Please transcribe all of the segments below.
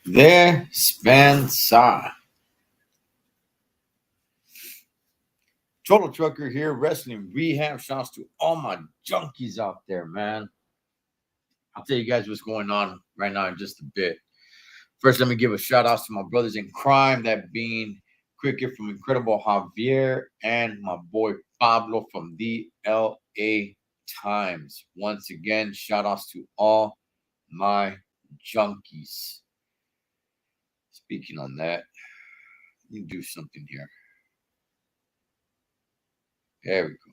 Despensa. Total Trucker here, Wrestling Rehab. Shouts to all my junkies out there, man. I'll tell you guys what's going on right now in just a bit. First, let me give a shout out to my brothers in crime, that being Cricket from Incredible Javier and my boy Pablo from the LA Times. Once again, shout outs to all my junkies. Speaking on that, let me do something here. There we go.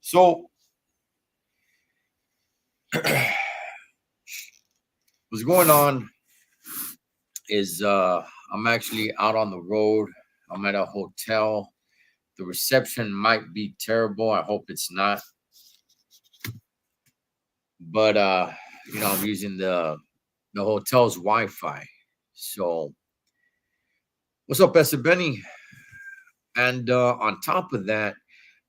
So, what's going on is I'm actually out on the road. I'm at a hotel. The reception might be terrible. I hope it's not. But I'm using the hotel's Wi-Fi. So, what's up, Benny? And on top of that,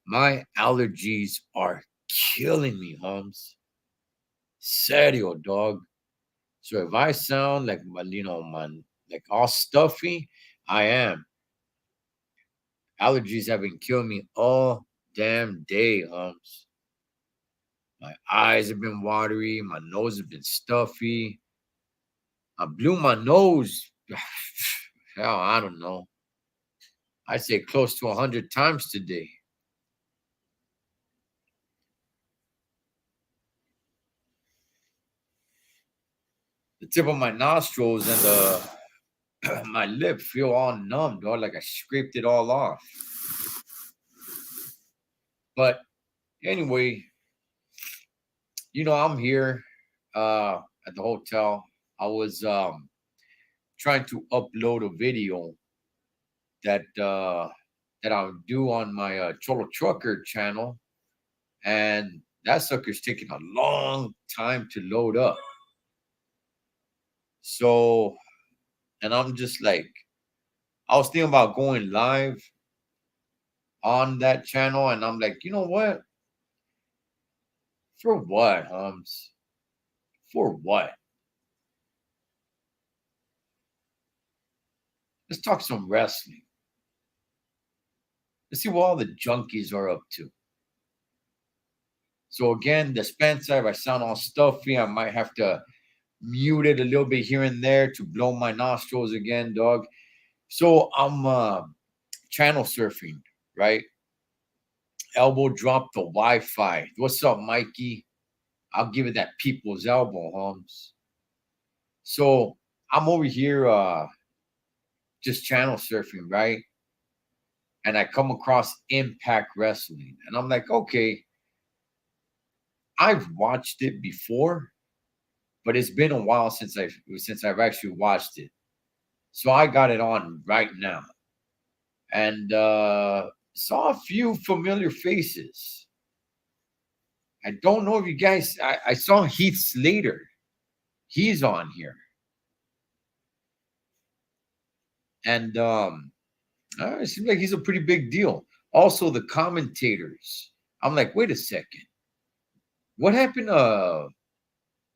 my allergies are killing me, Hums. Serio, dog. So if I sound like like all stuffy, I am. Allergies have been killing me all damn day, Hums. My eyes have been watery, my nose has been stuffy. I blew my nose. Hell, I don't know. I say close to 100 times today. The tip of my nostrils and my lip feel all numb, dog. Like I scraped it all off. But anyway, I'm here at the hotel. I was trying to upload a video that I'll do on my Cholo Trucker channel, and that sucker's taking a long time to load up. So, and I'm just like, I was thinking about going live on that channel, and I'm like, you know what? For what, Hums? For what? Let's talk some wrestling. Let's see what all the junkies are up to. So again, the Spencer, if I sound all stuffy, I might have to mute it a little bit here and there to blow my nostrils again, dog. So I'm channel surfing, right? Elbow drop the Wi-Fi. What's up, Mikey? I'll give it that people's elbow, Holmes. So I'm over here just channel surfing, right? And I come across Impact Wrestling. And I'm like, okay, I've watched it before, but it's been a while since I've actually watched it. So I got it on right now. And saw a few familiar faces. I don't know if you guys I saw Heath Slater. He's on here. And it seems like he's a pretty big deal. Also, the commentators. I'm like, wait a second. What happened to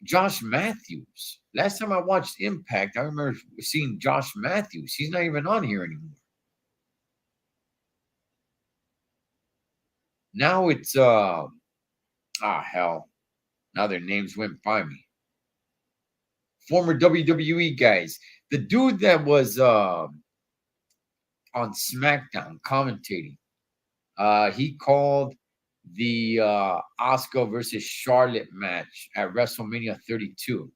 Josh Matthews? Last time I watched Impact, I remember seeing Josh Matthews. He's not even on here anymore. Now it's hell. Now their names went by me. Former WWE guys. The dude that was on SmackDown commentating. He called the Asuka versus Charlotte match at WrestleMania 32.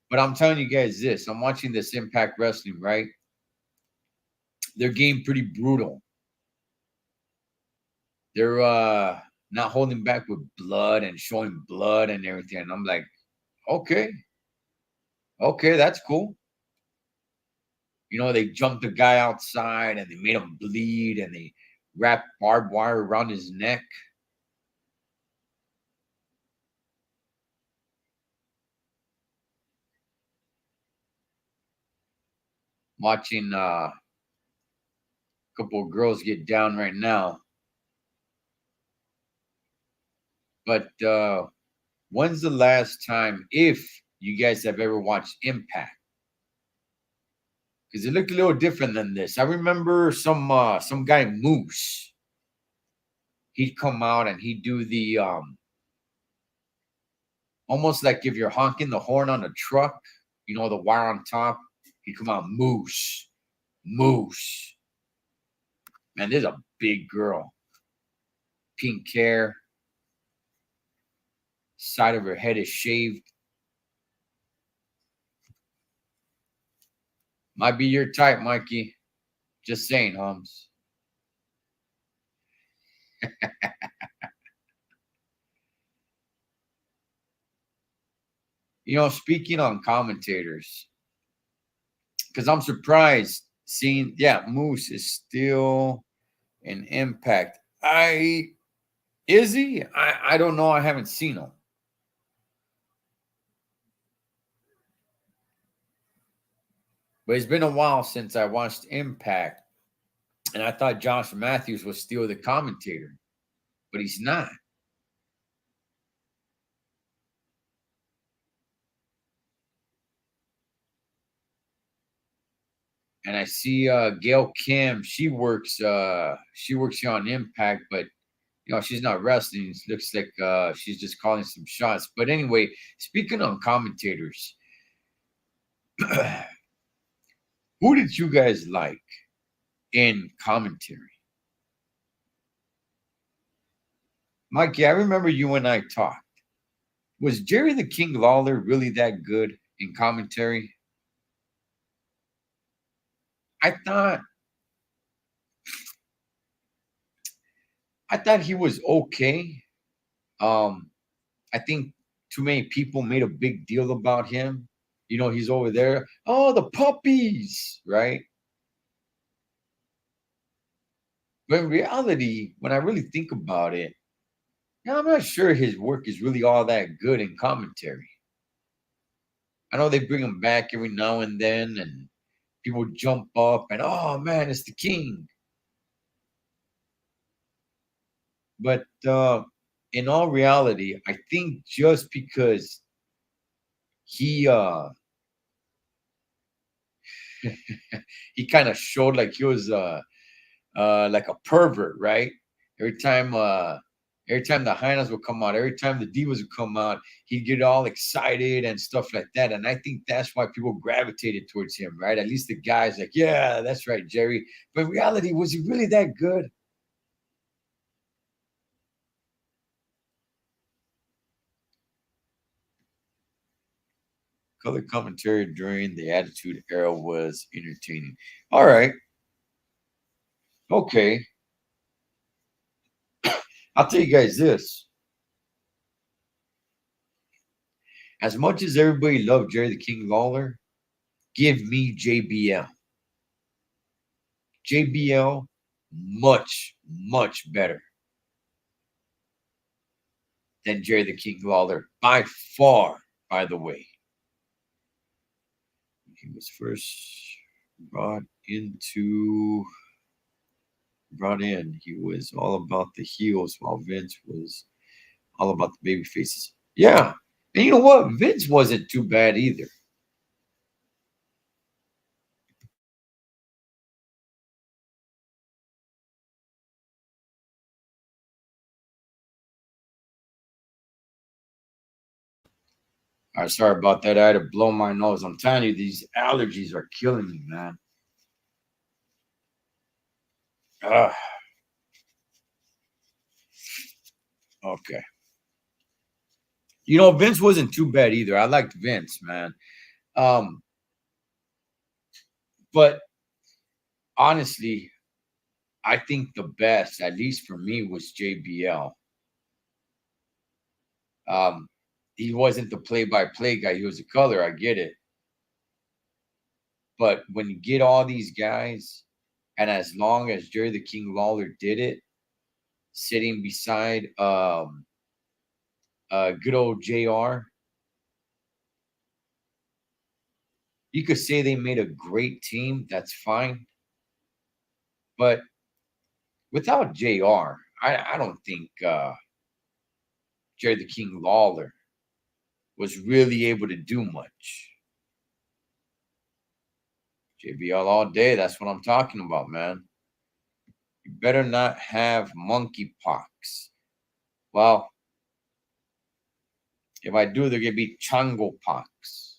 But I'm telling you guys this. I'm watching this Impact Wrestling, right? They're getting pretty brutal. They're not holding back with blood and showing blood and everything. And I'm like, okay, that's cool. They jumped the guy outside and they made him bleed and they wrapped barbed wire around his neck. Watching a couple of girls get down right now. But when's the last time, if you guys have ever watched Impact? Because it looked a little different than this. I remember some guy Moose. He'd come out and he'd do the almost like if you're honking the horn on a truck, you know, the wire on top. He'd come out, Moose, Moose. Man, there's a big girl, pink hair, side of her head is shaved. Might be your type, Mikey. Just saying, Holmes. You know, speaking on commentators, because I'm surprised seeing, yeah, Moose is still an Impact. Is he? I don't know. I haven't seen him. But it's been a while since I watched Impact, and I thought Josh Matthews was still the commentator, but he's not. And I see Gail Kim. She works here on Impact, but you know she's not wrestling. It looks like she's just calling some shots. But anyway, speaking on commentators, who did you guys like in commentary? Mikey, I remember you and I talked. Was Jerry the King Lawler really that good in commentary? I thought he was okay. Um, I think too many people made a big deal about him. You know, he's over there. Oh, the puppies, right? But in reality, when I really think about it, yeah, I'm not sure his work is really all that good in commentary. I know they bring him back every now and then, and people jump up and, oh man, it's the king. But in all reality, I think just because he he kind of showed like he was like a pervert, right? Every time every time the hyenas would come out, every time the divas would come out, he'd get all excited and stuff like that. And I think that's why people gravitated towards him, right? At least the guys like, yeah, that's right, Jerry. But in reality, was he really that good? Color commentary during the Attitude Era was entertaining. All right. Okay. I'll tell you guys this. As much as everybody loved Jerry the King Lawler, give me JBL. JBL, much, much better than Jerry the King Lawler by far, by the way. He was first brought into brought in. He was all about the heels while Vince was all about the baby faces. Yeah. And you know what? Vince wasn't too bad either. I'm sorry about that. I had to blow my nose. I'm telling you, these allergies are killing me, man. Ah, okay. You know, Vince wasn't too bad either. I liked Vince, man. Um, but honestly, I think the best, at least for me, was JBL. Um, he wasn't the play-by-play guy. He was a color. I get it. But when you get all these guys, and as long as Jerry the King Lawler did it, sitting beside good old JR, you could say they made a great team. That's fine. But without JR, I don't think Jerry the King Lawler was really able to do much. JBL all day. That's what I'm talking about, man. You better not have monkeypox. Well, if I do, they're gonna be chango pox.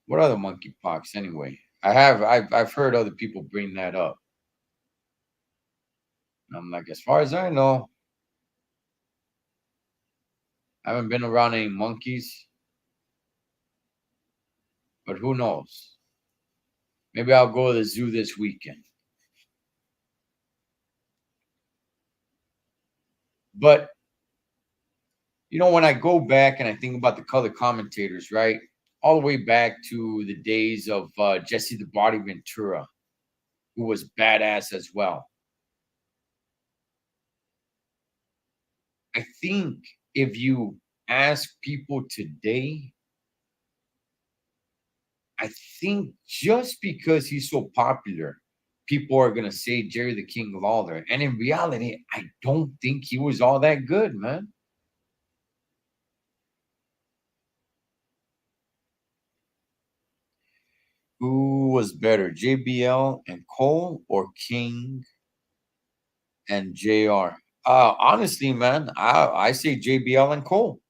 What other monkeypox anyway? I've heard other people bring that up. And I'm like, as far as I know, I haven't been around any monkeys, but who knows? Maybe I'll go to the zoo this weekend. But when I go back and I think about the color commentators, right? All the way back to the days of Jesse the Body Ventura, who was badass as well. I think if you ask people today, I think just because he's so popular, people are going to say Jerry the King Lawler. And in reality, I don't think he was all that good, man. Who was better, JBL and Cole or King and JR? Honestly, man, I say JBL and Cole.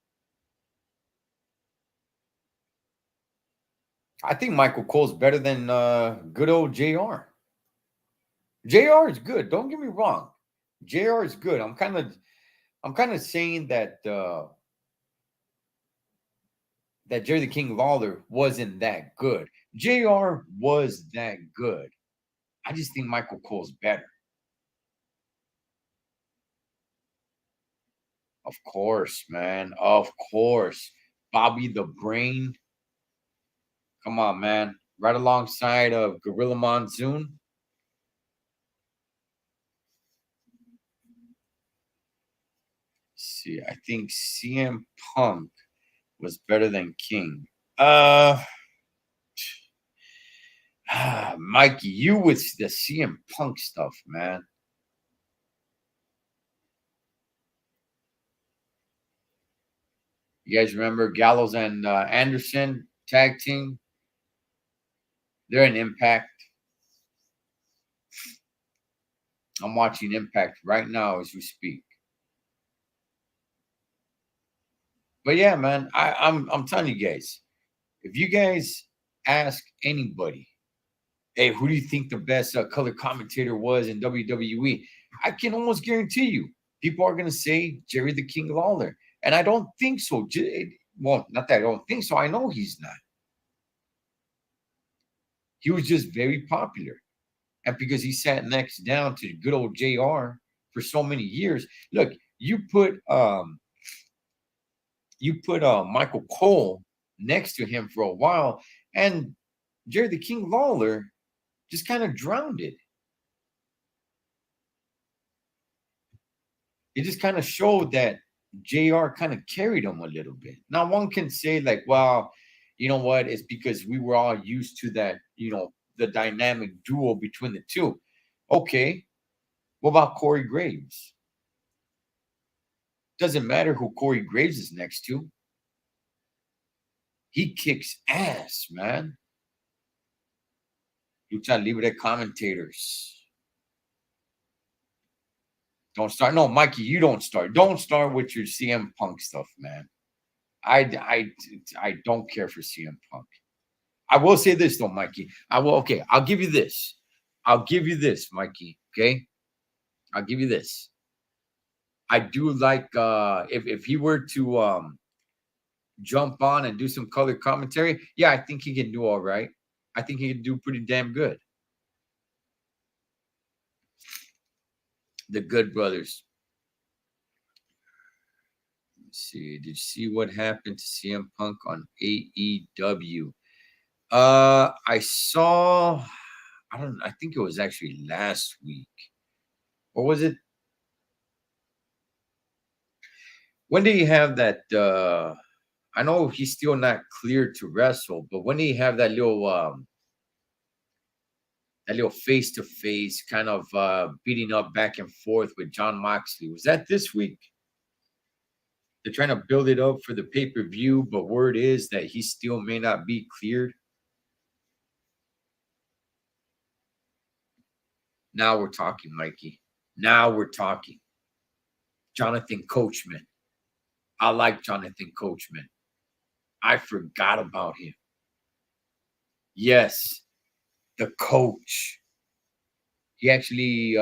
I think Michael Cole's better than good old JR. JR is good. Don't get me wrong. JR is good. I'm kind of saying that that Jerry the King Lawler wasn't that good. JR was that good. I just think Michael Cole's better. Of course, man. Of course. Bobby the Brain. Come on, man. Right alongside of Gorilla Monsoon. See, I think CM Punk was better than King. Mikey, you with the CM Punk stuff, man. You guys remember Gallows and Anderson tag team? They're in Impact. I'm watching Impact right now as we speak. But yeah, man, I'm telling you guys, if you guys ask anybody, hey, who do you think the best color commentator was in WWE? I can almost guarantee you, people are going to say Jerry the King Lawler. And I don't think so. Well, not that I don't think so. I know he's not. He was just very popular. And because he sat next down to good old JR for so many years. Look, you put Michael Cole next to him for a while, and Jerry the King Lawler just kind of drowned it. It just kind of showed that JR kind of carried him a little bit. Now, one can say, like, well, you know what? It's because we were all used to that, the dynamic duo between the two. Okay. What about Corey Graves? Doesn't matter who Corey Graves is next to. He kicks ass, man. Lucha Libre commentators. Don't start. No, Mikey, you don't start. Don't start with your CM Punk stuff, man. I don't care for CM Punk. I will say this though, Mikey. Okay, I'll give you this. I'll give you this, Mikey. Okay. I'll give you this. I do like if he were to jump on and do some color commentary, yeah, I think he can do all right. I think he can do pretty damn good. The Good Brothers. Let's see. Did you see what happened to CM Punk on AEW? I saw. I think it was actually last week, or was it? When did he have that? I know he's still not cleared to wrestle, but when did he have that little That little face-to-face kind of beating up back and forth with John Moxley. Was that this week? They're trying to build it up for the pay-per-view, but word is that he still may not be cleared. Now we're talking, Mikey. Now we're talking. Jonathan Coachman. I like Jonathan Coachman. I forgot about him. Yes, the coach. He actually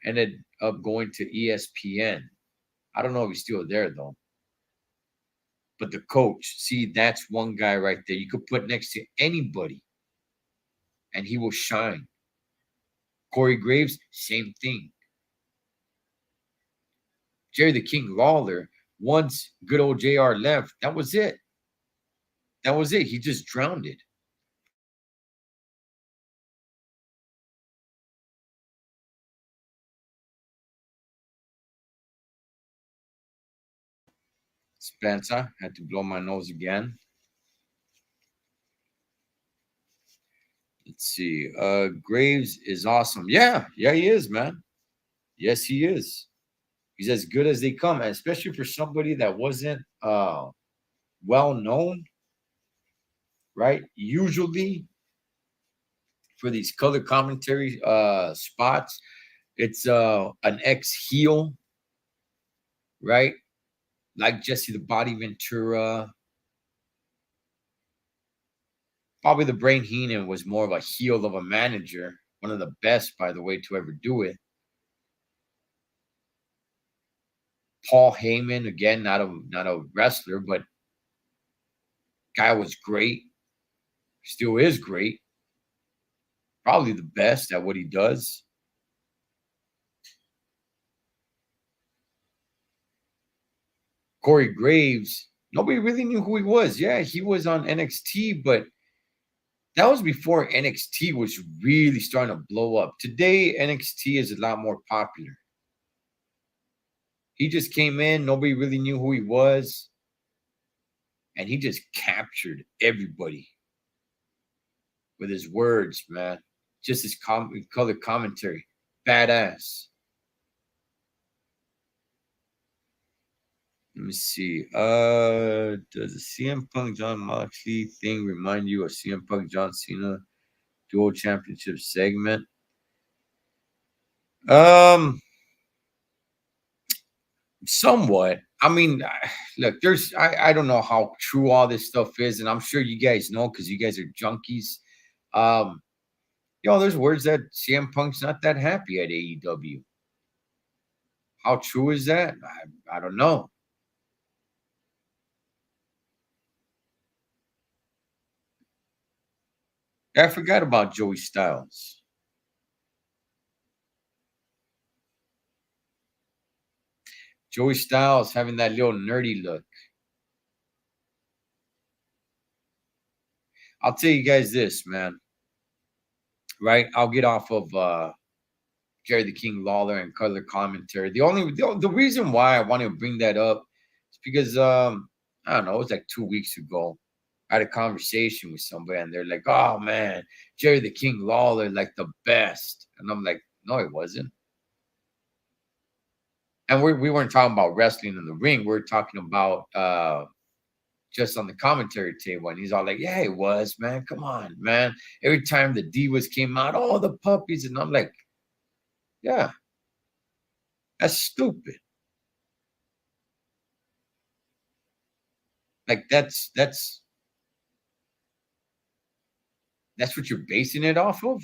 ended up going to ESPN. I don't know if he's still there, though. But the coach, see, that's one guy right there. You could put next to anybody, and he will shine. Corey Graves, same thing. Jerry the King Lawler, once good old JR left, that was it. That was it. He just drowned it. Spencer, had to blow my nose again. Let's see. Graves is awesome. Yeah, he is, man. Yes, he is. He's as good as they come, and especially for somebody that wasn't well known, right? Usually for these color commentary spots, it's an ex-heel, right? Like Jesse the Body Ventura. Probably the Brain Heenan was more of a heel of a manager. One of the best, by the way, to ever do it. Paul Heyman, again, not a wrestler, but guy was great. Still is great. Probably the best at what he does. Corey Graves, nobody really knew who he was. Yeah, he was on NXT, but that was before NXT was really starting to blow up. Today, NXT is a lot more popular. He just came in, nobody really knew who he was, and he just captured everybody with his words, man. Just his color commentary. Badass. Let me see. Does the CM Punk John Moxley thing remind you of CM Punk John Cena dual championship segment? Somewhat. I mean, look, I don't know how true all this stuff is, and I'm sure you guys know because you guys are junkies. There's words that CM Punk's not that happy at AEW. How true is that? I don't know. I forgot about Joey Styles. Joey Styles having that little nerdy look. I'll tell you guys this, man. Right? I'll get off of Jerry the King Lawler and color commentary. The reason why I want to bring that up is because I don't know, it was like 2 weeks ago. I had a conversation with somebody and they're like, oh man, Jerry the King Lawler, like the best. And I'm like, no, he wasn't. And we weren't talking about wrestling in the ring. We're talking about just on the commentary table. And he's all like, yeah, it was, man. Come on, man. Every time the Divas came out, all the puppies. And I'm like, yeah, that's stupid. Like that's what you're basing it off of?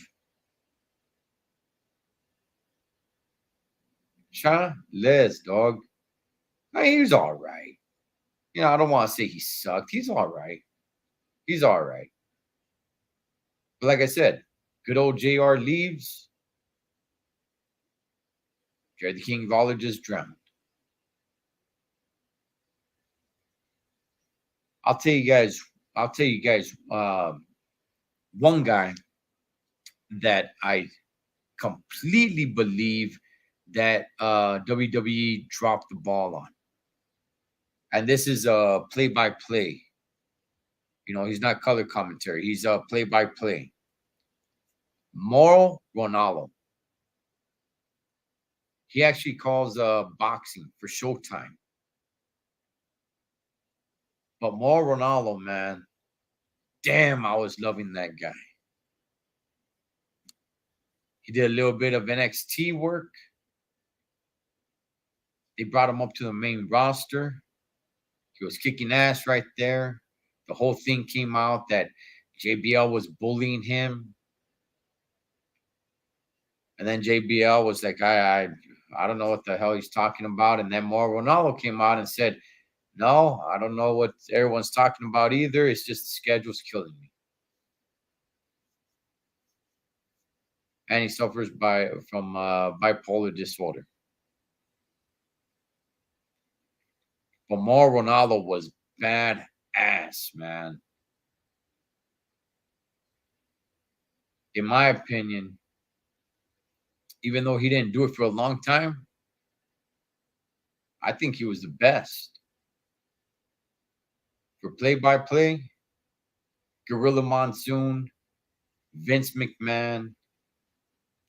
Les, dog. I mean, he's all right. I don't want to say he sucked. He's all right. He's all right. But like I said, good old JR leaves. Jerry the King Lawler just drowned. I'll tell you guys one guy that I completely believe that WWE dropped the ball on. And this is a play-by-play. He's not color commentary. He's a play-by-play. Mauro Ronaldo. He actually calls boxing for Showtime. But Mauro Ronaldo, man, damn, I was loving that guy. He did a little bit of NXT work. They brought him up to the main roster. He was kicking ass right there. The whole thing came out that JBL was bullying him. And then JBL was like, I don't know what the hell he's talking about. And then Mauro Ronaldo came out and said, no, I don't know what everyone's talking about either. It's just the schedule's killing me. And he suffers from bipolar disorder. But Mauro Ronaldo was badass, man. In my opinion, even though he didn't do it for a long time, I think he was the best. For play-by-play, Gorilla Monsoon, Vince McMahon,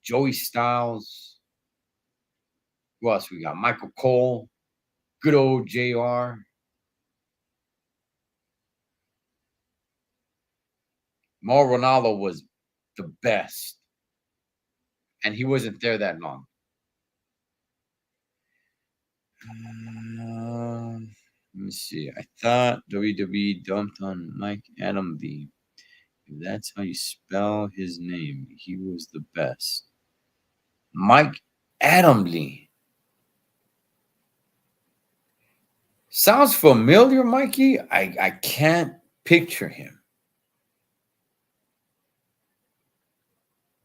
Joey Styles. Who else we got? Michael Cole, good old JR. Mauro Ronaldo was the best. And he wasn't there that long. Let me see. I thought WWE dumped on Mike Adamle. If that's how you spell his name, he was the best. Mike Adamle. Sounds familiar, Mikey. I can't picture him.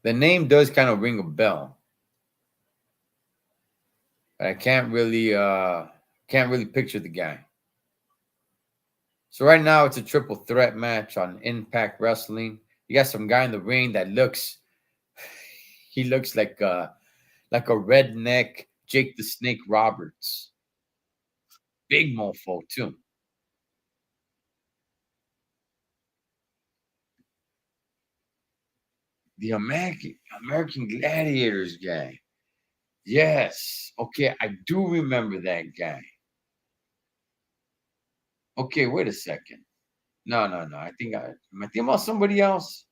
The name does kind of ring a bell. But I can't really picture the guy. So right now it's a triple threat match on Impact Wrestling. You got some guy in the ring that looks like a redneck Jake the Snake Roberts. Big mofo too. The American Gladiators guy. Yes. Okay, I do remember that guy. Okay, wait a second. No. I think am I thinking about somebody else?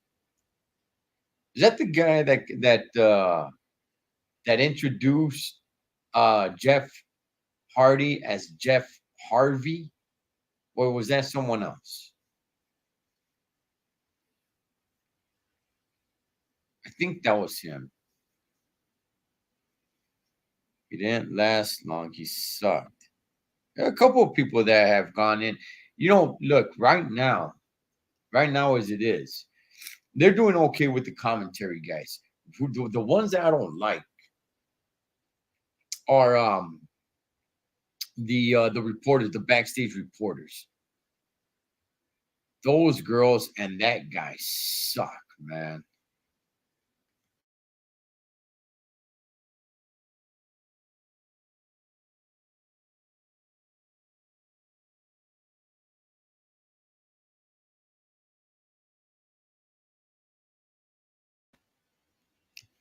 Is that the guy that introduced Jeff Hardy as Jeff Harvey? Or was that someone else? I think that was him. He didn't last long. He sucked. There are a couple of people that have gone in. Look, right now as it is, they're doing okay with the commentary guys. The ones that I don't like are the reporters, the backstage reporters. Those girls and that guy suck, man.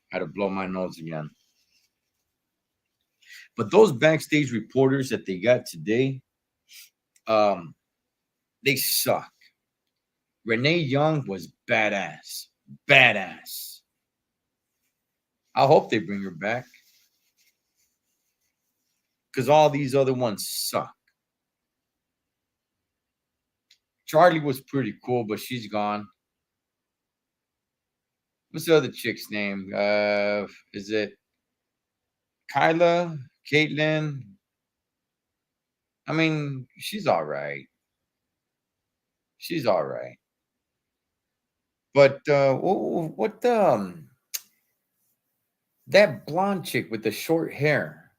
I had to blow my nose again. But those backstage reporters that they got today, they suck. Renee Young was badass. Badass. I hope they bring her back. Because all these other ones suck. Charlie was pretty cool, but she's gone. What's the other chick's name? Is it Kyla? Caitlin? I mean, she's all right. She's all right. But what that blonde chick with the short hair,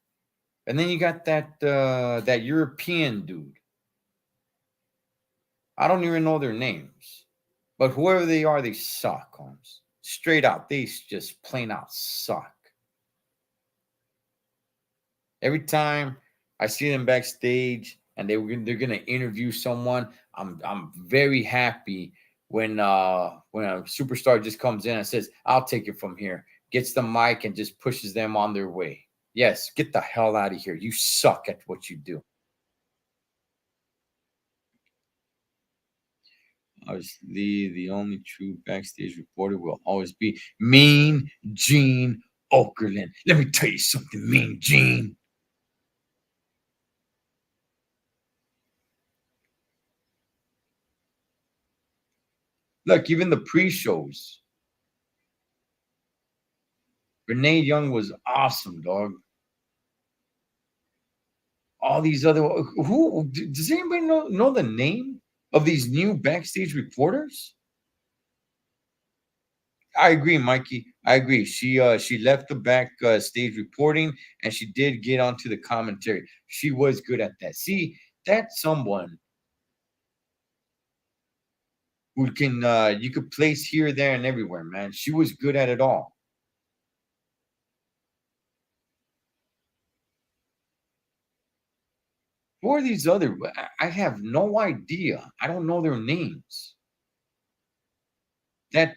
and then you got that European dude. I don't even know their names, but whoever they are, they suck, Holmes. Straight out, they just plain out suck. Every time I see them backstage and they're gonna interview someone, I'm very happy when a superstar just comes in and says, "I'll take it from here," gets the mic and just pushes them on their way. Yes, get the hell out of here. You suck at what you do. Obviously, the only true backstage reporter will always be Mean Gene Okerlund. Let me tell you something, Mean Gene. Look, even the pre-shows, Renee Young was awesome, dog. All these other who does anybody know the name of these new backstage reporters? I agree, Mikey. I agree. She left the back stage reporting and she did get onto the commentary. She was good at that. See, that's someone who can you could place here, there, and everywhere, man. She was good at it all. Who are these other? I have no idea. I don't know their names. That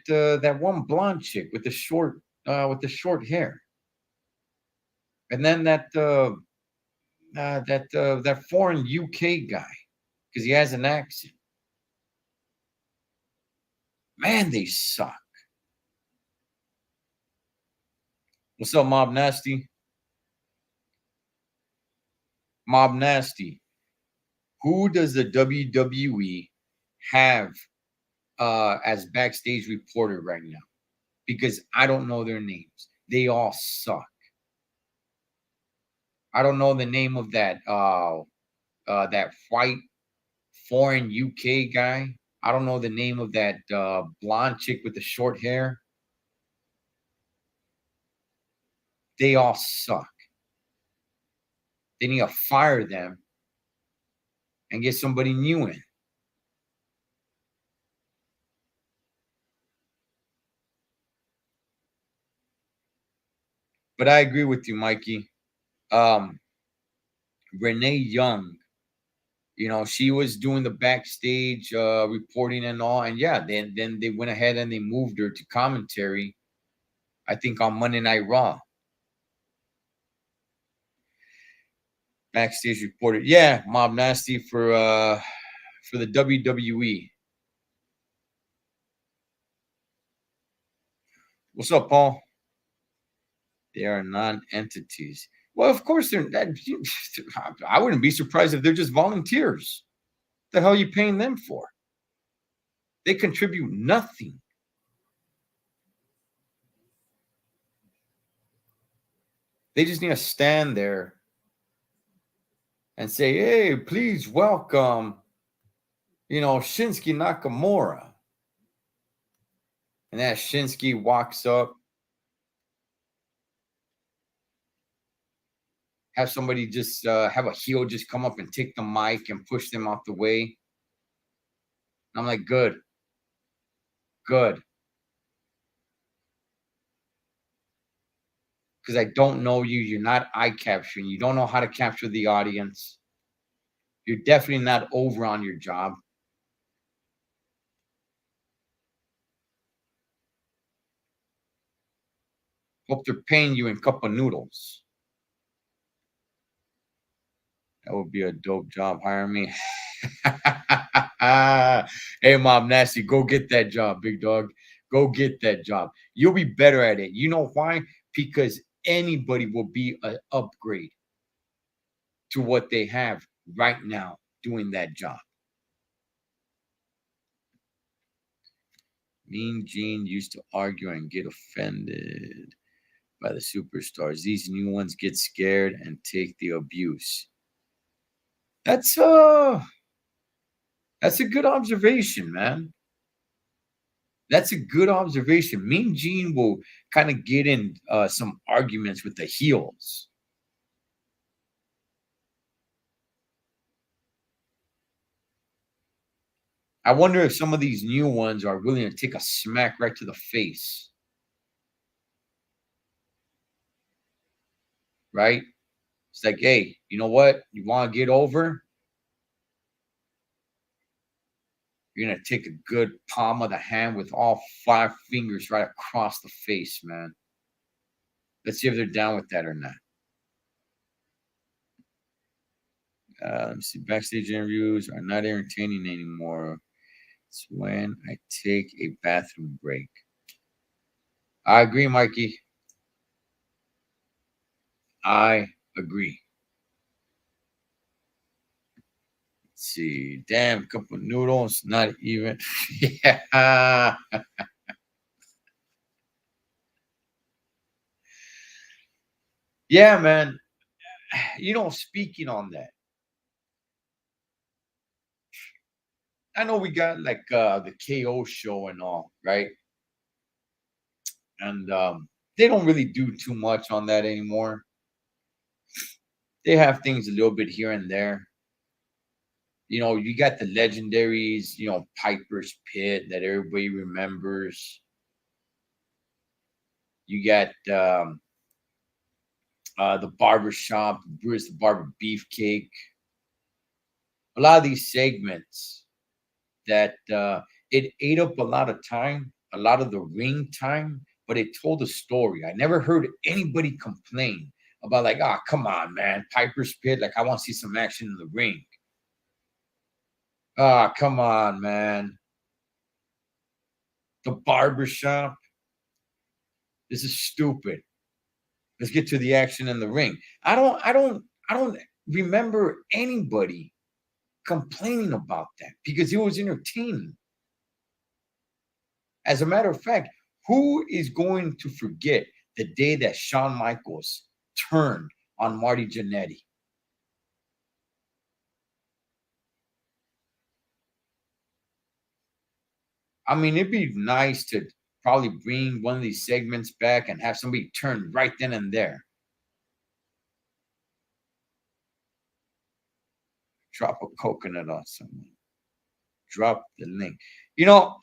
one blonde chick with the short hair, and then that foreign UK guy because he has an accent. Man, they suck. What's up, Mob Nasty? Mob Nasty. Who does the WWE have as backstage reporter right now? Because I don't know their names. They all suck. I don't know the name of that white foreign UK guy. I don't know the name of that blonde chick with the short hair. They all suck. They need to fire them and get somebody new in. But I agree with you, Mikey. Um, Renee Young, she was doing the backstage reporting and all, and yeah, then they went ahead and they moved her to commentary. I think on Monday Night Raw, backstage reporter. Yeah, Mob Nasty for the WWE. What's up, Paul? They are non-entities. Well, of course they're. I wouldn't be surprised if they're just volunteers. The hell are you paying them for? They contribute nothing. They just need to stand there and say, "Hey, please welcome, Shinsuke Nakamura." And as Shinsuke walks up, have somebody just have a heel just come up and take the mic and push them off the way. And I'm like, good, good. Because I don't know you. You're not eye capturing. You don't know how to capture the audience. You're definitely not over on your job. Hope they're paying you in cup of noodles. That would be a dope job. Hire me. Hey, Mob Nasty, go get that job, big dog. Go get that job. You'll be better at it. You know why? Because anybody will be an upgrade to what they have right now doing that job. Mean Gene used to argue and get offended by the superstars. These new ones get scared and take the abuse. That's that's a good observation, man. That's a good observation. Mean Gene will kind of get in some arguments with the heels. I wonder if some of these new ones are willing to take a smack right to the face, right? It's like, hey, you know what? You want to get over? You're gonna take a good palm of the hand with all 5 fingers right across the face, man. Let's see if they're down with that or not. Let me see. Backstage interviews are not entertaining anymore. It's when I take a bathroom break. I agree, Mikey. I agree. Let's see. Damn, cup of noodles, not even. Yeah. Yeah, man. Speaking on that, I know we got like the KO show and all, right? And they don't really do too much on that anymore. They have things a little bit here and there. You got the legendaries, Piper's Pit that everybody remembers. You got the barbershop, Bruce the Barber Beefcake. A lot of these segments that it ate up a lot of time, a lot of the ring time, but it told a story. I never heard anybody complain about like, oh, come on, man, Piper's Pit. Like, I want to see some action in the ring. Ah, come on, man. The barbershop. This is stupid. Let's get to the action in the ring. I don't remember anybody complaining about that because it was entertaining. As a matter of fact, who is going to forget the day that Shawn Michaels turned on Marty Jannetty? I mean, it'd be nice to probably bring one of these segments back and have somebody turn right then and there. Drop a coconut on someone. Drop the link.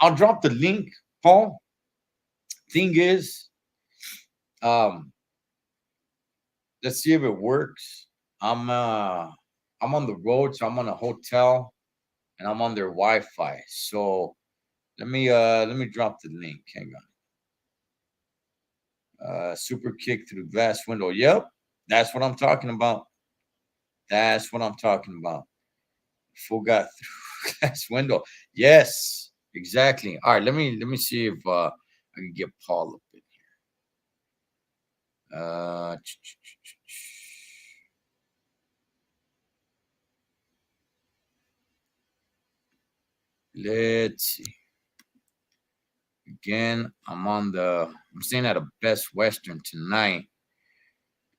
I'll drop the link, Paul. Thing is, um, let's see if it works. I'm on the road, so I'm on a hotel and I'm on their Wi-Fi. So let me drop the link. Hang on. Super kick through glass window. Yep, that's what I'm talking about. That's what I'm talking about. Full got through glass window. Yes, exactly. All right, let me see if I can get Paul up in here. Let's see. Again, I'm staying at a Best Western tonight.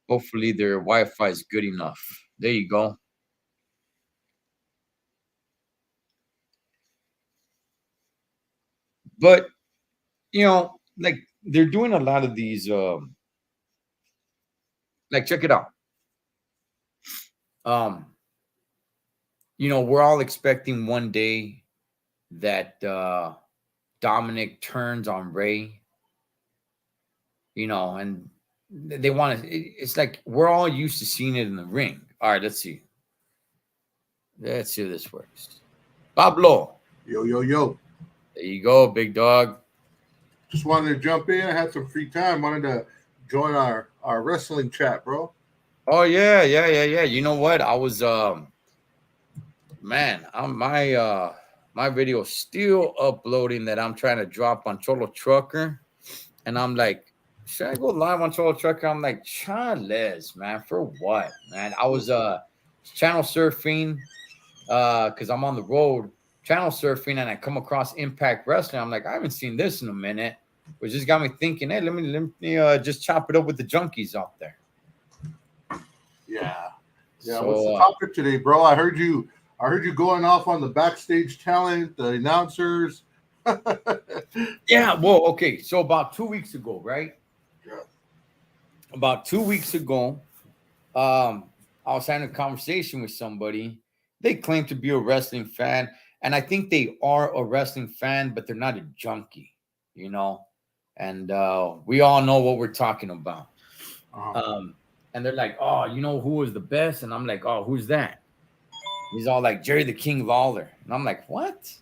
Hopefully their Wi-Fi is good enough. There you go. But like they're doing a lot of these like check it out. Um, we're all expecting one day that Dominic turns on Ray, and they want to. It's like we're all used to seeing it in the ring. All right, let's see. Let's see if this works. Pablo. Yo, yo, yo. There you go, big dog. Just wanted to jump in. I had some free time. Wanted to join our wrestling chat, bro. Oh yeah. You know what? I was man, my video still uploading that I'm trying to drop on Cholo Trucker. And I'm like, should I go live on Cholo Trucker? I'm like, Charles, man, for what, man? I was channel surfing because I'm on the road, channel surfing, and I come across Impact Wrestling. I'm like, I haven't seen this in a minute, which just got me thinking, hey, let me just chop it up with the junkies out there. Yeah. So, what's the topic today, bro? I heard you going off on the backstage talent, the announcers. Yeah, well, okay. So about 2 weeks ago, right? Yeah. About 2 weeks ago, I was having a conversation with somebody. They claim to be a wrestling fan, and I think they are a wrestling fan, but they're not a junkie, And we all know what we're talking about. Uh-huh. And they're like, oh, who was the best? And I'm like, oh, who's that? He's all like Jerry the King Lawler. And I'm like, what?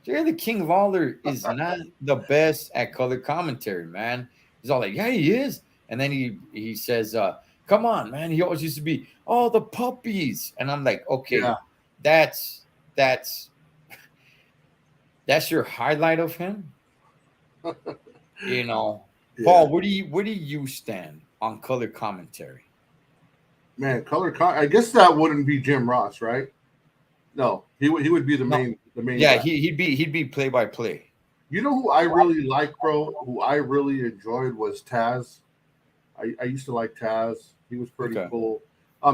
Jerry the King Lawler is not the best at color commentary, man. He's all like, yeah, he is. And then he says, come on, man. He always used to be, oh, the puppies. And I'm like, okay, Yeah. that's that's that's your highlight of him. You know, Yeah. Paul, where do you stand on color commentary? Man, I guess that wouldn't be Jim Ross, right? No, he would be No, the main yeah, guy. he'd be play by play. You know who I really like, bro? Who I really enjoyed was Taz. I used to like Taz. He was pretty Okay. cool.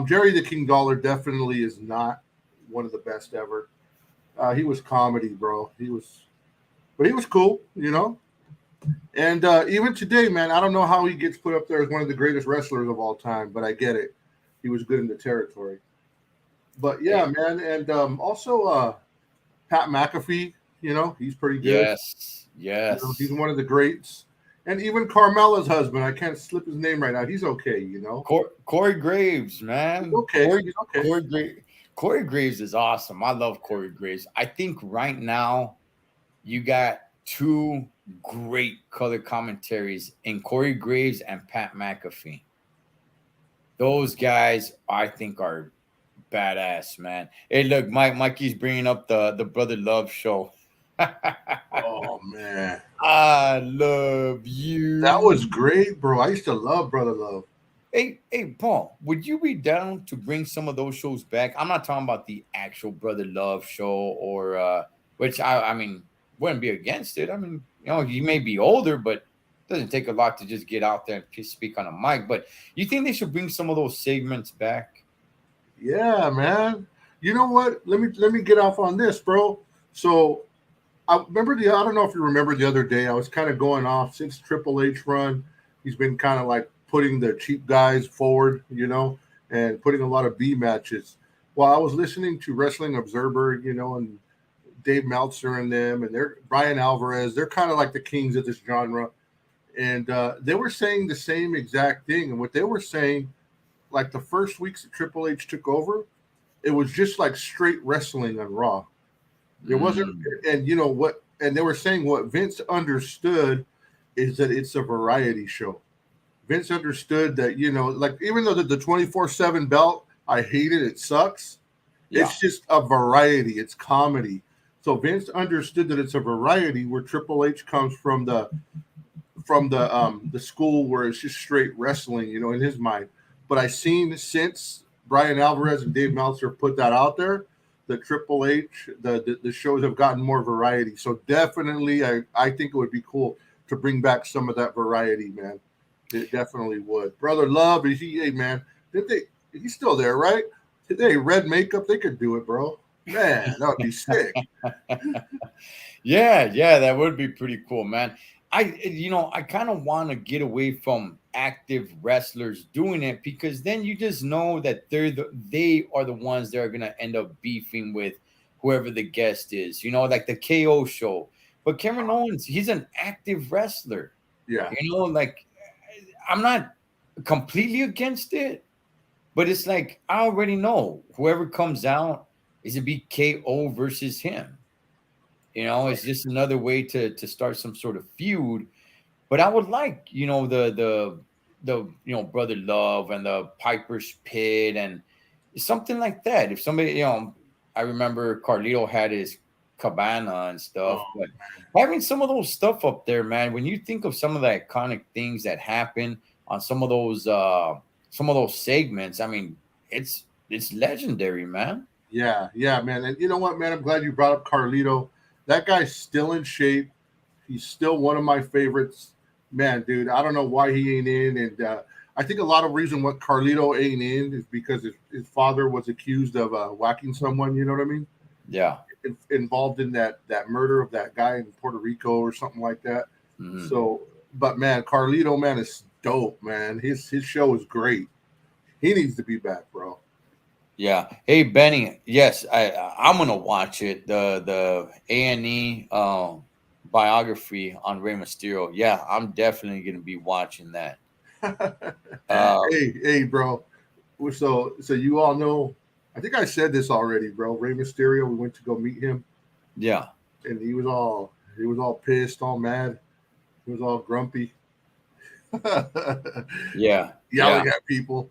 Jerry the King Dollar definitely is not one of the best ever. He was comedy, bro. But he was cool, you know. And even today, man, I don't know how he gets put up there as one of the greatest wrestlers of all time, but I get it. He was good in the territory. But yeah, man, and also Pat McAfee, you know, he's pretty good. Yes, You know, he's yes. one of the greats. And even Carmella's husband, I can't slip his name right now. He's okay, you know. Corey Graves, He's man. okay. He's okay. Corey Graves is awesome. I love Corey Graves. I think right now you got two great color commentaries in Corey Graves and Pat McAfee. Those guys, I think, are badass, man. Hey, look, Mikey's bringing up the Brother Love show. Oh man, I love that was you. great, bro. I used to love Brother Love. Hey, Paul, would you be down to bring some of those shows back? I'm not talking about the actual Brother Love show or which I mean wouldn't be against it. I mean, you may be older, but it doesn't take a lot to just get out there and speak on a mic. But you think they should bring some of those segments back? Yeah, man. You know what? Let me get off on this, bro. So I don't know if you remember the other day. I was kind of going off since Triple H run. He's been kind of like putting the cheap guys forward, you know, and putting a lot of B matches. While I was listening to Wrestling Observer, you know, and Dave Meltzer and them, and they're Brian Alvarez. They're kind of like the kings of this genre, and they were saying the same exact thing. And what they were saying, like the first weeks that Triple H took over, it was just like straight wrestling on Raw. There wasn't, Mm, and you know what? And they were saying what Vince understood is that it's a variety show. Vince understood that, you know, like even though the 24/7 belt, I hate it, it sucks. yeah, It's just a variety. It's comedy. So Vince understood that it's a variety where Triple H comes from the school where it's just straight wrestling, you know, in his mind. But I seen since Brian Alvarez and Dave Meltzer put that out there, the Triple H, the shows have gotten more variety. So definitely, I think it would be cool to bring back some of that variety, man. It definitely would. Brother Love, is he? Hey, man, did they? He's still there, right? Today, red makeup, they could do it, bro. Man, that would be sick. yeah, that would be pretty cool, man. I kind of want to get away from active wrestlers doing it because then you just know that they are the ones that are gonna end up beefing with whoever the guest is. Like the KO show. But Kevin Owens, he's an active wrestler. Yeah, Like I'm not completely against it, but it's like I already know whoever comes out is to be KO versus him. It's just another way to start some sort of feud. But I would like, the Brother Love and the Piper's Pit and something like that. If somebody, I remember Carlito had his cabana and stuff, oh, but having some of those stuff up there, man, when you think of some of the iconic things that happen on some of those segments, I mean, it's legendary, man. yeah, man. And you know what, man? I'm glad you brought up Carlito. That guy's still in shape. He's still one of my favorites. Man, dude, I don't know why he ain't in. And I think a lot of reason what Carlito ain't in is because his father was accused of whacking someone. You know what I mean? Yeah. Involved in that murder of that guy in Puerto Rico or something like that. Mhm. So, but man, Carlito, man, is dope, man. His show is great. He needs to be back, bro. Yeah. Hey Benny, yes, I'm gonna watch it. The A&E biography on Rey Mysterio. Yeah, I'm definitely gonna be watching that. Um, Hey, bro. So you all know. I think I said this already, bro. Rey Mysterio. We went to go meet him. yeah. and he was all pissed, all mad. He was all grumpy, Yeah, yeah. yelling at people.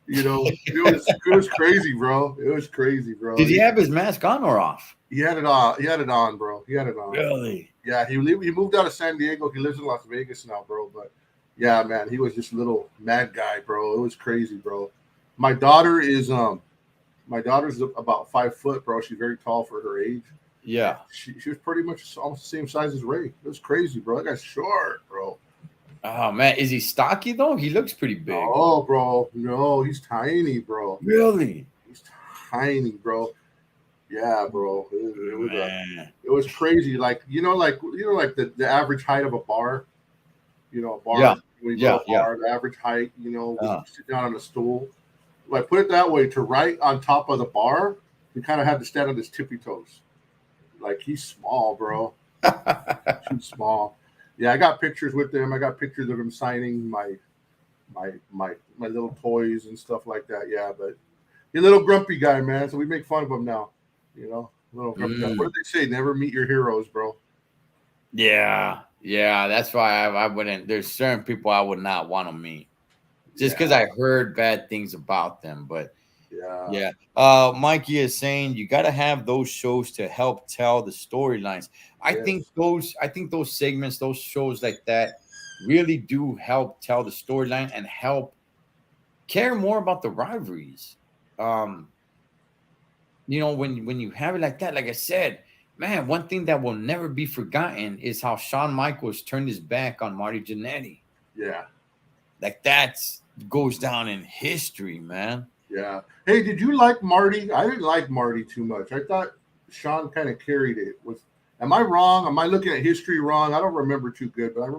It was crazy, bro. It was crazy, bro. Did he have his mask on or off? He had it on. He had it on, bro. He had it on. Really? Yeah, he moved out of San Diego. He lives in Las Vegas now, bro. But yeah, man, he was just a little mad guy, bro. It was crazy, bro. My daughter is my daughter's about 5 foot, bro. She's very tall for her age. Yeah. She was pretty much almost the same size as Ray. It was crazy, bro. That guy's short, bro. Oh man, is he stocky though? He looks pretty big. Oh, bro. No, he's tiny, bro. Really? He's tiny, bro. Yeah, bro. Man. It was crazy. Like like the average height of a bar. A bar. Yeah. When you Yeah, go to a bar, the average height. Uh. Sit down on a stool. Like put it that way, to right on top of the bar, he kind of had to stand on his tippy toes. Like he's small, bro. Too small. Yeah, I got pictures with him. I got pictures of him signing my little toys and stuff like that. Yeah, but he's a little grumpy guy, man. So we make fun of him now. Little grumpy guy. What do they say? Never meet your heroes, bro. Yeah, yeah. That's why I wouldn't. There's certain people I would not want to meet, just because I heard bad things about them. But yeah. Mikey is saying you got to have those shows to help tell the storylines. I think those segments, those shows like that, really do help tell the storyline and help care more about the rivalries. Um, when you have it like that, like I said, man, one thing that will never be forgotten is how Shawn Michaels turned his back on Marty Jannetty. Yeah. Like that's goes down in history, man. Yeah. Hey, did you like Marty? I didn't like Marty too much. I thought Sean kind of carried it. Am I wrong? Am I looking at history wrong? I don't remember too good, but I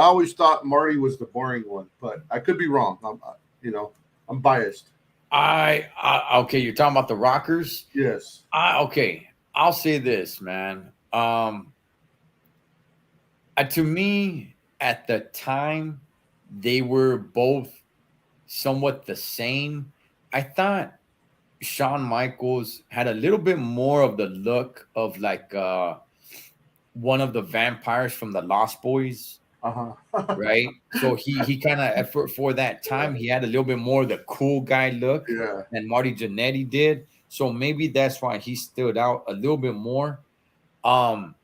always thought Marty was the boring one, but I could be wrong. I'm biased. Okay, you're talking about the Rockers. Yes. Okay, I'll say this, man. To me, at the time, they were both somewhat the same. I thought Shawn Michaels had a little bit more of the look of like one of the vampires from the Lost Boys, right? So he kind of for that time he had a little bit more of the cool guy look than Marty Jannetty did. So maybe that's why he stood out a little bit more. But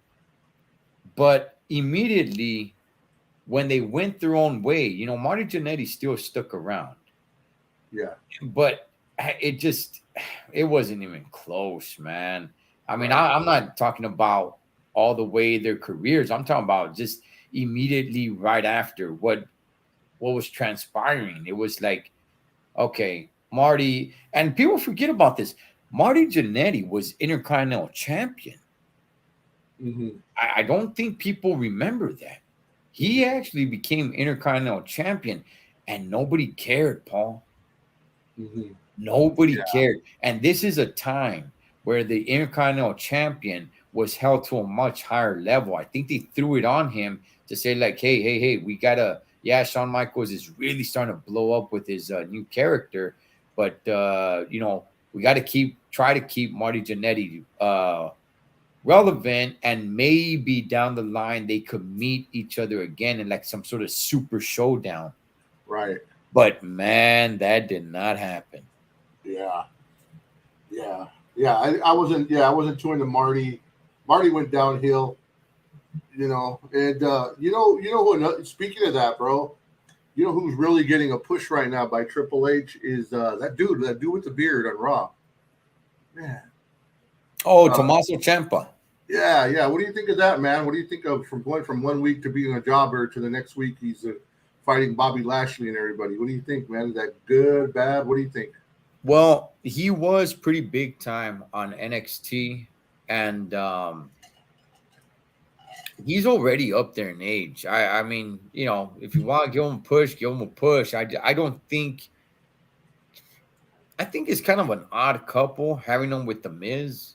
immediately when they went their own way, Marty Jannetty still stuck around. Yeah. But it wasn't even close, man. I mean, I'm not talking about all the way their careers. I'm talking about just immediately right after what was transpiring. It was like, okay, Marty, and people forget about this. Marty Jannetty was Intercontinental Champion. Mm-hmm. I don't think people remember that. He actually became Intercontinental Champion, and nobody cared, Paul. Mm-hmm. Nobody cared. And this is a time where the Intercontinental Champion was held to a much higher level. I think they threw it on him to say, like, hey, we gotta, Shawn Michaels is really starting to blow up with his new character, but we got to try to keep Marty Jannetty relevant, and maybe down the line they could meet each other again in like some sort of super showdown. Right. But man, that did not happen. Yeah. I wasn't too into Marty. Marty went downhill, and who, speaking of that, bro, who's really getting a push right now by Triple H is that dude with the beard on Raw. Man. Oh, Tommaso Ciampa. Yeah. What do you think of that, man? What do you think of from going from 1 week to being a jobber to the next week he's fighting Bobby Lashley and everybody? What do you think, man? Is that good, bad? What do you think? Well, he was pretty big time on NXT, and he's already up there in age. I mean, if you want to give him a push, give him a push. I think it's kind of an odd couple having them with The Miz.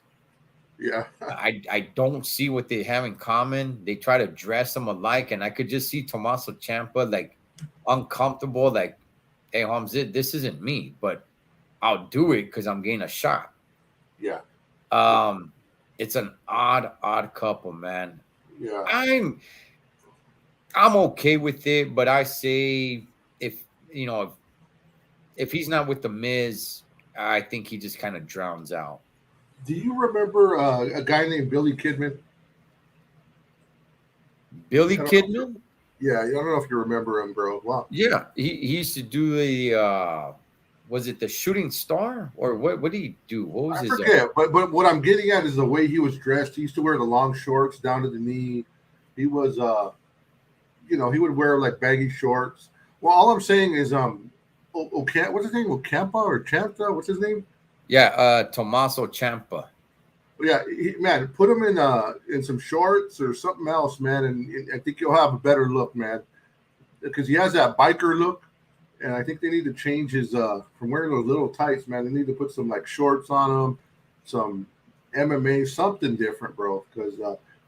Yeah. I don't see what they have in common. They try to dress them alike, and I could just see Tommaso Ciampa like uncomfortable, like, hey, Holmes, this isn't me, but I'll do it because I'm getting a shot. Yeah. It's an odd couple, man. Yeah. I'm I'm okay with it, but I say if you know if he's not with the Miz, I think he just kind of drowns out. Do you remember a guy named Billy Kidman? I Billy don't know if Kidman, yeah, I don't know if you remember him, bro. Wow. yeah, he used to do the was it the Shooting Star or what did he do? What was I his forget, but what I'm getting at is the way he was dressed. He used to wear the long shorts down to the knee. He was he would wear like baggy shorts. Well, all I'm saying is what's his name? Ocampa or Chanta? What's his name? yeah, Tommaso Ciampa. Yeah, man, put him in some shorts or something else, man, and I think you'll have a better look, man, because he has that biker look, and I think they need to change his from wearing those little tights, man. They need to put some like shorts on him, some MMA, something different, bro, because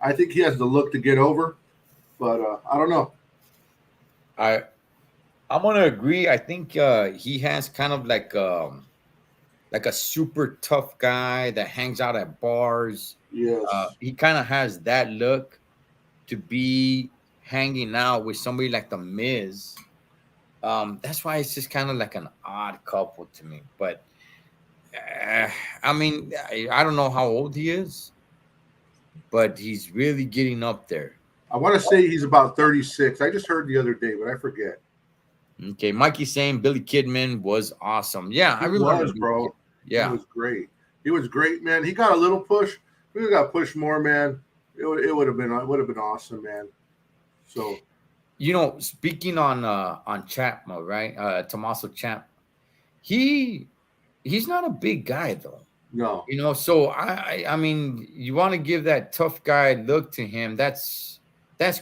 I think he has the look to get over, but I don't know. I I'm gonna agree. I think he has kind of like a super tough guy that hangs out at bars. Yes. He kind of has that look to be hanging out with somebody like the Miz. That's why it's just kind of like an odd couple to me. But uh, I mean, I don't know how old he is, but he's really getting up there. I want to say he's about 36. I just heard the other day, but I forget. Okay, Mikey saying Billy Kidman was awesome. Yeah, I He remember. was, bro. He Yeah, was great. He was great, man. He got a little push. We got pushed more, man. It would have been awesome, man. So speaking on Chapma, right? Tommaso Champ, he he's not a big guy though. no. So I mean, you want to give that tough guy look to him. That's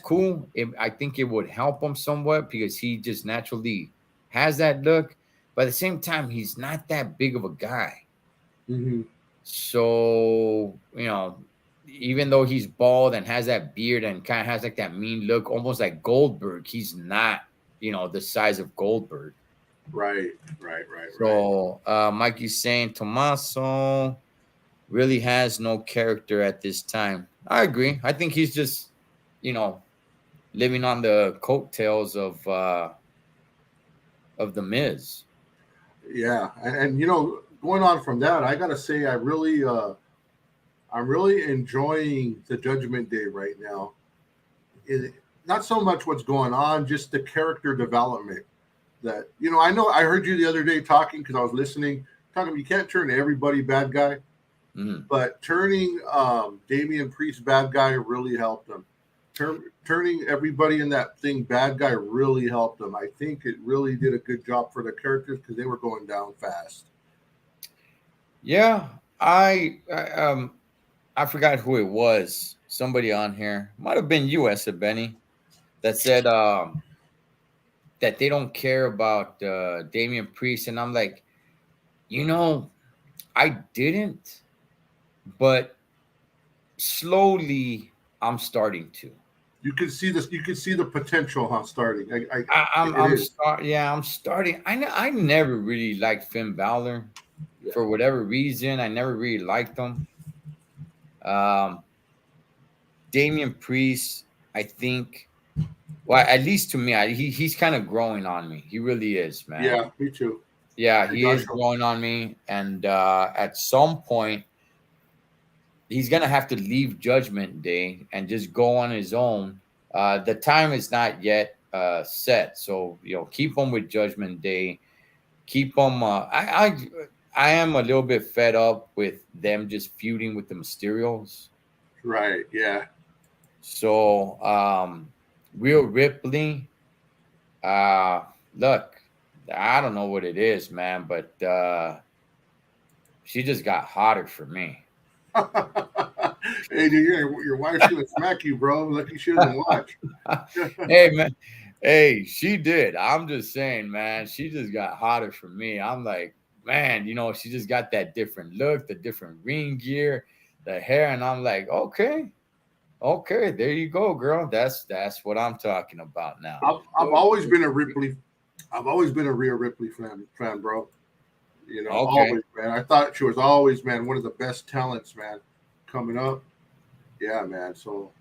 cool. I think it would help him somewhat because he just naturally has that look. But at the same time, he's not that big of a guy. Hmm. So even though he's bald and has that beard and kind of has like that mean look, almost like Goldberg, he's not the size of Goldberg. Right, right, right, right. So Mikey's saying Tommaso really has no character at this time. I agree. I think he's just, you know, living on the coattails of the Miz. Yeah, and going on from that, I gotta say, I'm really enjoying the Judgment Day right now. It, Not so much what's going on, just the character development. That I know I heard you the other day talking because I was listening. Talking, you can't turn everybody bad guy, Mhm. but turning Damian Priest bad guy really helped him. Turning everybody in that thing bad guy really helped them. I think it really did a good job for the characters because they were going down fast. Yeah, I forgot who it was. Somebody on here might have been you, Esa Benny, that said that they don't care about Damian Priest, and I'm like, you know, I didn't, but slowly I'm starting to. You could see this. You could see the potential, huh? Starting. It I'm is. start. Yeah, I'm starting. I never really liked Finn Balor Yeah. for whatever reason. I never really liked him. Um, Damian Priest, I think. Well, at least to me, he's kind of growing on me. He really is, man. Yeah. Me too. Yeah, Hey, he is Joshua. growing on me, and at some point, he's gonna have to leave Judgment Day and just go on his own. The time is not yet set, so keep him with Judgment Day. Keep him. I am a little bit fed up with them just feuding with the Mysterios. Right. Yeah. So Rhea Ripley, uh, look, I don't know what it is, man, but she just got hotter for me. Hey, dude, your wife's gonna smack you, bro. Lucky she doesn't watch. Hey man, hey, she did. I'm just saying, man, she just got hotter for me. I'm like, man, she just got that different look, the different ring gear, the hair, and I'm like, okay, okay, there you go, girl. That's what I'm talking about now. I've always been a Ripley. I've always been a Rhea Ripley fan, bro. Okay. Always, man. I thought she was always, man, one of the best talents, man. coming up. Yeah, man. So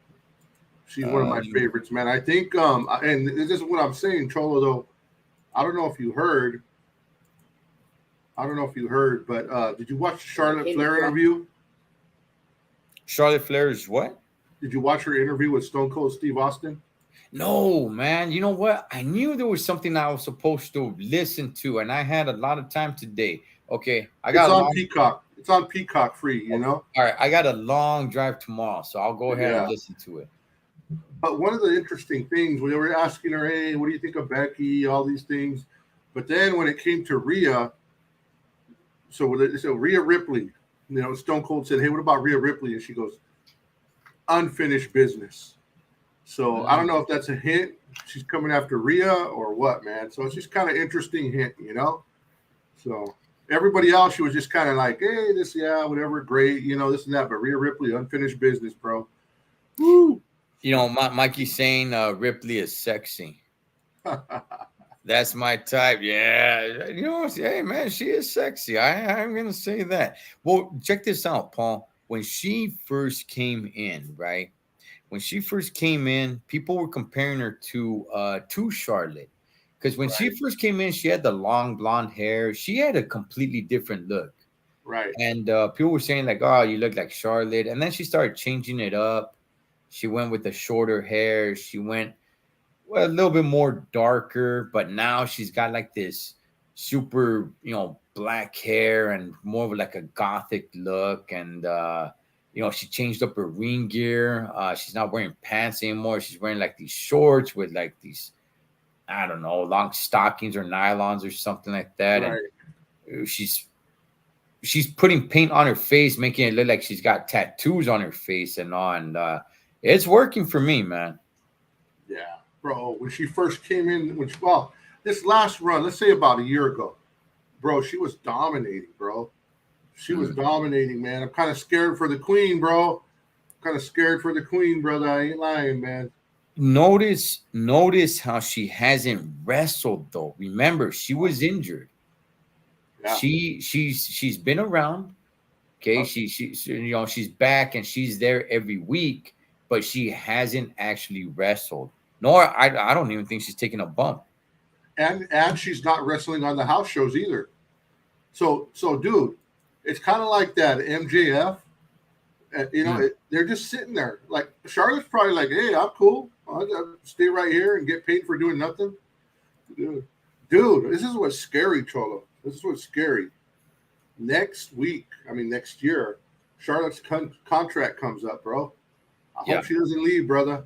she's one of my Um, favorites, man. I think, and this is what I'm saying, Cholo. Though I don't know if you heard. I don't know if you heard, but did you watch the Charlotte Flair interview? Charlotte Flair is what? Did you watch her interview with Stone Cold Steve Austin? No, man. You know what? I knew there was something I was supposed to listen to, and I had a lot of time today. Okay, I It's got a on long. Peacock. It's on Peacock free, you Okay. know? All right, I got a long drive tomorrow, so I'll go ahead and Yeah. listen to it. But one of the interesting things, we were asking her, hey, what do you think of Becky? All these things. But then when it came to Rhea, so Rhea Ripley, Stone Cold said, hey, what about Rhea Ripley? And she goes, unfinished business. So I don't know if that's a hint. She's coming after Rhea or what, man. So it's just kind of interesting hint, So everybody else, she was just kind of like, hey, this, yeah, whatever, great, this and that. But Rhea Ripley, unfinished business, bro. Woo. Mikey's saying Ripley is sexy. That's my type. Yeah. Hey, man, she is sexy. I'm going to say that. Well, check this out, Paul. When she first came in, right? When she first came in, people were comparing her to Charlotte. Because when she first came in, she had the long blonde hair. She had a completely different look. Right. And people were saying, like, oh, you look like Charlotte. And then she started changing it up. She went with the shorter hair. She went a little bit more darker, but now she's got like this super, black hair and more of like a gothic look. And, she changed up her ring gear. She's not wearing pants anymore. She's wearing like these shorts with like these, I don't know, long stockings or nylons or something like that. Right. And she's putting paint on her face, making it look like she's got tattoos on her face and all. And it's working for me, man. Yeah, bro. When she first came in, this last run, let's say about a year ago, bro, she was dominating, bro. She was dominating, man. I'm kind of scared for the queen, bro. Kind of scared for the queen, brother. I ain't lying, man. Notice how she hasn't wrestled though. Remember, she was injured. Yeah. She's been around. Okay, she's back and she's there every week, but she hasn't actually wrestled. Nor I don't even think she's taking a bump. And she's not wrestling on the house shows either. So dude, it's kind of like that MJF. They're just sitting there. Like Charlotte's probably like, hey, I'm cool. I'll stay right here and get paid for doing nothing. Dude, this is what's scary, Cholo. This is what's scary. Next year, Charlotte's contract comes up, bro. I hope she doesn't leave, brother.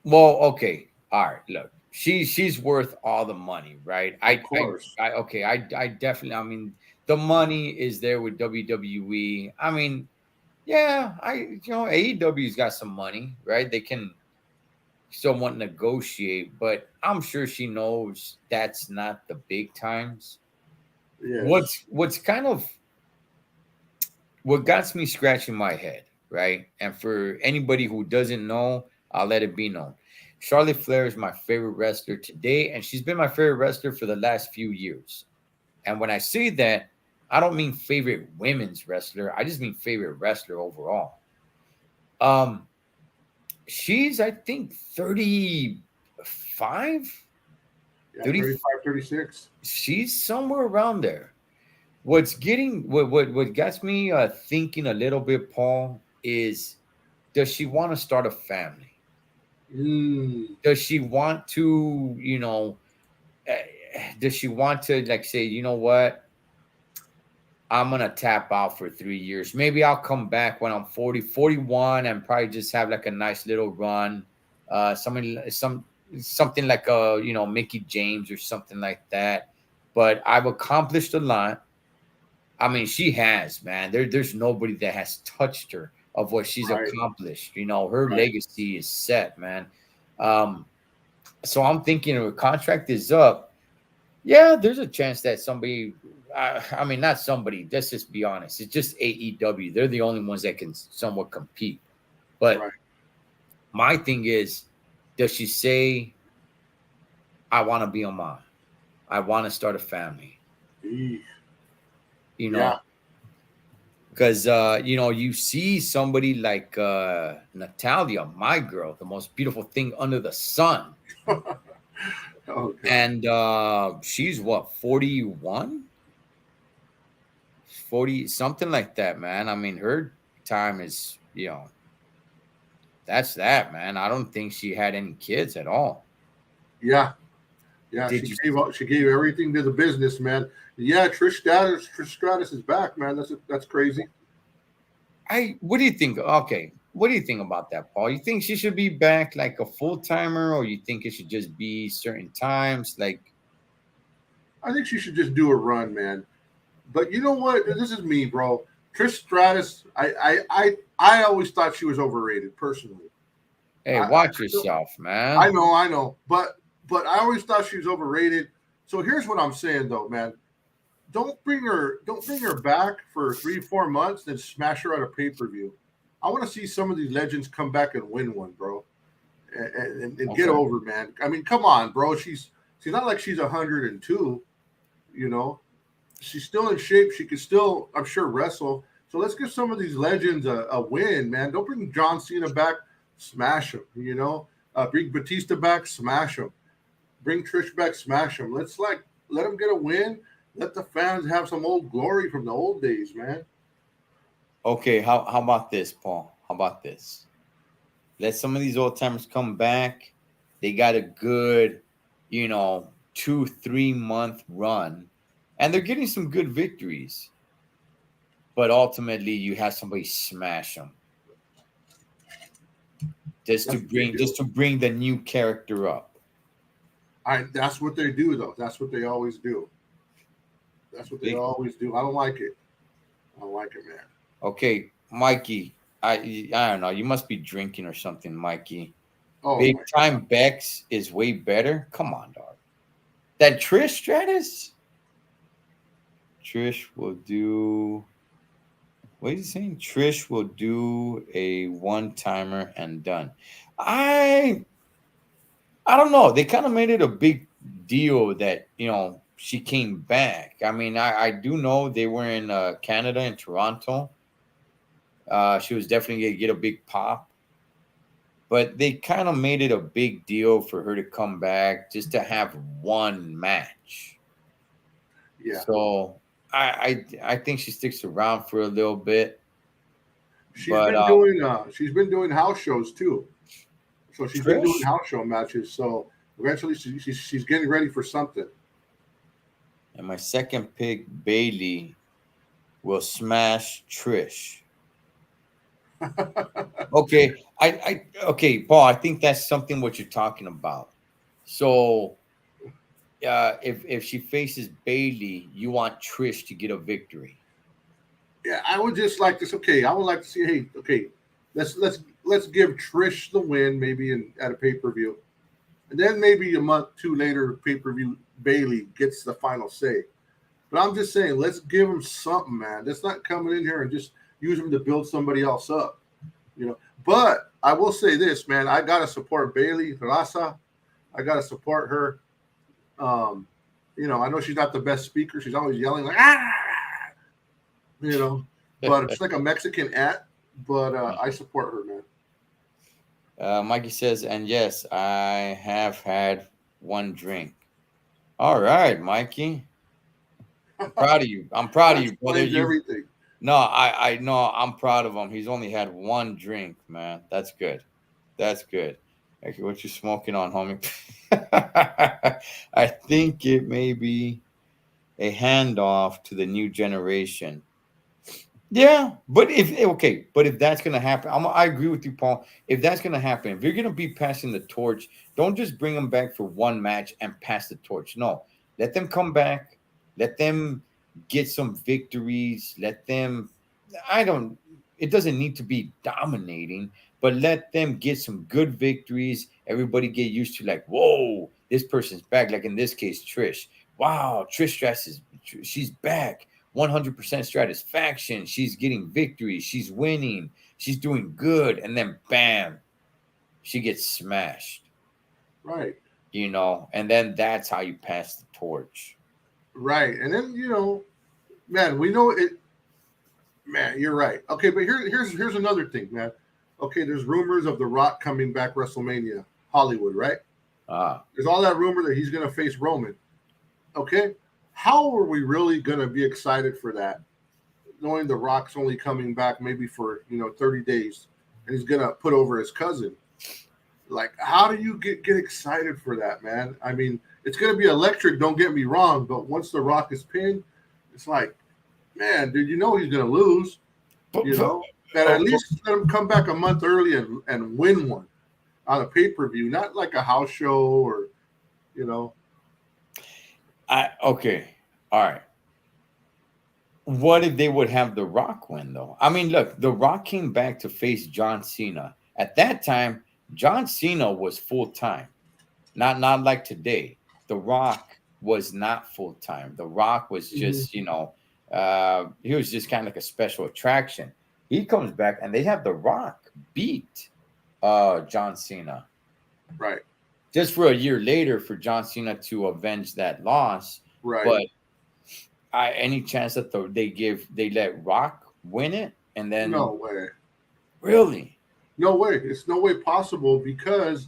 Well, okay. All right, look. She's worth all the money, right? Of course. I definitely, I mean, the money is there with WWE. I mean, yeah, AEW's got some money, right? They can somewhat negotiate, but I'm sure she knows that's not the big times. Yes. What's kind of what got me scratching my head, right? And for anybody who doesn't know, I'll let it be known. Charlotte Flair is my favorite wrestler today, and she's been my favorite wrestler for the last few years. And when I say that, I don't mean favorite women's wrestler. I just mean favorite wrestler overall. She's, I think, 35? Yeah, 35, 36. She's somewhere around there. What gets me thinking a little bit, Paul, is does she want to start a family? Does she want to, does she want to like say, you know what? I'm going to tap out for 3 years. Maybe I'll come back when I'm 40, 41 and probably just have like a nice little run. Something like Mickey James or something like that. But I've accomplished a lot. I mean, she has, man. There's nobody that has touched her of what she's accomplished. Her legacy is set, man. So I'm thinking if her contract is up, yeah, there's a chance that somebody, I mean, not somebody, let's just be honest. It's just AEW. They're the only ones that can somewhat compete. But my thing is, does she say, I want to be a mom? I want to start a family. Because you see somebody like Natalia, my girl, the most beautiful thing under the sun. Oh God. And she's what, 41? 40, something like that, man. I mean, her time is, that's that, man. I don't think she had any kids at all. Yeah. Yeah, Did you? she gave everything to the business, man. Yeah, Trish Stratus is back, man. That's crazy. What do you think? Okay. What do you think about that, Paul? You think she should be back like a full timer, or you think it should just be certain times? Like, I think she should just do a run, man. But you know what? This is me, bro. Trish Stratus, I always thought she was overrated personally. hey, I, watch I, yourself, I man. know, I know, but I always thought she was overrated. So here's what I'm saying, though, man. Don't bring her back for 3 4 months, then smash her at a pay per view. I want to see some of these legends come back and win one, bro, and get Okay. over, man. I mean, come on, bro. She's not like she's 102, you know. She's still in shape. She could still, I'm sure, wrestle. So let's give some of these legends a win, man. Don't bring John Cena back, smash him. Bring Batista back, smash him. Bring Trish back, smash him. Let him get a win. Let the fans have some old glory from the old days, man. Okay. How about this, Paul? How about this? Let some of these old timers come back. They got a good, 2 3 month run, and they're getting some good victories. But ultimately, you have somebody smash them just to That's what they bring do. just to bring the new character up. That's what they do, though. That's what they always do. That's what they Big. always do. I don't like it. I don't like it, man. Okay, Mikey. I don't know. You must be drinking or something, Mikey. Oh Big my time Bex is way better. Come on, dog. That Trish Stratus. Trish will do. What is he saying? Trish will do a one timer and done. I I don't know. They kind of made it a big deal that she came back. I mean, I do know they were in Canada in Toronto. She was definitely gonna get a big pop, but they kind of made it a big deal for her to come back just to have one match. yeah. So I think she sticks around for a little bit, She's but been doing house shows too. So she's been doing Trish house show matches. So eventually she's getting ready for something. and my second pick Bailey will smash Trish. Okay, okay, Paul. I think that's something what you're talking about. So, if she faces Bailey, you want Trish to get a victory. Yeah, I would just like this. Okay, I would like to see. Hey, okay, let's give Trish the win, maybe at a pay per view, and then maybe a month two later, pay per view Bailey gets the final say. But I'm just saying, let's give him something, man. Let's not coming in here and just use him to build somebody else up, you know. But I will say this, man. I gotta support Bailey Raza. I gotta support her. Um, I know she's not the best speaker. She's always yelling like ah, you know, but she's like a Mexican at. But I support her, man. Mikey says, and yes, I have had one drink. All right, Mikey. I'm proud of you. I'm proud That of you, brother. explains You everything. No, I know. I'm proud of him. He's only had one drink, man. That's good. That's good. Okay, what you smoking on, homie? I think it may be a handoff to the new generation. Yeah, but if that's gonna happen, I agree with you, Paul. If that's gonna happen, if you're gonna be passing the torch, don't just bring them back for one match and pass the torch. No, let them come back, let them get some victories, let them. I don't. It doesn't need to be dominating, but let them get some good victories. Everybody get used to like, whoa, this person's back. Like in this case, Trish. Wow, Trish Stratus she's back 100% satisfaction. She's getting victory. She's winning. She's doing good. And then bam, she gets smashed, Right, and then that's how you pass the torch. right. And then man, we know it. Man, you're right. Okay, but here's another thing, man. Okay, there's rumors of The Rock coming back WrestleMania, Hollywood, right? Ah, There's all that rumor that he's gonna face Roman. Okay, how are we really gonna be excited for that, knowing The Rock's only coming back maybe for 30 days, and he's gonna put over his cousin? Like, how do you get excited for that, man? I mean, it's gonna be electric. Don't get me wrong, but once The Rock is pinned, it's like, man, dude, he's gonna lose. but, You know, and oh, at least let him come back a month early and win one on a pay per view, not like a house show or you know. okay, all right. What if they would have The Rock win, though? I mean, look, The Rock came back to face John Cena. At that time, John Cena was full time, not like today. The Rock was not full time. The Rock was Mhm. just, he was just kind of like a special attraction. He comes back and they have The Rock beat John Cena Right, just for a year later for John Cena to avenge that loss. right. But any chance that they let Rock win it and then No way, really no way. It's no way possible because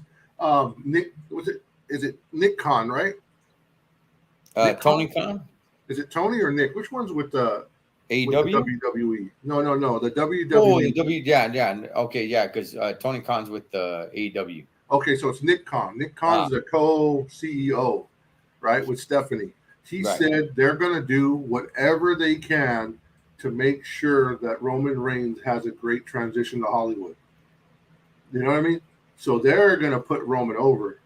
Nick was it? Is it Nick Khan, right? Nick Tony Khan? Khan Is it Tony or Nick? Which one's with the AEW? WWE? No, no, no. The Oh, the WWE. W, yeah, okay, yeah, because Tony Khan's with the AEW. Okay, so it's Nick Khan. Nick Ah, Khan's the co-CEO, right, with Stephanie. He right. said they're going to do whatever they can to make sure that Roman Reigns has a great transition to Hollywood. You know what I mean? So they're going to put Roman over,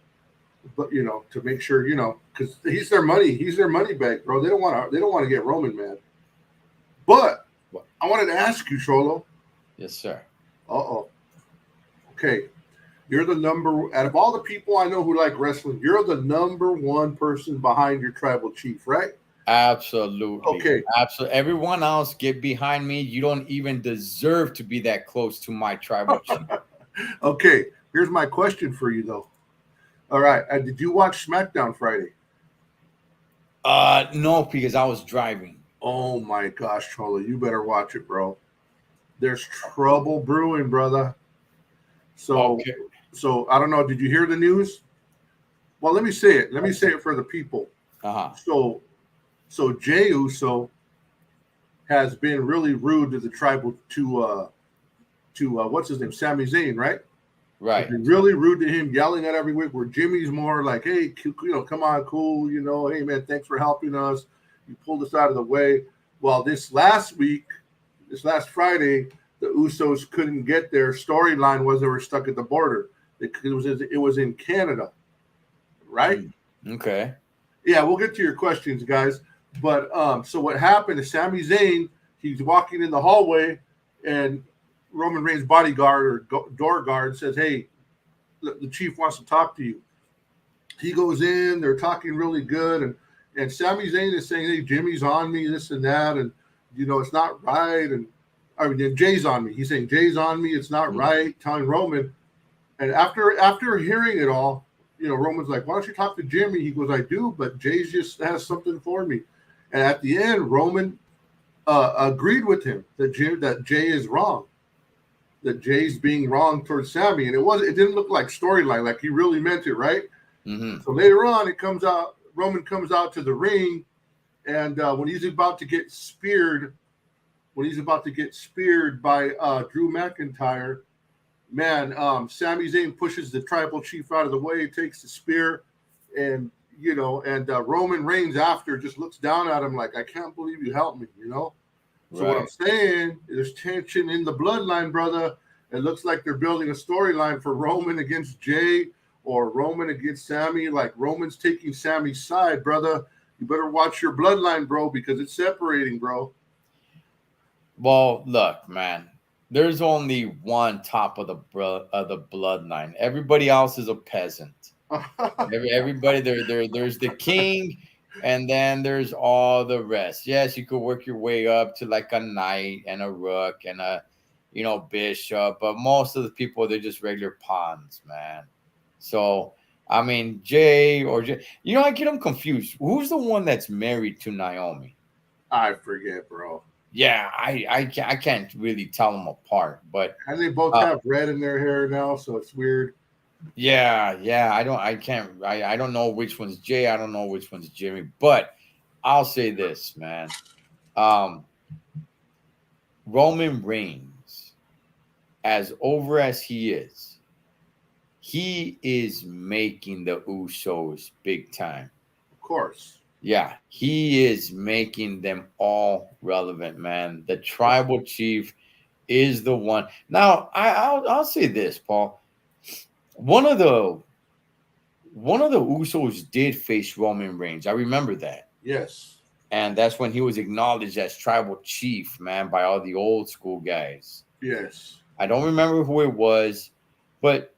but to make sure, because he's their money bag, bro. They don't want to get Roman mad. But What? I wanted to ask you, Cholo. Yes, sir. Uh-oh. Okay, you're the number out of all the people I know who like wrestling. You're the number one person behind your tribal chief, right? Absolutely. Okay, Absolutely. Everyone else get behind me. You don't even deserve to be that close to my tribal chief. okay. Here's my question for you, though. All right, did you watch SmackDown Friday? No, because I was driving. Oh my gosh, Cholo, you better watch it, bro. There's trouble brewing, brother. So, Okay. so I don't know. Did you hear the news? Well, let me say it. Let me say it for the people. Uh-huh. So Jey Uso has been really rude to the tribal to what's his name, Sami Zayn, right? Has Right. been really rude to him, yelling at every week. Where Jimmy's more like, hey, come on, cool, hey man, thanks for helping us. You pulled us out of the way. Well, this last Friday, the Usos couldn't get their storyline was they were stuck at the border. It was in Canada, right? Okay. Yeah, we'll get to your questions, guys. But so what happened is Sami Zayn, he's walking in the hallway, and Roman Reigns' bodyguard or door guard says, "Hey, the chief wants to talk to you." He goes in, they're talking really good, and Sami Zayn is saying, "Hey, Jimmy's on me, this and that, and it's not right." And I mean, Jay's on me. He's saying Jay's on me. It's not right. Telling Roman, and after hearing it all, Roman's like, "Why don't you talk to Jimmy?" He goes, "I do, but Jay just has something for me." And at the end, Roman agreed with him that Jay is wrong, that Jay's being wrong towards Sammy, and it didn't look like storyline, like he really meant it, right? Mm-hmm. So later on, Roman comes out to the ring, and when he's about to get speared by Drew McIntyre, man, Sami Zayn pushes the tribal chief out of the way, takes the spear, and Roman Reigns after just looks down at him like, "I can't believe you helped me." So what I'm Right. saying, there's tension in the bloodline, brother. It looks like they're building a storyline for Roman against Jay or Roman against Sammy. Like Roman's taking Sammy's side, brother. You better watch your bloodline, bro, because it's separating, bro. Well, look, man. There's only one top of the bloodline. Everybody else is a peasant. Everybody there's the king, and then there's all the rest. Yes, you could work your way up to like a knight and a rook and a bishop, but most of the people they're just regular pawns, man. So I mean, I get them confused. Who's the one that's married to Naomi? I forget, bro. Yeah, I can't really tell them apart, but And they both uh, have red in their hair now, so it's weird. yeah, I don't know which one's Jay. I don't know which one's Jimmy. But I'll say this, man. Um, Roman Reigns, as over as he is making the Usos big time. Of course. Yeah, he is making them all relevant, man. The tribal chief is the one. Now, I'll say this, Paul. One of the one of the Usos did face Roman Reigns. I remember that. Yes. And that's when he was acknowledged as tribal chief, man, by all the old school guys. Yes. I don't remember who it was, but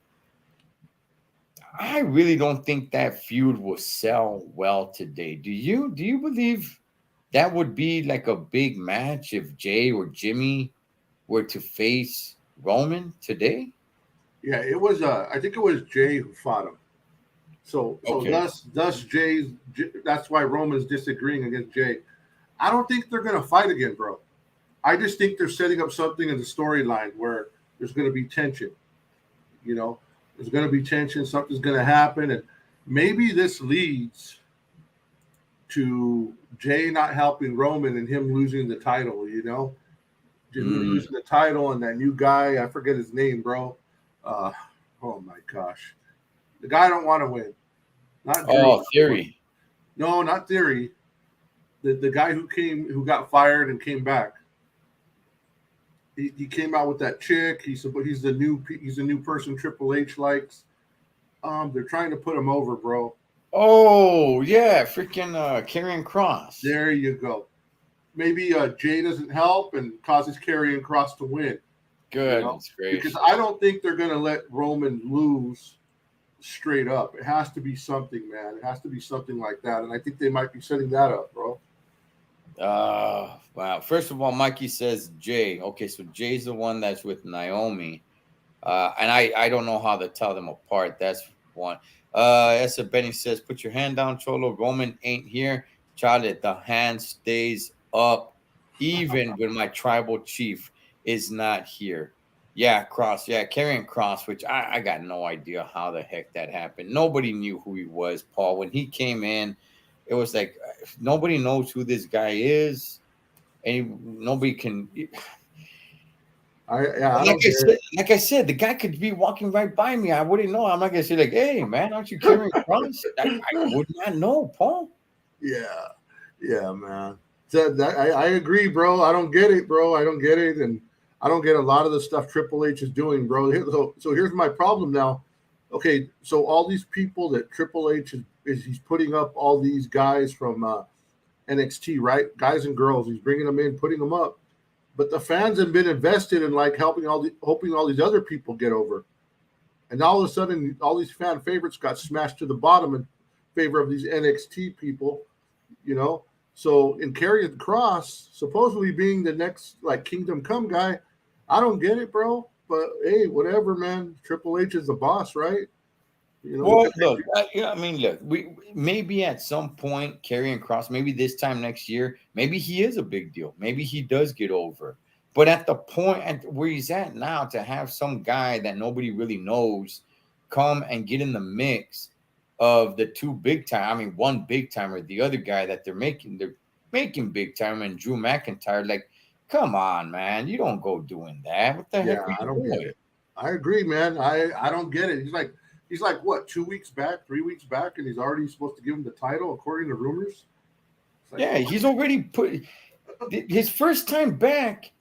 I really don't think that feud will sell well today. Do you? Do you believe that would be like a big match if Jay or Jimmy were to face Roman today? Yeah, it was. I think it was Jay who fought him. So Okay. thus Jay's. That's why Roman's disagreeing against Jay. I don't think they're gonna fight again, bro. I just think they're setting up something in the storyline where there's gonna be tension. You know, there's gonna be tension. Something's gonna happen, and maybe this leads to Jay not helping Roman and him losing the title. You know, just Mm. losing the title and that new guy. I forget his name, bro. Uh, oh my gosh, the guy I don't want to win. Not Drew. Oh, Theory. No, not Theory. The guy who got fired and came back. He came out with that chick. He's the new person Triple H likes. They're trying to put him over, bro. Oh, yeah, freaking Karrion Cross. There you go. Maybe Jay doesn't help and causes Karrion Cross to win. Goodness gracious. Because I don't think they're going to let Roman lose straight up. It has to be something, man. It has to be something like that, and I think they might be setting that up, bro. Wow. First of all, Mikey says Jay. Okay, so Jay's the one that's with Naomi. And I don't know how to tell them apart. That's one. Esa Benny says, put your hand down, Cholo. Roman ain't here. Charlotte, the hand stays up even when my tribal chief is not here. Yeah, Cross. Yeah, Karrion Cross, which I got no idea how the heck that happened. Nobody knew who he was, Paul. When he came in, it was like nobody knows who this guy is. And nobody can. Like I said, the guy could be walking right by me. I wouldn't know. I'm not gonna say like, "Hey, man, aren't you Karrion Cross?" I would not know, Paul. Yeah, man. I agree, bro. I don't get it, bro. I don't get it, and I don't get a lot of the stuff Triple H is doing, bro. So here's my problem now. Okay, so all these people that Triple H is he's putting up all these guys from NXT, right? Guys and girls. He's bringing them in, putting them up. But the fans have been invested in like hoping all these other people get over, and all of a sudden, all these fan favorites got smashed to the bottom in favor of these NXT people, you know. So in Karrion Cross, supposedly being the next like Kingdom Come guy, I don't get it, bro. But hey, whatever, man. Triple H is the boss, right? You know. Well, look, I mean, look, we maybe at some point, Karrion Cross, maybe this time next year, maybe he is a big deal. Maybe he does get over. But at the point at where he's at now, to have some guy that nobody really knows come and get in the mix of the two big time, I mean, one big timer, the other guy that they're making big time, and Drew McIntyre, like, come on, man, you don't go doing that. What the heck? I don't get it. I agree, man. I don't get it. He's like what, 2 weeks back, 3 weeks back, and he's already supposed to give him the title according to rumors. Like, yeah, he's already put his first time back.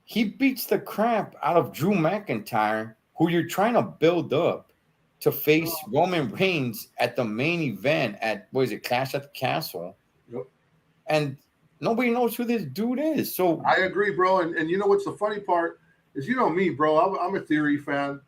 He beats the crap out of Drew McIntyre, who you're trying to build up to face Roman Reigns at the main event at Clash at the Castle. Yep. And nobody knows who this dude is. So I agree, bro. And you know what's the funny part is, you know me, bro. I'm a Theory fan,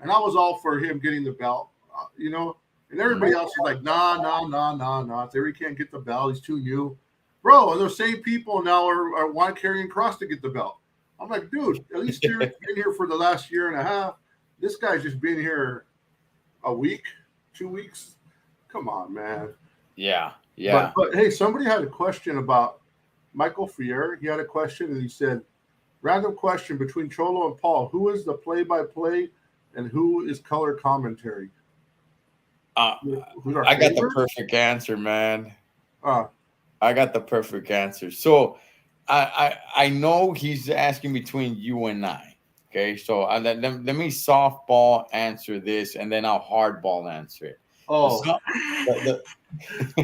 and I was all for him getting the belt, you know. And everybody else is like, nah. Theory can't get the belt. He's too new, bro. And those same people now are want Karrion Cross to get the belt. I'm like, dude, at least Theory's been here for the last year and a half. This guy's just been here a week, 2 weeks. Come on, man. Yeah. But hey, somebody had a question about Michael Fier. He had a question and he said, random question between Cholo and Paul. Who is the play-by-play and who is color commentary? Uh, Who's our I got the favorite? perfect answer, man. Uh, I got the perfect answer. So I know he's asking between you and I. Okay, so let me softball answer this, and then I'll hardball answer it. The oh, soft, the,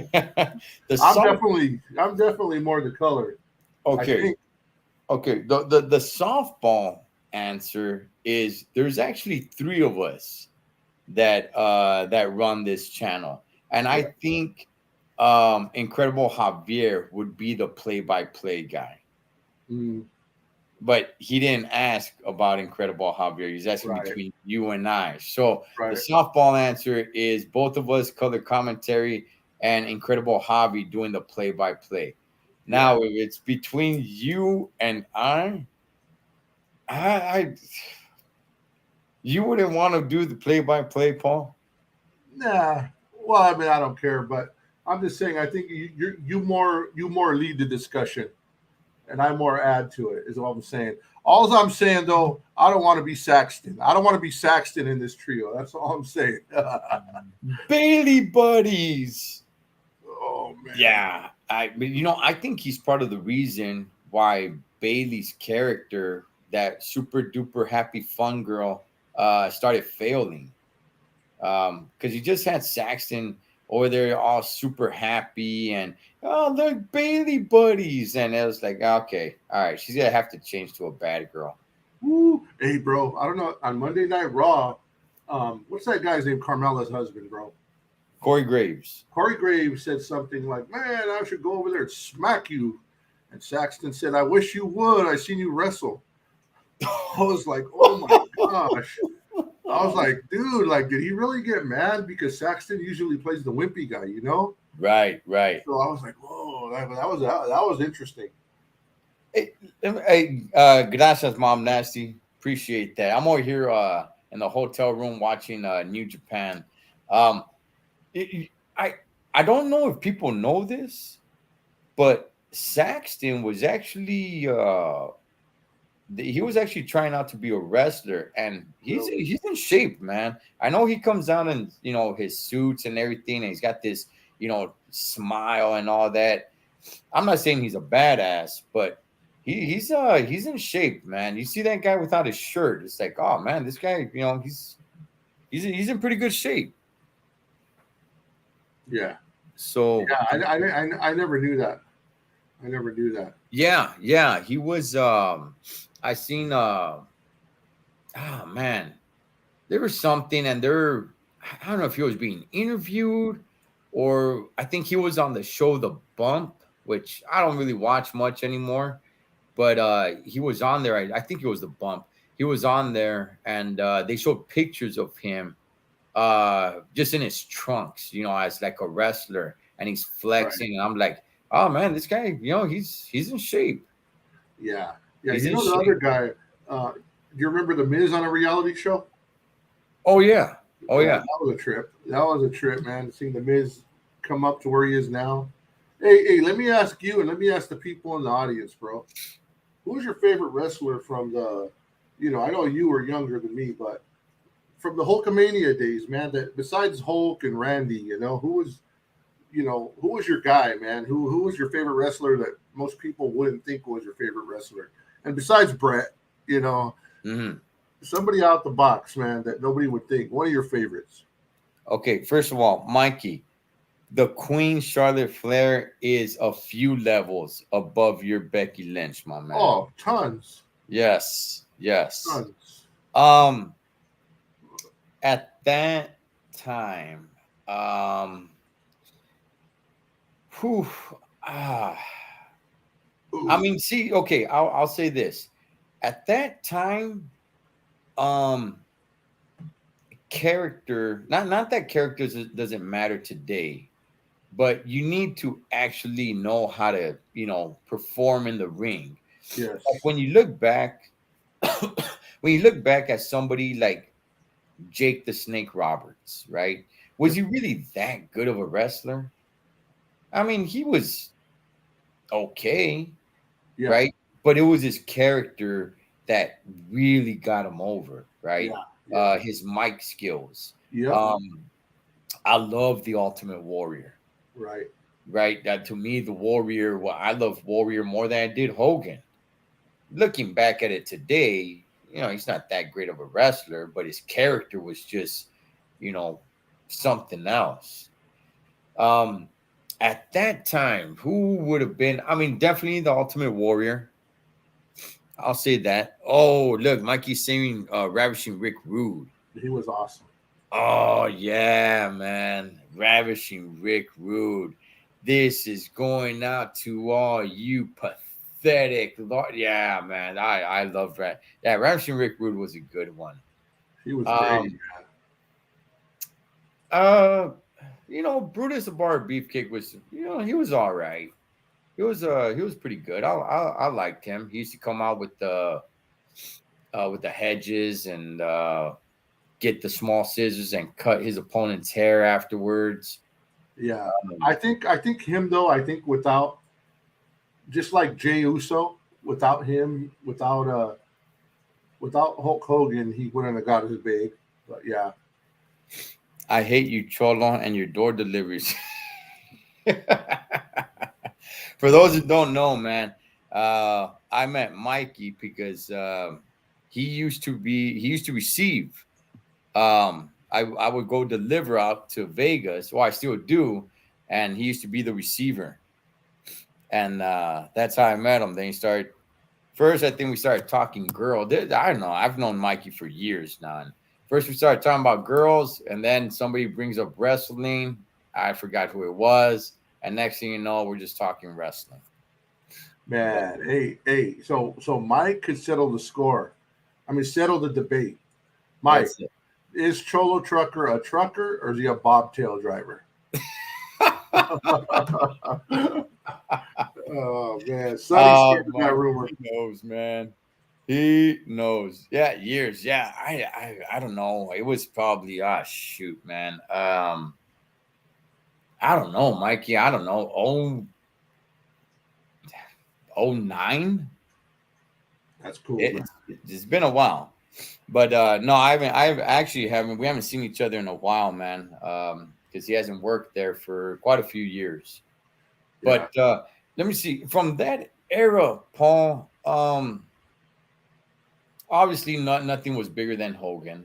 the I'm soft. definitely more the color. I Okay, think. okay. The softball answer is there's actually three of us that run this channel, and I Yeah. think Incredible Javier would be the play-by-play guy. Mm, But he didn't ask about Incredible Javier. He's asking right. between you and I. So the Right. softball answer is both of us color commentary and Incredible Javi doing the play by play. Yeah. Now, if it's between you and I you wouldn't want to do the play by play, Paul. Nah. Well, I mean, I don't care, but I'm just saying. I think you more lead the discussion, and I more add to it. Is what I'm saying. All I'm saying though, I don't want to be Saxton. I don't want to be Saxton in this trio. That's all I'm saying. Bailey buddies. Oh man. Yeah, I think he's part of the reason why Bailey's character, that super duper happy fun girl, started failing. Because you just had Saxton over there all super happy and oh look Bailey buddies, and it was like okay, all right, she's gonna have to change to a bad girl. Woo. Hey, bro. I don't know. On Monday Night Raw, what's that guy's name? Carmella's husband, bro. Corey Graves. Corey Graves said something like, "Man, I should go over there and smack you." And Saxton said, "I wish you would. I seen you wrestle." I was like, "Oh my gosh." I was like, "Dude, like, did he really get mad because Saxton usually plays the wimpy guy, you know?" Right, right. So I was like, "Whoa, that was interesting." Hey, hey, gracias, Mom Nasty. Appreciate that. I'm over here in the hotel room watching New Japan. Um, it- it- I I don't know if people know this, but Saxton was actually he was actually trying out to be a wrestler, and Really? he's in shape, man. I know he comes down in his suits and everything, and he's got this smile and all that. I'm not saying he's a badass, but he's in shape, man. You see that guy without his shirt, it's like, oh man, this guy, he's in pretty good shape. Yeah, So yeah. I never knew that. I never knew that. yeah, yeah, he was. I seen. Oh man, there was something, and I don't know if he was being interviewed, or I think he was on the show The Bump, which I don't really watch much anymore. But he was on there. I think it was The Bump. He was on there, and they showed pictures of him just in his trunks, as like a wrestler, and he's Right. flexing. And I'm like, oh man, this guy, he's in shape. Yeah. Yeah. He's You in know the other shape. guy. Do you remember the Miz on a reality show? Oh yeah, oh Yeah, yeah. that was a trip. That was a trip, man. Seeing the Miz come up to where he is now. Hey, let me ask you, and let me ask the people in the audience, bro. Who's your favorite wrestler from the? I know you were younger than me, but from the Hulkamania days, man. That besides Hulk and Randy, who was your guy, man? Who was your favorite wrestler that most people wouldn't think was your favorite wrestler? And besides Brett, you know, Hmm. somebody out the box, man, that nobody would think. One of your favorites. Okay, first of all, Mikey, the Queen Charlotte Flair is a few levels above your Becky Lynch, my man. Oh, tons, Yes, yes. tons. Um, at that time, um, whew, ah, I Ooh, mean, see, okay, I'll say this. At that time, um, character, not that characters doesn't matter today, but you need to actually know how to, perform in the ring. Like yes. when you look back, when you look back at somebody like Jake the Snake Roberts, right? Was he really that good of a wrestler? I mean, he was. okay, Yeah, right? But it was his character that really got him over, right? yeah, yeah. His mic skills. Yep. Um, I love the Ultimate Warrior, Right. right? That to me, the Warrior. Well, I love Warrior more than I did Hogan. Looking back at it today, he's not that great of a wrestler, but his character was just, you know, something else. Um, at that time, who would have been? I mean, definitely the Ultimate Warrior. I'll say that. Oh, look, Mikey's saying Ravishing Rick Rude. He was awesome. Oh, yeah, man. Ravishing Rick Rude. This is going out to all you pathetic Lord. Yeah, man. I love that. Yeah, Ravishing Rick Rude was a good one. He was great. Um, uh, Brutus the Bar Beefcake was, he was all right. He was pretty good. I liked him. He used to come out with the hedges and get the small scissors and cut his opponent's hair afterwards. Yeah. Um, I think him though, I think without just like Jey Uso, without him, without Hulk Hogan, he wouldn't have got as big. But yeah. I hate you, Cholo, and your door deliveries. For those who don't know, man, I met Mikey because he used to receive. I would go deliver out to Vegas, or I still do, and he used to be the receiver, and that's how I met him. Then he started. First, I think we started talking girl. I don't know. I've known Mikey for years now. And first, we started talking about girls, and then somebody brings up wrestling. I forgot who it was, and next thing you know, we're just talking wrestling. But Man, hey. So Mike could settle the score. I mean, settle the debate. Mike, that's it. is Cholo Trucker a trucker or is he a bobtail driver? Oh man, Sonny started that Mike, rumor. he knows, man. He knows. Yeah, years. Yeah, I don't know. It was probably shoot, man. I don't know, Mikey. I don't know. Oh, 09. That's cool, man. It's been a while, but no, I haven't. I actually haven't. We haven't seen each other in a while, man. Because he hasn't worked there for quite a few years. Yeah, But let me see. From that era, Paul. Obviously, nothing was bigger than Hogan.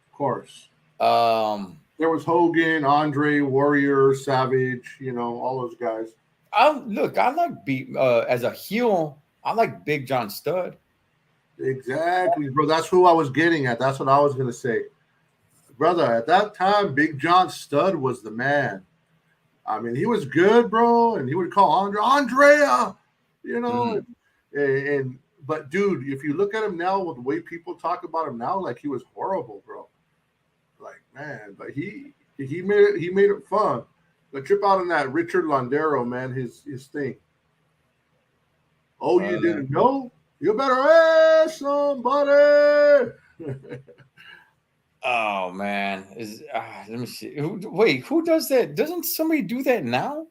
of course. Um, There was Hogan, Andre, Warrior, Savage. You know, all those guys. I like as a heel. I like Big John Studd. Exactly, bro. That's who I was getting at. That's what I was gonna say, brother. At that time, Big John Studd was the man. I mean, he was good, bro, and he would call Andrea, you know, Mhm. and but dude, if you look at him now, with the way people talk about him now, like he was horrible, bro. Like man, but he made it fun. The trip out on that Richard Londero, man, his thing. Oh, you Uh, didn't know? You better ask somebody. oh man, let me see. Wait, who does that? Doesn't somebody do that now?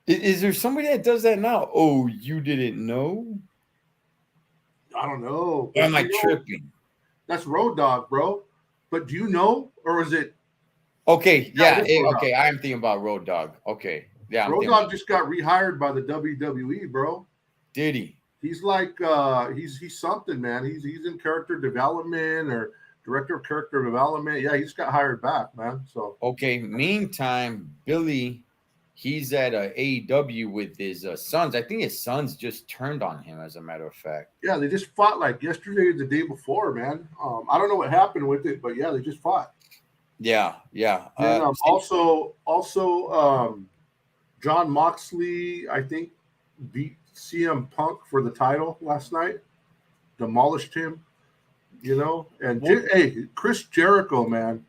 Is there somebody that does that now? Oh, you didn't know? I don't know, Or but am I tripping? that's Road Dog, bro. But do you know, or is it? Okay, Yeah, yeah, it is Road Dog. okay. I am thinking about Road Dog. Okay, yeah, I'm Road thinking Dog about just got rehired by the WWE, bro. Diddy. He's like he's something, man. He's in character development or director of character development. Yeah, he just got hired back, man. So Okay, meantime, Billy, he's at AEW with his sons. I think his sons just turned on him, as a matter of fact. yeah, they just fought like yesterday or the day before, man. I don't know what happened with it, but yeah, they just fought. Yeah, yeah. Then John Moxley, I think, beat CM Punk for the title last night, demolished him, you know. And Well, hey, Chris Jericho, man,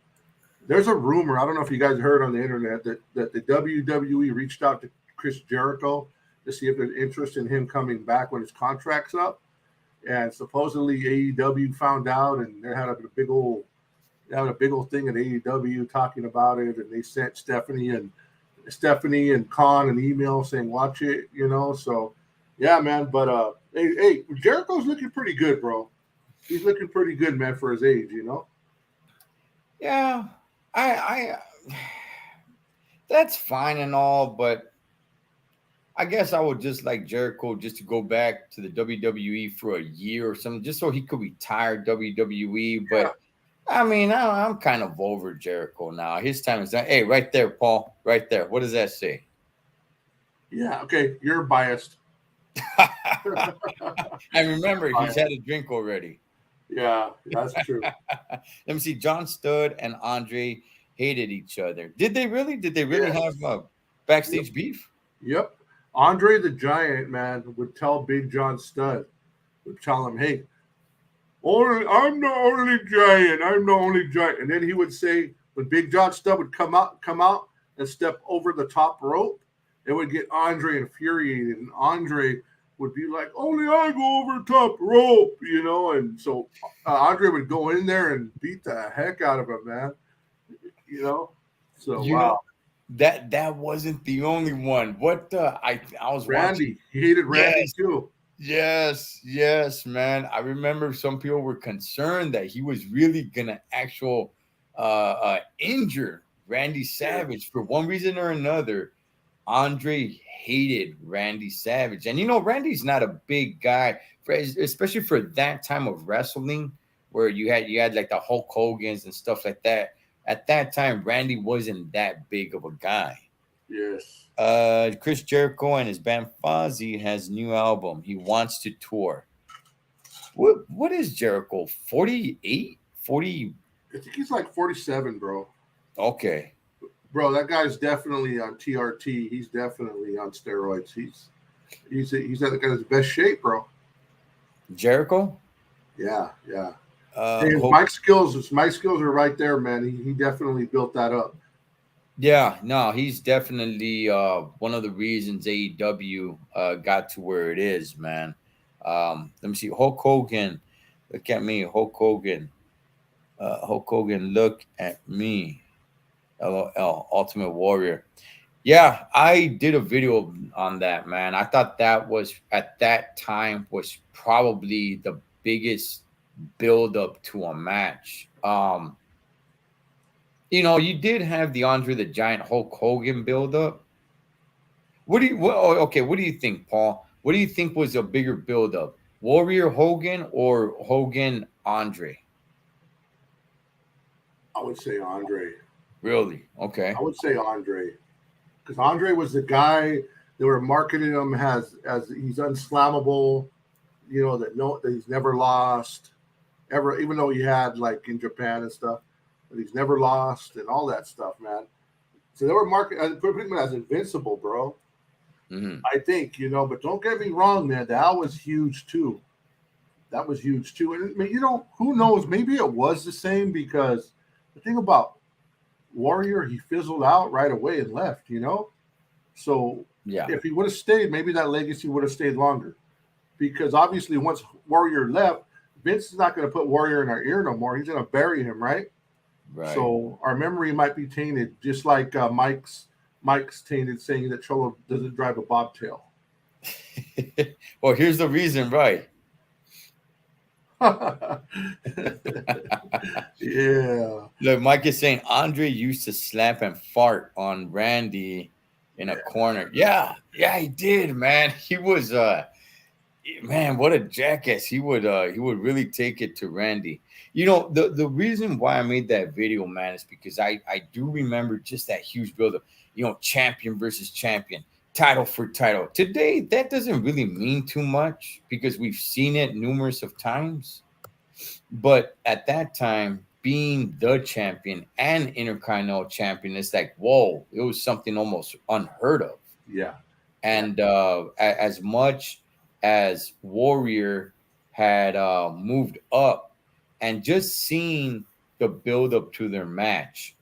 there's a rumor. I don't know if you guys heard on the internet that the WWE reached out to Chris Jericho to see if there's interest in him coming back when his contract's up. And supposedly AEW found out, and they had a big old thing at AEW talking about it, and they sent Stephanie and Stephanie and Khan an email saying watch it, you know. So yeah, man. But hey, Jericho's looking pretty good, bro. He's looking pretty good, man, for his age, you know. Yeah, I that's fine and all, but I guess I would just like Jericho just to go back to the WWE for a year or something, just so he could retire WWE. Yeah, But I mean, I'm kind of over Jericho now. His time is done. Hey, right there, Paul, right there. What does that say? yeah. Okay, you're biased. And remember, he's Biased. had a drink already. Yeah, that's true. Let me see. John Studd and Andre hated each other. Did they really? Did they really have Yes. Yep. backstage beef? Yep. Andre the Giant, man, would tell Big John Studd, would tell him, "Hey, I'm the only giant. I'm the only giant." And then he would say, when Big John Studd would come out and step over the top rope, it would get Andre infuriated, and Andre would be like, "Only I go over top rope," you know. And so Andre would go in there and beat the heck out of him, man. You know. So You know wow, that wasn't the only one. What I was watching. Randy, he hated Randy Yes, too. yes, man. I remember some people were concerned that he was really gonna injure Randy Yeah. Savage for one reason or another. Andre hated Randy Savage, and Randy's not a big guy, especially for that time of wrestling, where you had like the Hulk Hogan's and stuff like that. At that time, Randy wasn't that big of a guy. Yes. Chris Jericho and his band Fozzy has new album. He wants to tour. What is Jericho? 48? 40? I think he's like 47, bro. Okay. Bro, that guy's definitely on TRT. He's definitely on steroids. He's at his best shape, bro. Jericho? Yeah, yeah. Uh Hey, Ho- His mic skills are right there, man. He definitely built that up. yeah, no, he's definitely one of the reasons AEW got to where it is, man. Let me see. Hulk Hogan. Look at me, Hulk Hogan. Hulk Hogan, look at me. LOL, Ultimate Warrior. Yeah, I did a video on that, man. I thought that was at that time was probably the biggest build up to a match. You did have the Andre the Giant Hulk Hogan build up. Okay, what do you think, Paul? What do you think was a bigger build up? Warrior Hogan or Hogan Andre? I would say Andre. Really? I Okay. would say Andre. Because Andre was the guy they were marketing him as he's unslammable, you know, that he's never lost. Ever, even though he had like in Japan and stuff, but he's never lost and all that stuff, man. So they were marketing putting him as invincible, bro. Hmm. I think, you know, but don't get me wrong, man. That was huge too. That was huge too. And I mean, you know, who knows? Maybe it was the same because the thing about Warrior, he fizzled out right away and left, you know? So Yeah. if he would have stayed, maybe that legacy would have stayed longer. Because obviously, once Warrior left, Vince is not going to put Warrior in our ear no more. He's going to bury him, right? Right. So our memory might be tainted, just like Mike's tainted saying that Cholo doesn't drive a bobtail. Well, here's the reason, right? Yeah, Look, Mike is saying Andre used to slap and fart on Randy in a yeah, corner. Yeah, he did, man. He was man, what a jackass. He would really take it to Randy. The reason why I made that video, man, is because I do remember just that huge buildup. Champion versus champion, title for title. Today, that doesn't really mean too much because we've seen it numerous of times. But at that time, being the champion and Intercontinental champion, it's like, whoa, it was something almost unheard of. yeah, yeah, And as much as Warrior had moved up, and just seeing the build up to their match,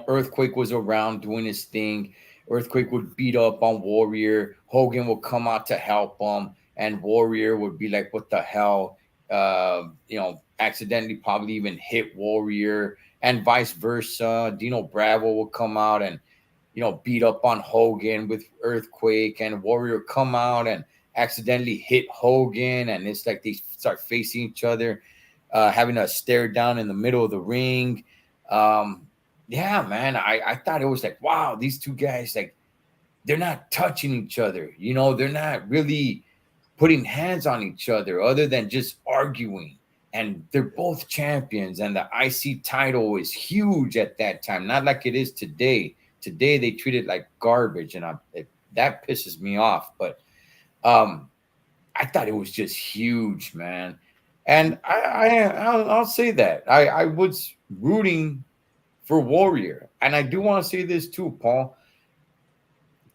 Earthquake was around doing his thing. Earthquake would beat up on Warrior. Hogan would come out to help him, and Warrior would be like, "What the hell?" Accidentally probably even hit Warrior, and vice versa. Dino Bravo will come out and beat up on Hogan with Earthquake, and Warrior come out and accidentally hit Hogan, and it's like they start facing each other, having a stare down in the middle of the ring. Yeah, man, I thought it was like, wow, these two guys, like, they're not touching each other. They're not really putting hands on each other other than just arguing. And they're both champions, and the IC title is huge at that time, not like it is today. Today they treat it like garbage, and that pisses me off. But I thought it was just huge, man. And I'll say that I was rooting for Warrior, and I do want to say this too, Paul.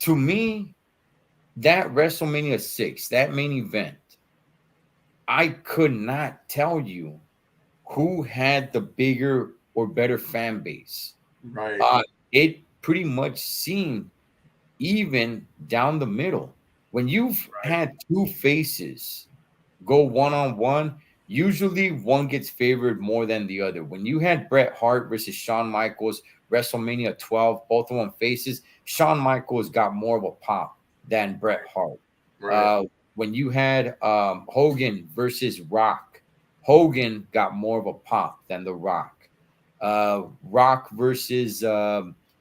To me, that WrestleMania 6, that main event, I could not tell you who had the bigger or better fan base. Right. It pretty much seemed even down the middle. When you've had two faces go one on one, usually one gets favored more than the other. When you had Bret Hart versus Shawn Michaels, WrestleMania 12, both of them faces, Shawn Michaels got more of a pop than Bret Hart. Right. When you had Hogan versus Rock, Hogan got more of a pop than The Rock. Rock versus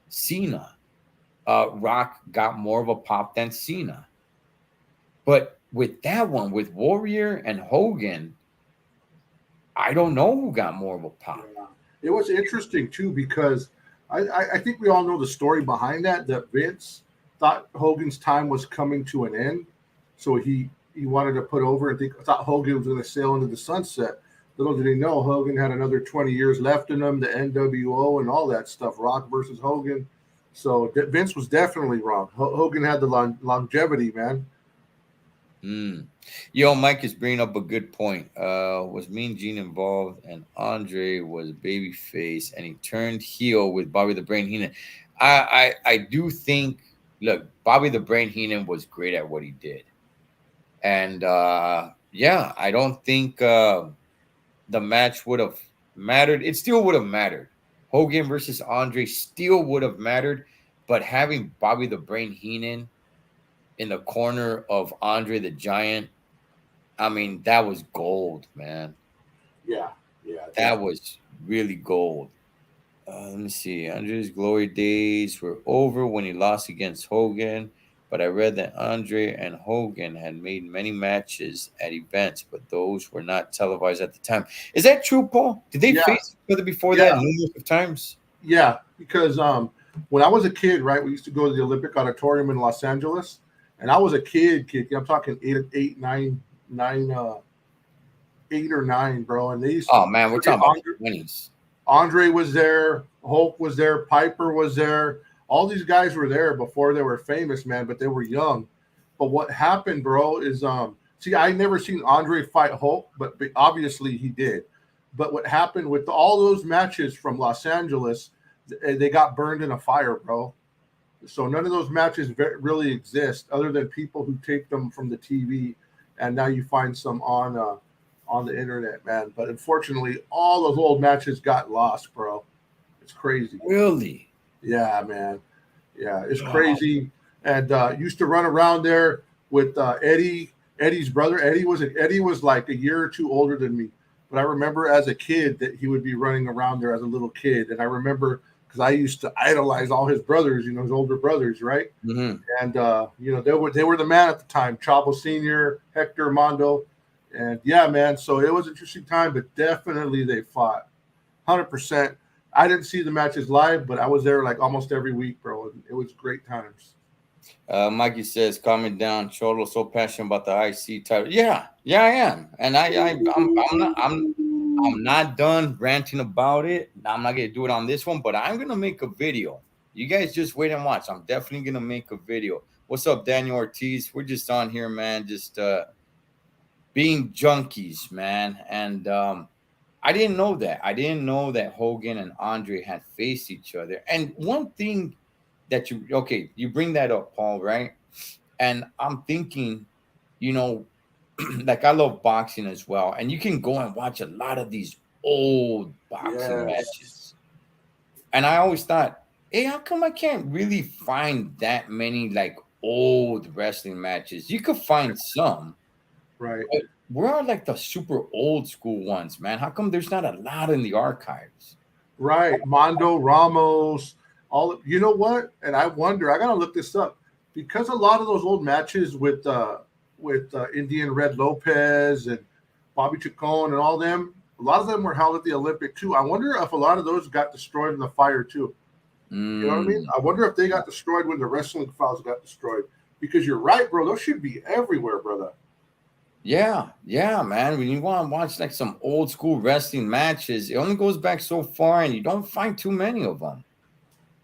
Cena, Rock got more of a pop than Cena. But with that one, with Warrior and Hogan, I don't know who got more of a pop. Yeah. It was interesting too because I think we all know the story behind that. That Vince thought Hogan's time was coming to an end, so he wanted to put over and thought Hogan was going to sail into the sunset. Little did he know Hogan had another 20 years left in him, the NWO and all that stuff. Rock versus Hogan. So Vince was definitely wrong. Hogan had the longevity, man. Yo, Mike is bringing up a good point. Was Mean Gene involved? And Andre was babyface, and he turned heel with Bobby the Brain Heenan. I do think. Look, Bobby the Brain Heenan was great at what he did, and yeah, I don't think the match would have mattered. It still would have mattered. Hogan versus Andre still would have mattered, but having Bobby the Brain Heenan in the corner of Andre the Giant, I mean, that was gold, man. Yeah, yeah, That was really gold. Let me see. Andre's glory days were over when he lost against Hogan, but I read that Andre and Hogan had made many matches at events, but those were not televised at the time. Is that true, Paul? Did they yeah, face each other before yeah, that numerous of times? yeah. Because when I was a kid, right, we used to go to the Olympic Auditorium in Los Angeles, and I was a kid. I'm talking nine, 8 or 9, bro. And they used to. Oh man, we're talking about the 20s. Andre was there, Hulk was there, Piper was there. All these guys were there before they were famous, man, but they were young. But what happened, bro, is see, I never seen Andre fight Hulk, but obviously he did. But what happened with all those matches from Los Angeles, they got burned in a fire, bro. So none of those matches really exist other than people who taped them from the TV, and now you find some on the internet, man. But unfortunately, all those old matches got lost, bro. It's crazy. Really? Yeah, man. Yeah, it's crazy. And used to run around there with Eddie. Eddie's brother. Eddie was like a year or two older than me. But I remember as a kid that he would be running around there as a little kid. And I remember because I used to idolize all his brothers, his older brothers, right? Mm-hmm. And they were the man at the time. Chavo Senior, Hector Mondo. And yeah, man, so it was an interesting time, but definitely they fought 100%. I didn't see the matches live, but I was there like almost every week, bro. And it was great times. Mikey says, "Calm it down, Cholo. So passionate about the IC title. Yeah, I am, and I'm not done ranting about it. I'm not gonna do it on this one, but I'm gonna make a video. You guys just wait and watch. I'm definitely gonna make a video. What's up, Daniel Ortiz? We're just on here, man. Just being junkies, man. And I didn't know that. I didn't know that Hogan and Andre had faced each other. And one thing that you bring that up, Paul, right? And I'm thinking, like I love boxing as well. And you can go and watch a lot of these old boxing matches. And I always thought, hey, how come I can't really find that many like old wrestling matches? You could find some, Right. but where are like the super old school ones, man? How come there's not a lot in the archives? Right. Mondo Ramos, all you know what? And I wonder, I gotta look this up because a lot of those old matches with Indian Red Lopez and Bobby Chacon and all them, a lot of them were held at the Olympic too. I wonder if a lot of those got destroyed in the fire too. You know what I mean? Mm. I wonder if they got destroyed when the wrestling files got destroyed. Because you're right, bro. Those should be everywhere, brother. Yeah, yeah, man. When you want to watch like some old school wrestling matches, it only goes back so far, and you don't find too many of them.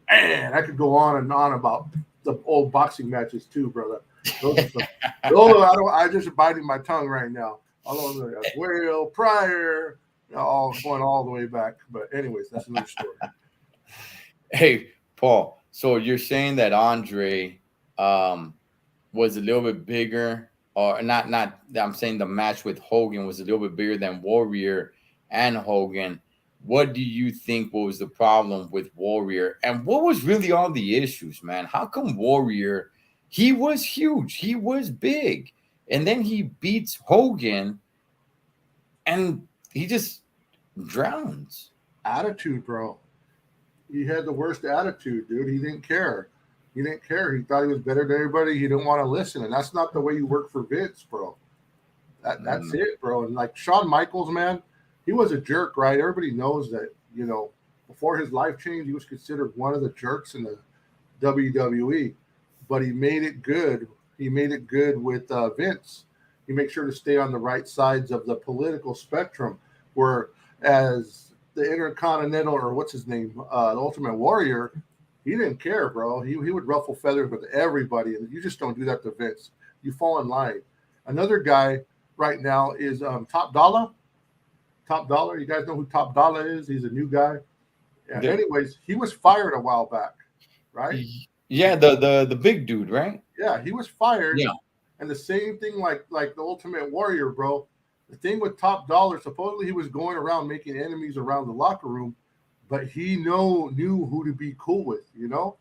Man, I could go on and on about the old boxing matches too, brother. Those are some. Those I don't. I just biting my tongue right now. All of them, Will Pryor, all going all the way back. But anyways, that's another story. Hey, Paul. So you're saying that Andre um, was a little bit bigger, or not? Not. I'm saying the match with Hogan was a little bit bigger than Warrior and Hogan. What do you think was the problem with Warrior, and what was really all the issues, man? How come Warrior? He was huge. He was big, and then he beats Hogan, and he just drowns. Attitude, bro. He had the worst attitude, dude. He didn't care. He didn't care. He thought he was better than everybody. He didn't want to listen, and that's not the way you work for Vince, bro. That's Mm, it, bro. And like Shawn Michaels, man, he was a jerk, right? Everybody knows that. Before his life changed, he was considered one of the jerks in the WWE, but he made it good. He made it good with Vince. He made sure to stay on the right sides of the political spectrum. Where as the Intercontinental, or what's his name, the Ultimate Warrior, he didn't care, bro. He would ruffle feathers with everybody, and you just don't do that to Vince. You fall in line. Another guy right now is Top Dollar. Top Dollar. You guys know who Top Dollar is? He's a new guy. Yeah. the, Anyways, he was fired a while back, right? yeah, the big dude, right? Yeah, he was fired. Yeah. And the same thing like the Ultimate Warrior, bro. The thing with Top Dollar, supposedly he was going around making enemies around the locker room, but he knew who to be cool with, you know?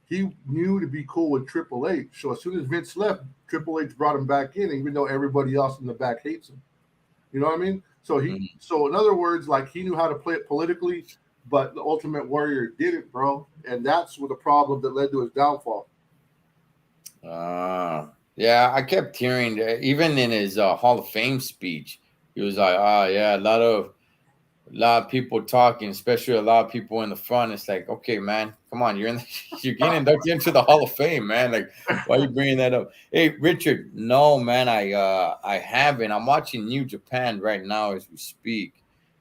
He knew to be cool with Triple H. So as soon as Vince left, Triple H brought him back in, even though everybody else in the back hates him. You know what I mean? Mhm. So in other words, like he knew how to play it politically, but the Ultimate Warrior didn't, bro. And that's what the problem that led to his downfall. Yeah, I kept hearing even in his Hall of Fame speech, he was like, "Ah, yeah, a lot of people talking, especially a lot of people in the front." It's like, okay, man, come on, you're getting inducted into the Hall of Fame, man. Like, why are you bringing that up? Hey, Richard, no, man, I haven't. I'm watching New Japan right now as we speak.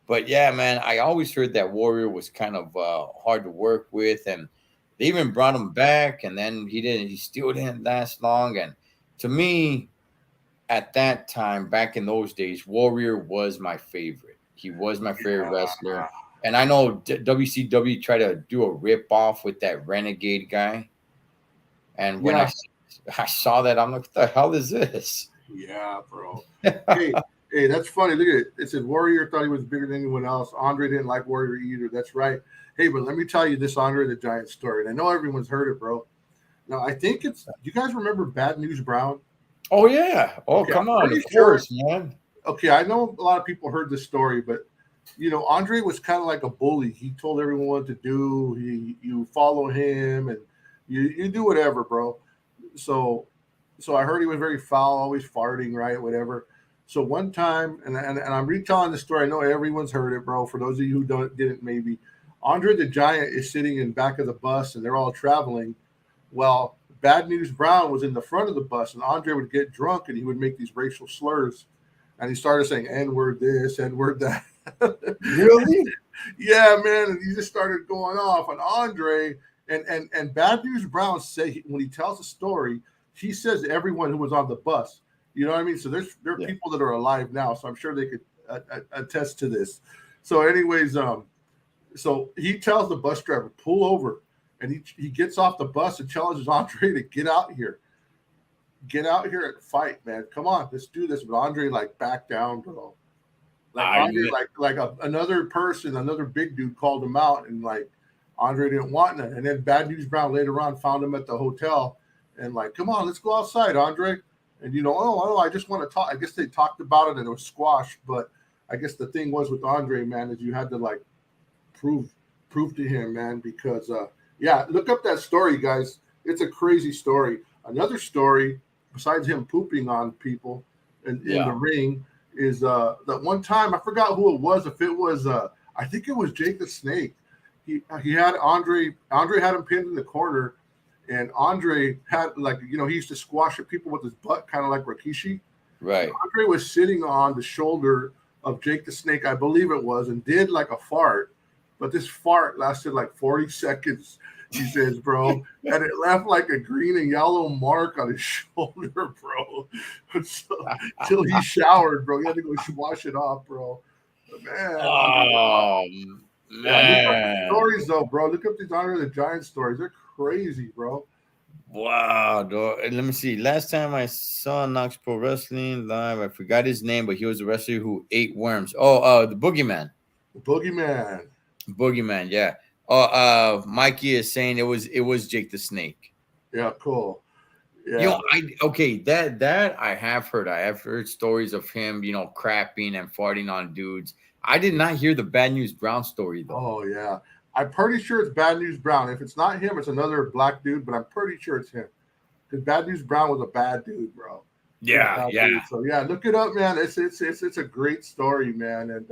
But yeah, man, I always heard that Warrior was kind of hard to work with, and they even brought him back, and then he still didn't last long. And to me, at that time, back in those days, Warrior was my favorite. He was my favorite wrestler. And I know WCW tried to do a rip off with that Renegade guy. And when Yeah, I saw that, I'm like, what the hell is this? yeah, bro. Hey, that's funny. Look at it. It said Warrior thought he was bigger than anyone else. Andre didn't like Warrior either. That's right. Hey, but let me tell you this Andre the Giant story. And I know everyone's heard it, bro. Now, I think it's, do you guys remember Bad News Brown? Oh yeah. Oh, Okay, I'm come on. pretty Of sure. course, man. Okay, I know a lot of people heard this story, but Andre was kind of like a bully. He told everyone what to do. You follow him and you do whatever, bro. So so I heard he was very foul, always farting, right? Whatever. So one time, and I'm retelling the story. I know everyone's heard it, bro. For those of you who didn't, maybe Andre the Giant is sitting in back of the bus, and they're all traveling. Well, Bad News Brown was in the front of the bus, and Andre would get drunk, and he would make these racial slurs, and he started saying "N word this, N word that." Really? Yeah, man, and he just started going off on Andre. And Bad News Brown say when he tells a story, he says to everyone who was on the bus. You know what I mean? So there are Yeah. people that are alive now, so I'm sure they could attest to this. So, anyways, so he tells the bus driver pull over, and he gets off the bus and challenges Andre to get out here and fight, man. Come on, let's do this. But Andre like back down, bro. Like I Andre, another person, another big dude called him out, and like Andre didn't want none. And then Bad News Brown later on found him at the hotel and like, come on, let's go outside, Andre. And I just want to talk. I guess they talked about it and it was squash, but I guess the thing was with Andre, man, is you had to like prove to him, man, because yeah, look up that story, guys. It's a crazy story. Another story besides him pooping on people in the ring is that one time I forgot who it was. If it was I think it was Jake the Snake. He had Andre had him pinned in the corner, and Andre had he used to squash at people with his butt, kind of like Rikishi. Right. And Andre was sitting on the shoulder of Jake the Snake, I believe it was, and did like a fart, but this fart lasted like 40 seconds. He says, bro, and it left like a green and yellow mark on his shoulder, bro. So, till he showered, bro. He had to go wash it off, bro. But man. Oh, man. Yeah, look up the stories, though, bro. Look up these Andre the Giant stories. They're crazy, bro. Wow, dog. And let me see. Last time I saw Knox Pro Wrestling live, I forgot his name, but he was a wrestler who ate worms. Oh, the Boogeyman. The Boogeyman. Boogeyman, yeah. Mikey is saying it was Jake the Snake. Yeah, cool. Yeah. That I have heard. I have heard stories of him, crapping and farting on dudes. I did not hear the Bad News Brown story though. Oh yeah. I'm pretty sure it's Bad News Brown. If it's not him, it's another black dude, but I'm pretty sure it's him. Because Bad News Brown was a bad dude, bro. Yeah. Dude. So yeah, look it up, man. It's a great story, man. And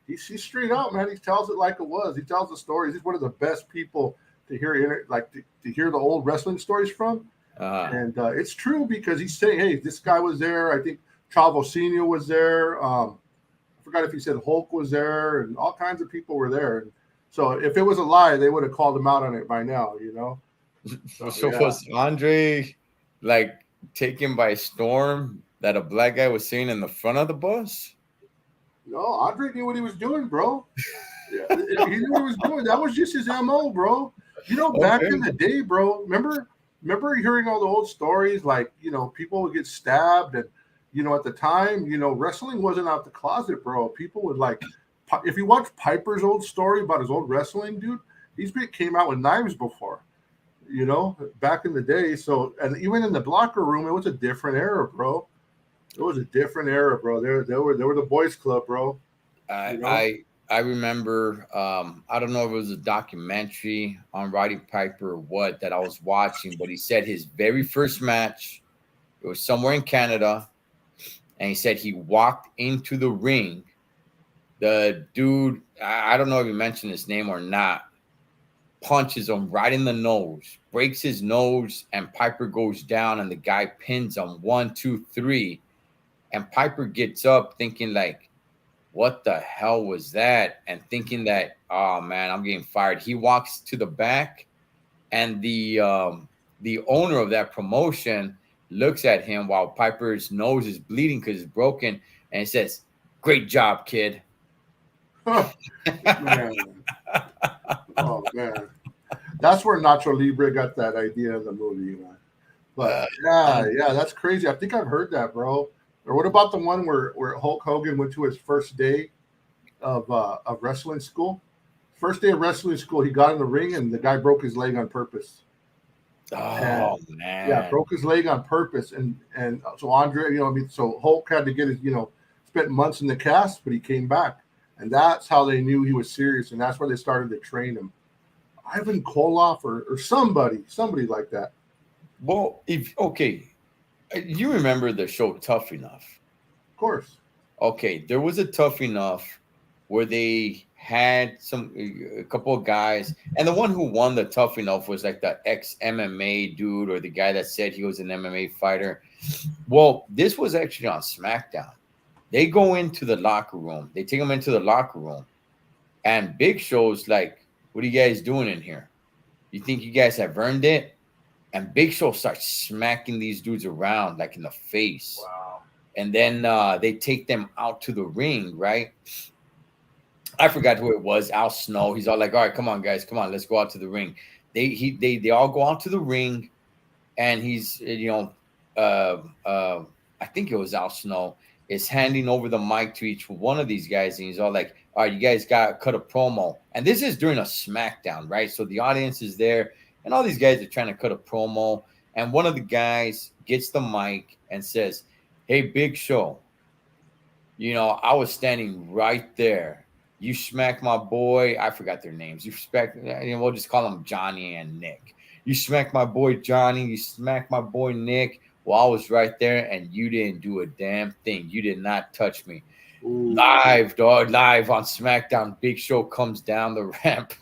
he's straight up, man. He tells it like it was. He tells the stories. He's one of the best people to hear to hear the old wrestling stories from. And it's true because he's saying, hey, this guy was there. I think Chavo Senior was there. I forgot if he said Hulk was there, and all kinds of people were there. And so if it was a lie, they would have called him out on it by now, So was Andre like taken by storm that a black guy was sitting in the front of the bus? No, Andre knew what he was doing, bro. Yeah, he knew what he was doing. That was just his MO, bro. Back in the day, bro. Remember hearing all the old stories, like, people would get stabbed, and, at the time, wrestling wasn't out the closet, bro. People would if you watch Piper's old story about his old wrestling, dude, these came out with knives before, back in the day. So, and even in the locker room, it was a different era, bro. It was a different era, bro. They were the boys club, bro. I remember, I don't know if it was a documentary on Roddy Piper or what that I was watching, but he said his very first match, it was somewhere in Canada, and he said he walked into the ring. The dude, I don't know if he mentioned his name or not, punches him right in the nose, breaks his nose, and Piper goes down, and the guy pins him 1, 2, 3. And Piper gets up thinking like, what the hell was that? And thinking that, oh man, I'm getting fired. He walks to the back, and the owner of that promotion looks at him while Piper's nose is bleeding because it's broken, and he says, "Great job, kid." Man. Oh man, that's where Nacho Libre got that idea of the movie, man. But yeah, that's crazy. I think I've heard that, bro. Or what about the one where Hulk Hogan went to his first day of wrestling school? First day of wrestling school, he got in the ring and the guy broke his leg on purpose. Man. Yeah, broke his leg on purpose. And so Andre, so Hulk had to get his, spent months in the cast, but he came back. And that's how they knew he was serious. And that's where they started to train him. Ivan Koloff or somebody like that. Well, you remember the show Tough Enough? Of course. Okay, there was a Tough Enough where they had a couple of guys, and the one who won the Tough Enough was like the ex-MMA dude or the guy that said he was an MMA fighter. Well, this was actually on SmackDown. They go into the locker room. They take them into the locker room, and Big Show's like, "What are you guys doing in here? You think you guys have earned it?" And Big Show starts smacking these dudes around like in the face. Wow. And then they take them out to the ring, right? I forgot who it was. Al Snow. He's all like, "All right, come on, guys. Come on. Let's go out to the ring." They all go out to the ring, and he's, I think it was Al Snow. is handing over the mic to each one of these guys, and he's all like, "All right, you guys got to cut a promo." And this is during a SmackDown, right? So the audience is there, and all these guys are trying to cut a promo. And one of the guys gets the mic and says, "Hey, Big Show, I was standing right there. You smacked my boy. I forgot their names. You smacked, we'll just call them Johnny and Nick. You smacked my boy Johnny. You smacked my boy Nick. Well, I was right there, and you didn't do a damn thing. You did not touch me." Ooh. Live, dog, live on SmackDown. Big Show comes down the ramp.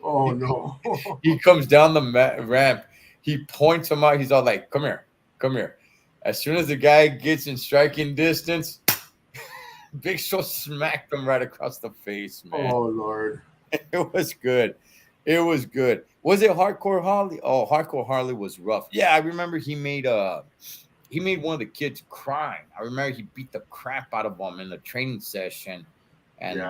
Oh no. He comes down the ramp. He points him out. He's all like, "Come here, come here." As soon as the guy gets in striking distance, Big Show smacked him right across the face, man. Oh Lord. It was good. It was good. Was it Hardcore Harley? Oh, Hardcore Harley was rough. Yeah, I remember he made one of the kids cry. I remember he beat the crap out of him in the training session, and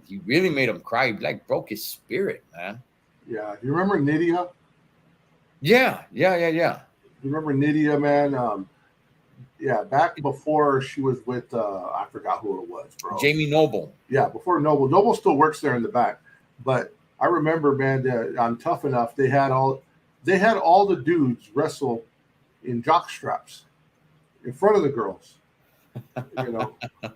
he really made him cry. He like broke his spirit, man. Yeah. You remember Nydia? Yeah. You remember Nydia, man? Yeah, back before she was with I forgot who it was, bro. Jamie Noble. Yeah, before Noble. Noble still works there in the back. But I remember, man, that on Tough Enough, they had all the dudes wrestle in jock straps in front of the girls. And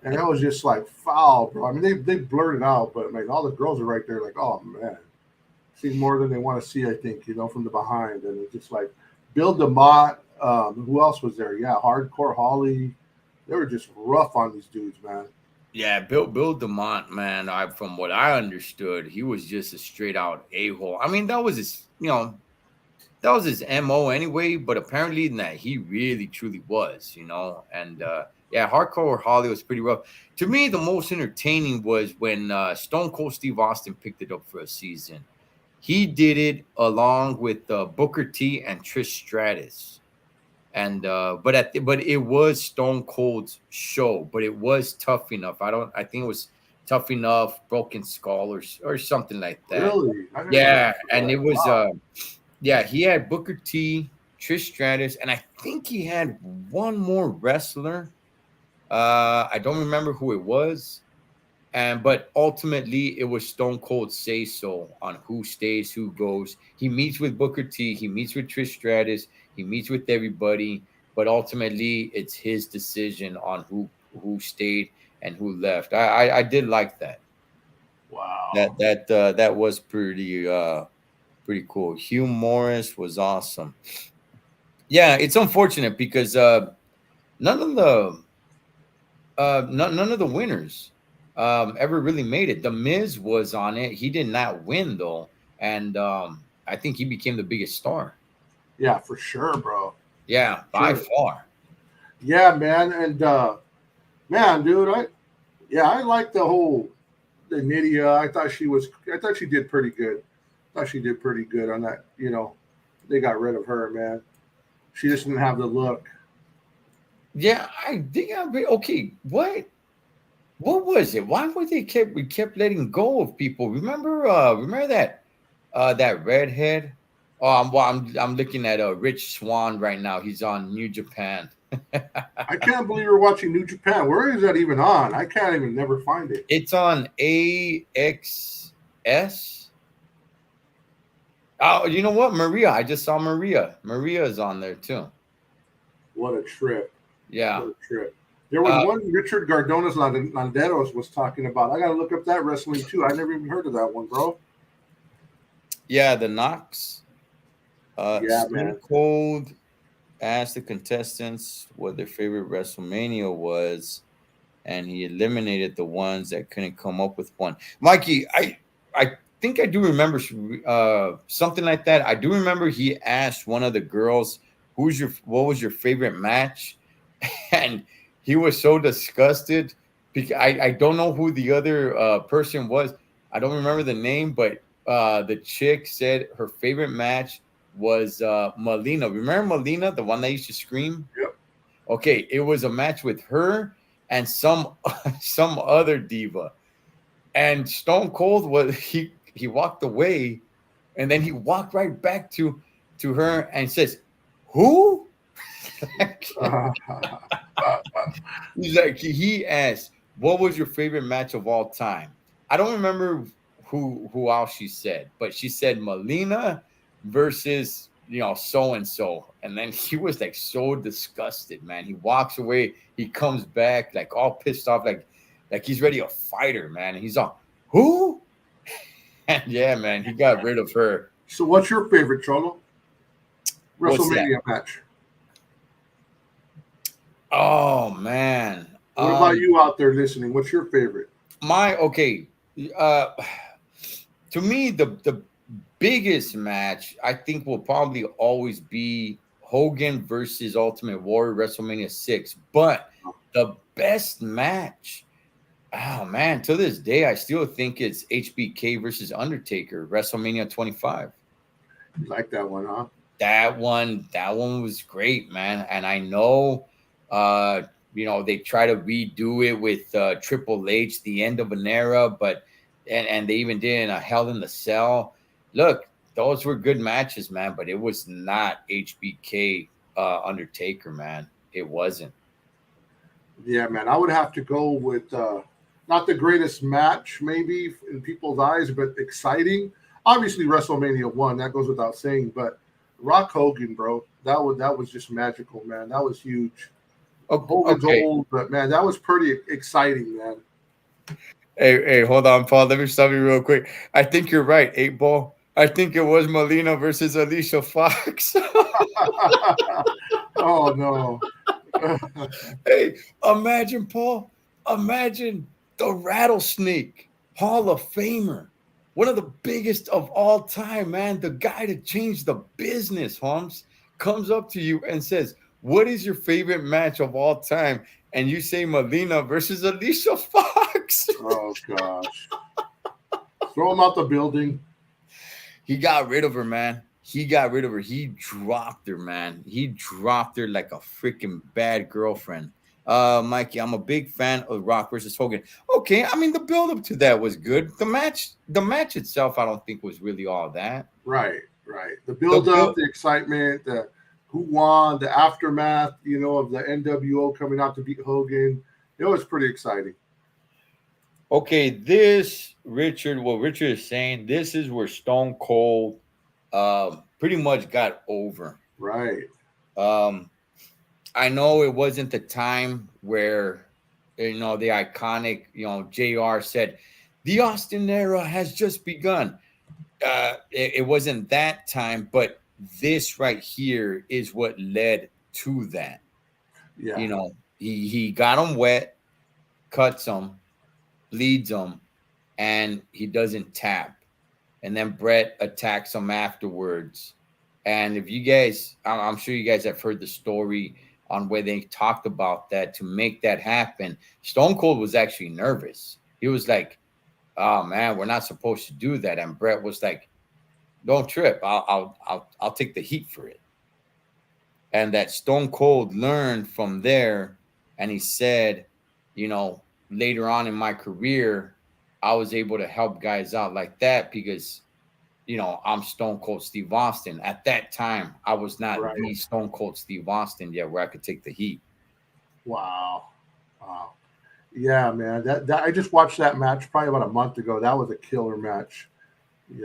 that was just like foul, bro. I mean, they blurred it out, but like all the girls are right there, like, oh man, see more than they want to see, I think, from the behind, and it's just like Bill DeMott. Who else was there? Yeah, Hardcore Holly. They were just rough on these dudes, man. Yeah, Bill DeMont, man. From what I understood, he was just a straight out a-hole. I mean, that was his MO anyway. But apparently, that he really truly was, And yeah, Hardcore Holly was pretty rough. To me, the most entertaining was when Stone Cold Steve Austin picked it up for a season. He did it along with Booker T and Trish Stratus. And but it was Stone Cold's show, but it was Tough Enough. I think it was Tough Enough, Broken Skull, or something like that. Really? Yeah, and it was he had Booker T, Trish Stratus, and I think he had one more wrestler. I don't remember who it was. But ultimately it was Stone Cold say so on who stays, who goes. He meets with Booker T, he meets with Trish Stratus, he meets with everybody, but ultimately it's his decision on who stayed and who left. I did like that. Wow. That was pretty cool. Hugh Morris was awesome. Yeah, it's unfortunate because none of the winners ever really made it. The Miz was on it. He did not win though, and I think he became the biggest star. Yeah, for sure, bro. Yeah, by far. Yeah, man, and man, dude, I like the Nydia. I thought she did pretty good. On that. They got rid of her, man. She just didn't have the look. Yeah, I think okay. What was it? Why were we kept letting go of people? Remember that redhead? Oh, I'm looking at Rich Swann right now. He's on New Japan. I can't believe you're watching New Japan. Where is that even on? I can't even never find it. It's on AXS. Oh, you know what? Maria. I just saw Maria. Maria is on there too. What a trip. Yeah. What a trip. There was one Richard Gardones Landeros was talking about. I got to look up that wrestling too. I never even heard of that one, bro. Yeah, the Knox. Yeah, Stone Cold asked the contestants what their favorite WrestleMania was, and he eliminated the ones that couldn't come up with one. Mikey, I think I do remember something like that. I do remember he asked one of the girls, what was your favorite match? And he was so disgusted because I don't know who the other person was. I don't remember the name, but the chick said her favorite match was Melina. Remember Melina, the one that used to scream? Yep. Okay, it was a match with her and some other diva. And Stone Cold he walked away, and then he walked right back to her and says, "Who?" He's like, he asked, "What was your favorite match of all time?" I don't remember who else she said, but she said Melina versus so and so, and then he was like so disgusted, man. He walks away, he comes back like all pissed off, like he's ready to fight her, man. And he's on who? And yeah, man, he got rid of her. So, what's your favorite, Cholo? What's that? WrestleMania match. Oh man. What about you out there listening? What's your favorite? Okay. To me, the biggest match I think will probably always be Hogan versus Ultimate Warrior WrestleMania 6. But the best match, oh man, to this day, I still think it's HBK versus Undertaker, WrestleMania 25. You like that one, huh? That one was great, man. And I know they try to redo it with Triple H, the end of an era, but and they even did a Hell in the Cell. Look, those were good matches, man, but it was not HBK Undertaker, man. It wasn't. Yeah, man. I would have to go with not the greatest match, maybe in people's eyes, but exciting. Obviously, WrestleMania 1, that goes without saying, but Rock Hogan, bro, that was just magical, man. That was huge. Hogan's old, but man, that was pretty exciting, man. Hey, hold on, Paul. Let me stop you real quick. I think you're right, 8 Ball. I think it was Melina versus Alicia Fox. Oh no. Hey, imagine, Paul. Imagine the Rattlesnake Hall of Famer. One of the biggest of all time, man. The guy that changed the business, Holmes, comes up to you and says, "What is your favorite match of all time?" And you say Melina versus Alicia Fox. Oh gosh. Throw him out the building. He got rid of her, man. He got rid of her. He dropped her, man. He dropped her like a freaking bad girlfriend. Mikey, I'm a big fan of Rock versus Hogan. Okay, I mean the build-up to that was good. The match itself, I don't think was really all that. Right. The build-up, the excitement, the who won, the aftermath, of the NWO coming out to beat Hogan. It was pretty exciting. Okay, what Richard is saying, this is where Stone Cold pretty much got over. Right. I know it wasn't the time where, the iconic, JR said, the Austin era has just begun. It wasn't that time, but this right here is what led to that. Yeah. He got him wet, cuts him, bleeds him, and he doesn't tap. And then Brett attacks him afterwards. And if you guys, I'm sure you guys have heard the story on where they talked about that. To make that happen, Stone Cold was actually nervous. He was like, "Oh man, we're not supposed to do that." And Brett was like, "Don't trip. I'll take the heat for it." And that Stone Cold learned from there, and he said, later on in my career, I was able to help guys out like that because, I'm Stone Cold Steve Austin. At that time, I was not the Stone Cold Steve Austin yet where I could take the heat. Wow. Yeah, man. That I just watched that match probably about a month ago. That was a killer match. I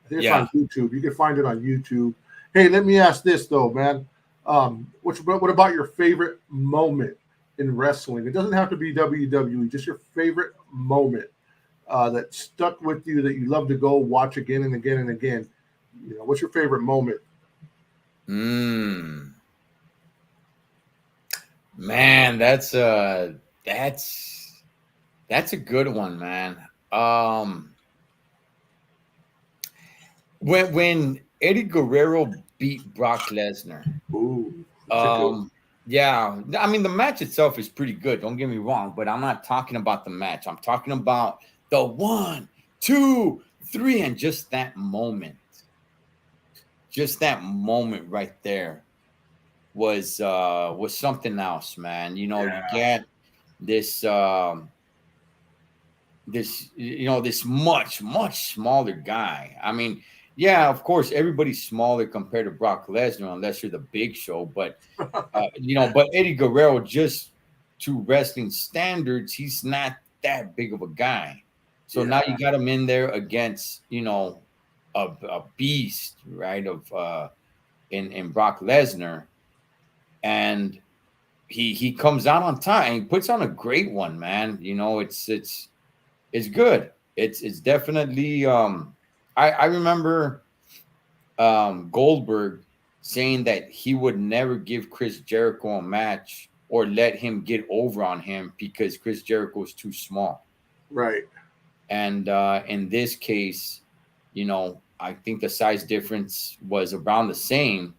think it's on YouTube. You can find it on YouTube. Hey, let me ask this though, man. What about your favorite moment in wrestling? It doesn't have to be WWE. Just your favorite moment that stuck with you that you love to go watch again and again and again. What's your favorite moment? Man, that's a good one, man. When Eddie Guerrero beat Brock Lesnar. Ooh. Yeah, I mean the match itself is pretty good. Don't get me wrong, but I'm not talking about the match. I'm talking about the 1, 2, 3, and just that moment. Just that moment right there was something else, man. You get this this much smaller guy. I mean, yeah, of course, everybody's smaller compared to Brock Lesnar, unless you're the Big Show. But but Eddie Guerrero just to wrestling standards, he's not that big of a guy. So now Yeah. you got him in there against, a beast, right? In Brock Lesnar, and he comes out on top and he puts on a great one, man. It's good. It's definitely I remember Goldberg saying that he would never give Chris Jericho a match or let him get over on him because Chris Jericho is too small. Right. And in this case, I think the size difference was around the same,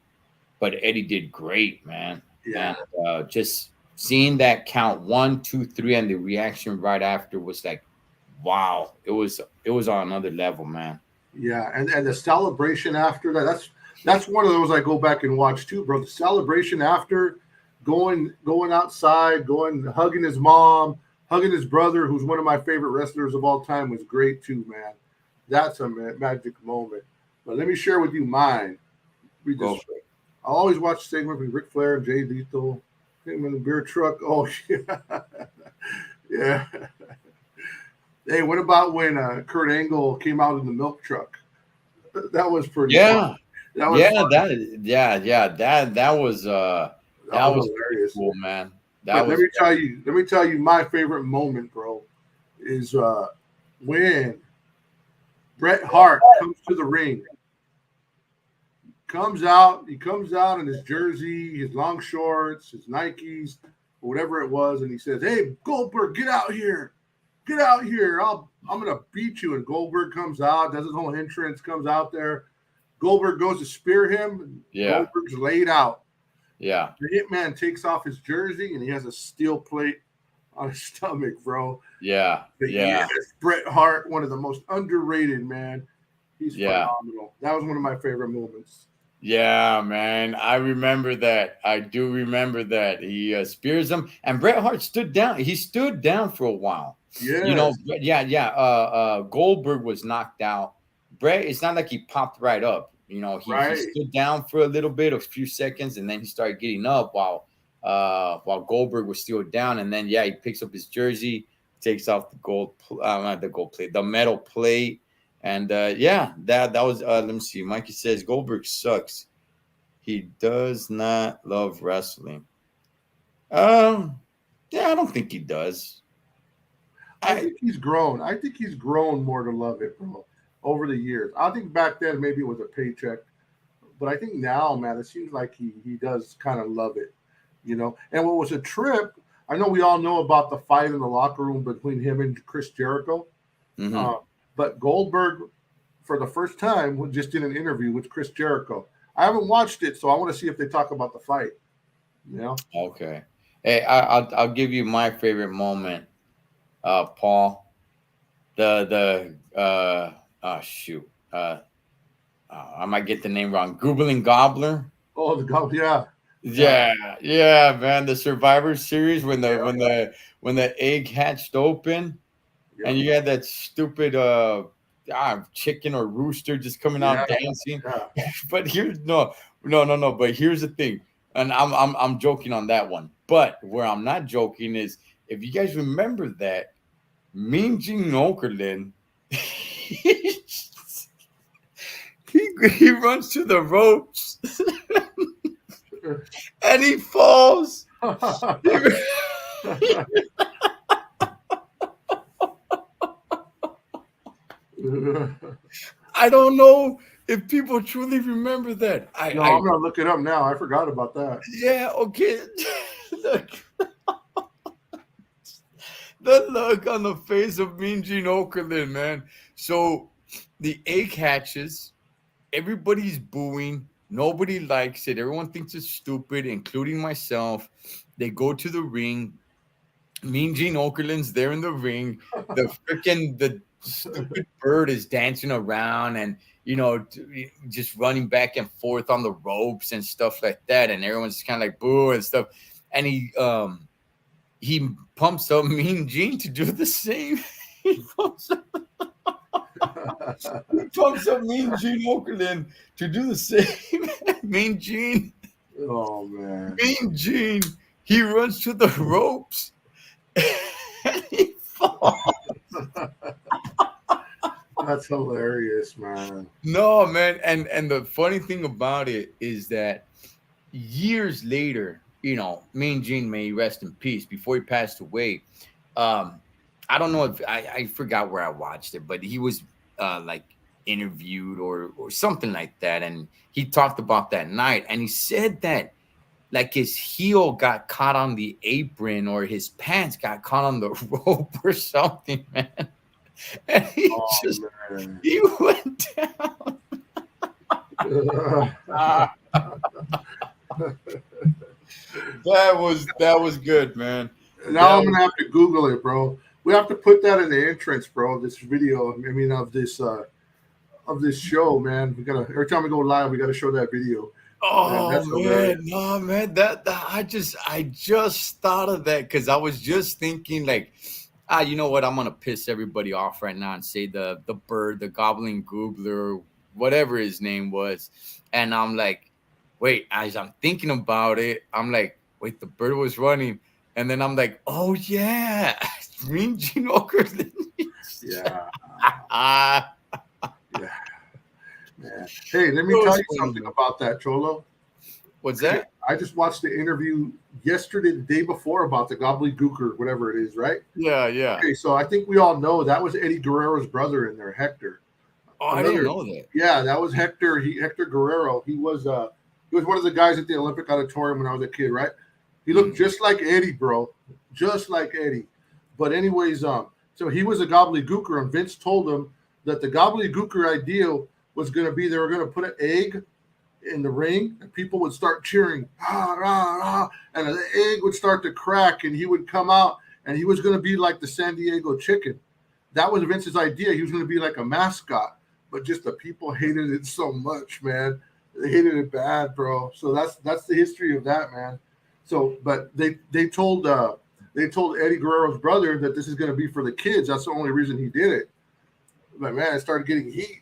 but Eddie did great, man. Yeah. And just seeing that count 1, 2, 3, and the reaction right after was like, wow, it was on another level, man. Yeah, and the celebration after that, that's one of those I go back and watch too, bro. The celebration after going outside, going hugging his mom, hugging his brother, who's one of my favorite wrestlers of all time, was great too, man. That's a magic moment. But let me share with you mine. We Go just for it. I always watch the segment with Ric Flair and Jay Lethal, him in the beer truck. Oh yeah, yeah. Hey, what about when Kurt Angle came out in the milk truck? That was pretty fun. Yeah, That was yeah, fun. that That was was pretty hilarious. cool, man. That But was let me tell you my favorite moment, bro, is when Bret Hart comes to the ring. He comes out in his jersey, his long shorts, his Nikes, or whatever it was, and he says, "Hey, Goldberg, get out here. Get out here. I'm gonna beat you." And Goldberg comes out, does his whole entrance, comes out there. Goldberg goes to spear him, and Yeah. Goldberg's laid out. yeah, The Hitman takes off his jersey and he has a steel plate on his stomach, bro. yeah, But yeah, yes, Bret Hart, one of the most underrated, man. He's yeah. phenomenal. That was one of my favorite moments. Yeah, man. I remember that. I do remember that. He spears him, and Bret Hart stood down. He stood down for a while. Yes, Yeah, yeah. Goldberg was knocked out. Bret, it's not like he popped right up. He right. stood down for a little bit, a few seconds, and then he started getting up while Goldberg was still down. And then he picks up his jersey, takes off the not the gold plate, the metal plate. And that was let me see. Mikey says Goldberg sucks. He does not love wrestling. Yeah, I don't think he does. I think he's grown. I think he's grown more to love it, bro, over the years. I think back then maybe it was a paycheck, but I think now, man, it seems like he does kind of love it, And what was a trip? I know we all know about the fight in the locker room between him and Chris Jericho. Mhm. But Goldberg, for the first time, just did an interview with Chris Jericho. I haven't watched it, so I want to see if they talk about the fight. Okay. Hey, I'll give you my favorite moment, Paul. Shoot. I might get the name wrong. Googling Gobbler. Oh, the God, yeah. Yeah, man. The Survivor Series when Yeah. when the egg hatched open Yeah. and you had that stupid chicken or rooster just coming out dancing. Yeah. But here's no. But here's the thing, and I'm joking on that one. But where I'm not joking is if you guys remember that Mean Gene Okerlund, he runs to the ropes and he falls. I don't know if people truly remember that. I'm gonna look it up now. I forgot about that. Yeah, okay. Look. The look on the face of Mean Gene Okerlund, man. So the egg hatches, everybody's booing, nobody likes it, everyone thinks it's stupid, including myself. They go to the ring. Mean Gene Okerlund's there in the ring. The stupid bird is dancing around and just running back and forth on the ropes and stuff like that, and everyone's kind of like boo and stuff. And he pumps up Mean Gene to do the same. He pumps up Mean Gene Okerlund to do the same. Mean Gene. Oh man. Mean Gene He runs to the ropes and he falls. That's hilarious, man. No, man. And the funny thing about it is that years later, Mean Gene, may he rest in peace, before he passed away, um, I don't know if I forgot where I watched it, but he was like interviewed or something like that, and he talked about that night, and he said that like his heel got caught on the apron or his pants got caught on the rope or something, man. And Oh man. he went down. Ah, that was good, man. Now I'm gonna have to Google it, bro. We have to put that in the entrance, bro. This video, I mean, of this show, man. We gotta every time we go live, we gotta show that video. Man, Oh that's hilarious. man, no man, that I just thought of that because I was just thinking like, you know what? I'm gonna piss everybody off right now and say the bird, the gobbling goobler, whatever his name was, and I'm like, wait, as I'm thinking about it, I'm like, wait, the bird was running, and then I'm like, oh yeah, Mean Gene Okerlund. Yeah, Ah, yeah, man. Hey, let me that tell was you funny, something man. about that, Cholo. What's that? I just watched the interview yesterday, the day before, about the gobbledygooker, whatever it is, right? Yeah, yeah. Okay, so I think we all know that was Eddie Guerrero's brother in there, Hector. Oh, I didn't Another, know that. yeah, that was Hector. Hector Guerrero. He was one of the guys at the Olympic Auditorium when I was a kid, right? He looked Mm. just like Eddie, bro, just like Eddie. But anyways, so he was a gobbledygooker, and Vince told him that the gobbledygooker idea was going to be they were going to put an egg in the ring, and people would start cheering, ah, rah, rah, and the egg would start to crack, and he would come out, and he was going to be like the San Diego Chicken. That was Vince's idea. He was going to be like a mascot, but just the people hated it so much, man. They hated it bad, bro. So that's the history of that, man. So, but they told Eddie Guerrero's brother that this is going to be for the kids. That's the only reason he did it. But man, it started getting heat.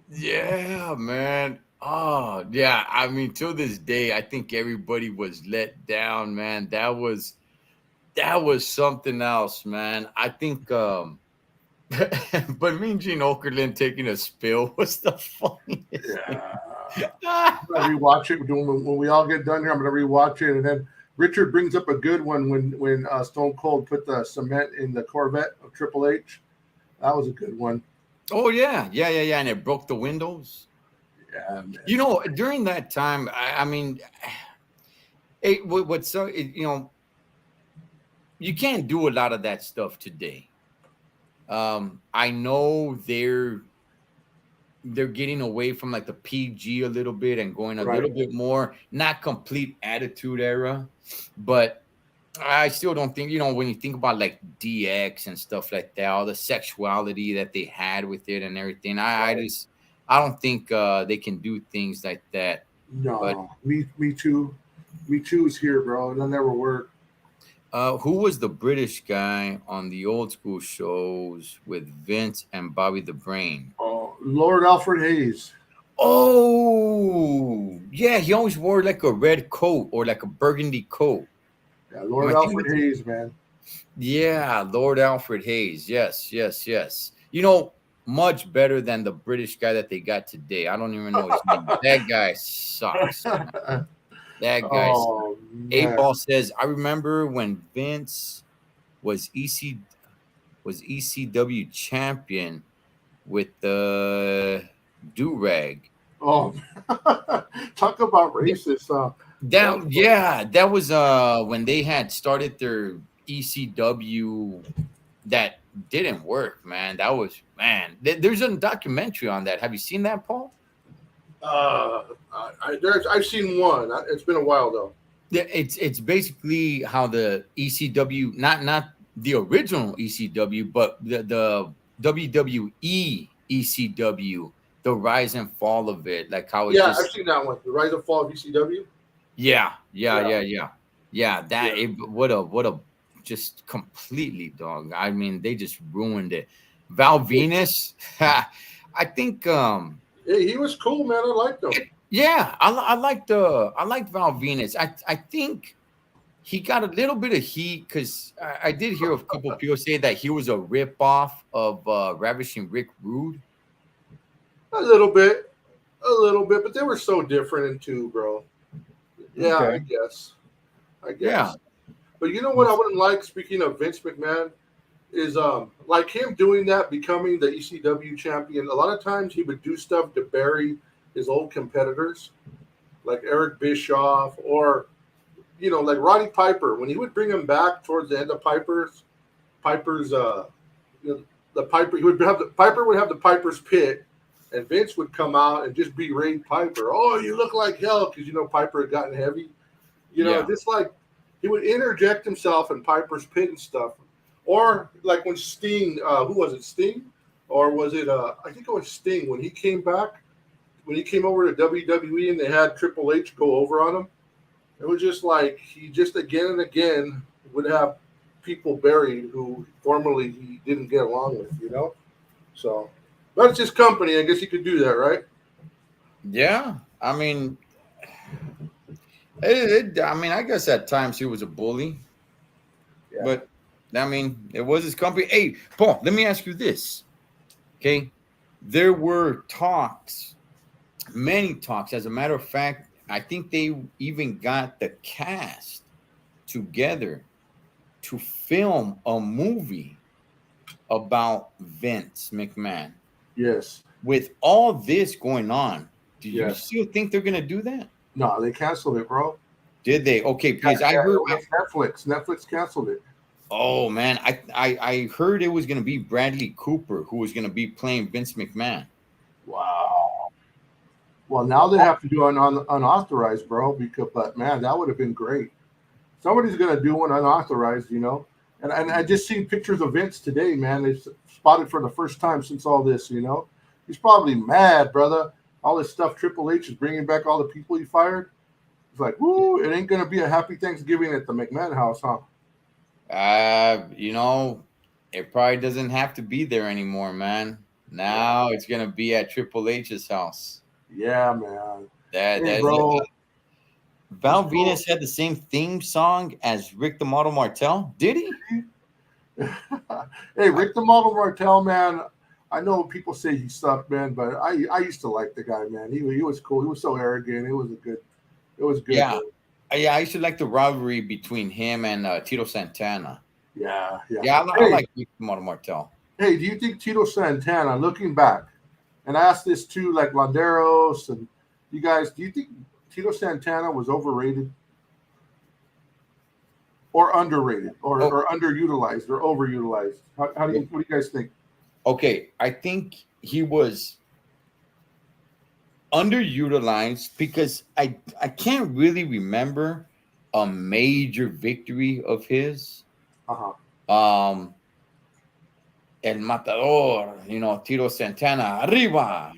Yeah, man. Oh, yeah. I mean, till this day, I think everybody was let down, man. That was something else, man. I think but Mean Gene Okerlund taking a spill was the funniest thing. Yeah. I'm gonna rewatch it when we all get done here. I'm gonna rewatch it, and then Richard brings up a good one when Stone Cold put the cement in the Corvette of Triple H. That was a good one. Oh yeah, yeah, yeah, yeah. And it broke the windows. Yeah, man. During that time, I mean, what's so you can't do a lot of that stuff today. I know they're getting away from like the PG a little bit and going a Right. little bit more, not complete attitude era, but I still don't think, when you think about like DX and stuff like that, all the sexuality that they had with it and everything, Right. I don't think they can do things like that. But No, me too. Me too is here, bro. It'll never work. who was the British guy on the old school shows with Vince and Bobby the Brain? Oh, Lord Alfred Hayes. Oh, yeah, he always wore like a red coat or like a burgundy coat. Yeah, Am Lord I thinking? Alfred Hayes, man. Yeah, Lord Alfred Hayes. Yes, yes, yes. Much better than the British guy that they got today. I don't even know his name. That guy sucks. That guy sucks. Oh Eight man. Ball says, I remember when Vince was ECW champion with the do rag. Oh, talk about racist. That was That was when they had started their ECW that didn't work, man. That was man. There's a documentary on that. Have you seen that, Paul? I've seen one. It's been a while though. Yeah, it's basically how the ECW, not the original ECW, but the WWE ECW, the rise and fall of it, like how it Yeah, just I've seen that one. The Rise and Fall of ECW. yeah, Yeah, yeah. That yeah. what a just completely dog. I mean, they just ruined it. Val Venus, I think Hey, he was cool, man. I liked him. yeah, I liked Val Venus. I think he got a little bit of heat because I did hear a couple of people say that he was a ripoff of Ravishing Rick Rude. A little bit, but they were so different in two, bro. Yeah, Okay. I Yeah. guess. But you know what I wouldn't like, speaking of Vince McMahon, is like him doing that, becoming the ECW champion. A lot of times he would do stuff to bury his old competitors, like Eric Bischoff, or like Roddy Piper. When he would bring him back towards the end of Piper's the Piper he would have the Piper would have the Piper's pit, and Vince would come out and just berate Piper. Oh, you look like hell, because Piper had gotten heavy. Yeah. Just like he would interject himself in Piper's pit and stuff. Or like when Sting, who was it, Sting? Or was it, I think it was Sting, when he came back, when he came over to WWE and they had Triple H go over on him. It was just like he just again and again would have people buried who formerly he didn't get along with. So that's his company. I guess he could do that, right? Yeah. I mean, I mean, I guess at times he was a bully, Yeah. but I mean, it was his company. Hey, Paul, let me ask you this. Okay. There were talks, many talks. As a matter of fact, I think they even got the cast together to film a movie about Vince McMahon. Yes. With all this going on, do you Yes. still think they're going to do that? No, they canceled it, bro. Did they? Okay, because I heard. It was Netflix. Netflix canceled it. Oh man, I heard it was going to be Bradley Cooper who was going to be playing Vince McMahon. Wow. Well, now they have to do an unauthorized, bro. But man, that would have been great. Somebody's going to do one unauthorized, And I just seen pictures of Vince today, man. They spotted for the first time since all this, He's probably mad, brother. All this stuff Triple H is bringing back all the people he fired. It's like, woo, it ain't going to be a happy Thanksgiving at the McMahon house, huh? It probably doesn't have to be there anymore, man. Now it's going to be at Triple H's house. Yeah, man. That's bro. Val Venus had the same theme song as Rick the Model Martel. Did he? Hey, Rick the Model Martel, man. I know people say he sucked, man, but I used to like the guy, man. He was cool. He was so arrogant. It was good. Yeah. Yeah, I used to like the rivalry between him and Tito Santana. Yeah. I like Rick the Model Martel. Hey, do you think Tito Santana, looking back, and I asked this too, like Landeros and you guys, do you think Tito Santana was overrated or underrated or underutilized or overutilized? What do you guys think? Okay, I think he was underutilized because I can't really remember a major victory of his. El Matador, Tito Santana, arriba,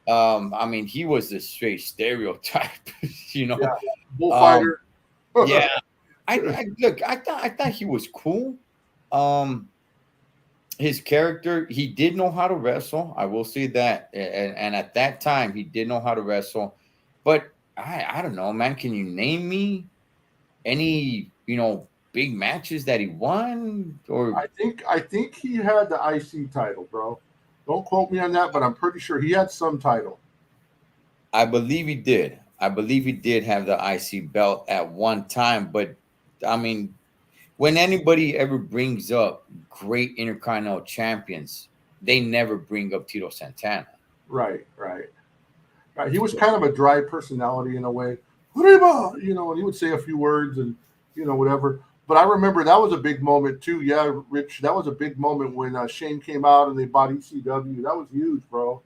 I mean, he was the straight stereotype, Bullfighter. Yeah. I thought he was cool. His character, he did know how to wrestle. I will say that. And at that time, he did know how to wrestle. But I don't know, man. Can you name me any, big matches that he won? Or I think he had the IC title, bro. Don't quote me on that, but I'm pretty sure he had some title. I believe he did. I believe he did have the IC belt at one time. But, I mean, when anybody ever brings up great Intercontinental champions, they never bring up Tito Santana. Right. He was kind of a dry personality in a way. Arriba! And he would say a few words and, whatever. But I remember that was a big moment too. Yeah, Rich, that was a big moment when Shane came out and they bought ECW. That was huge, bro.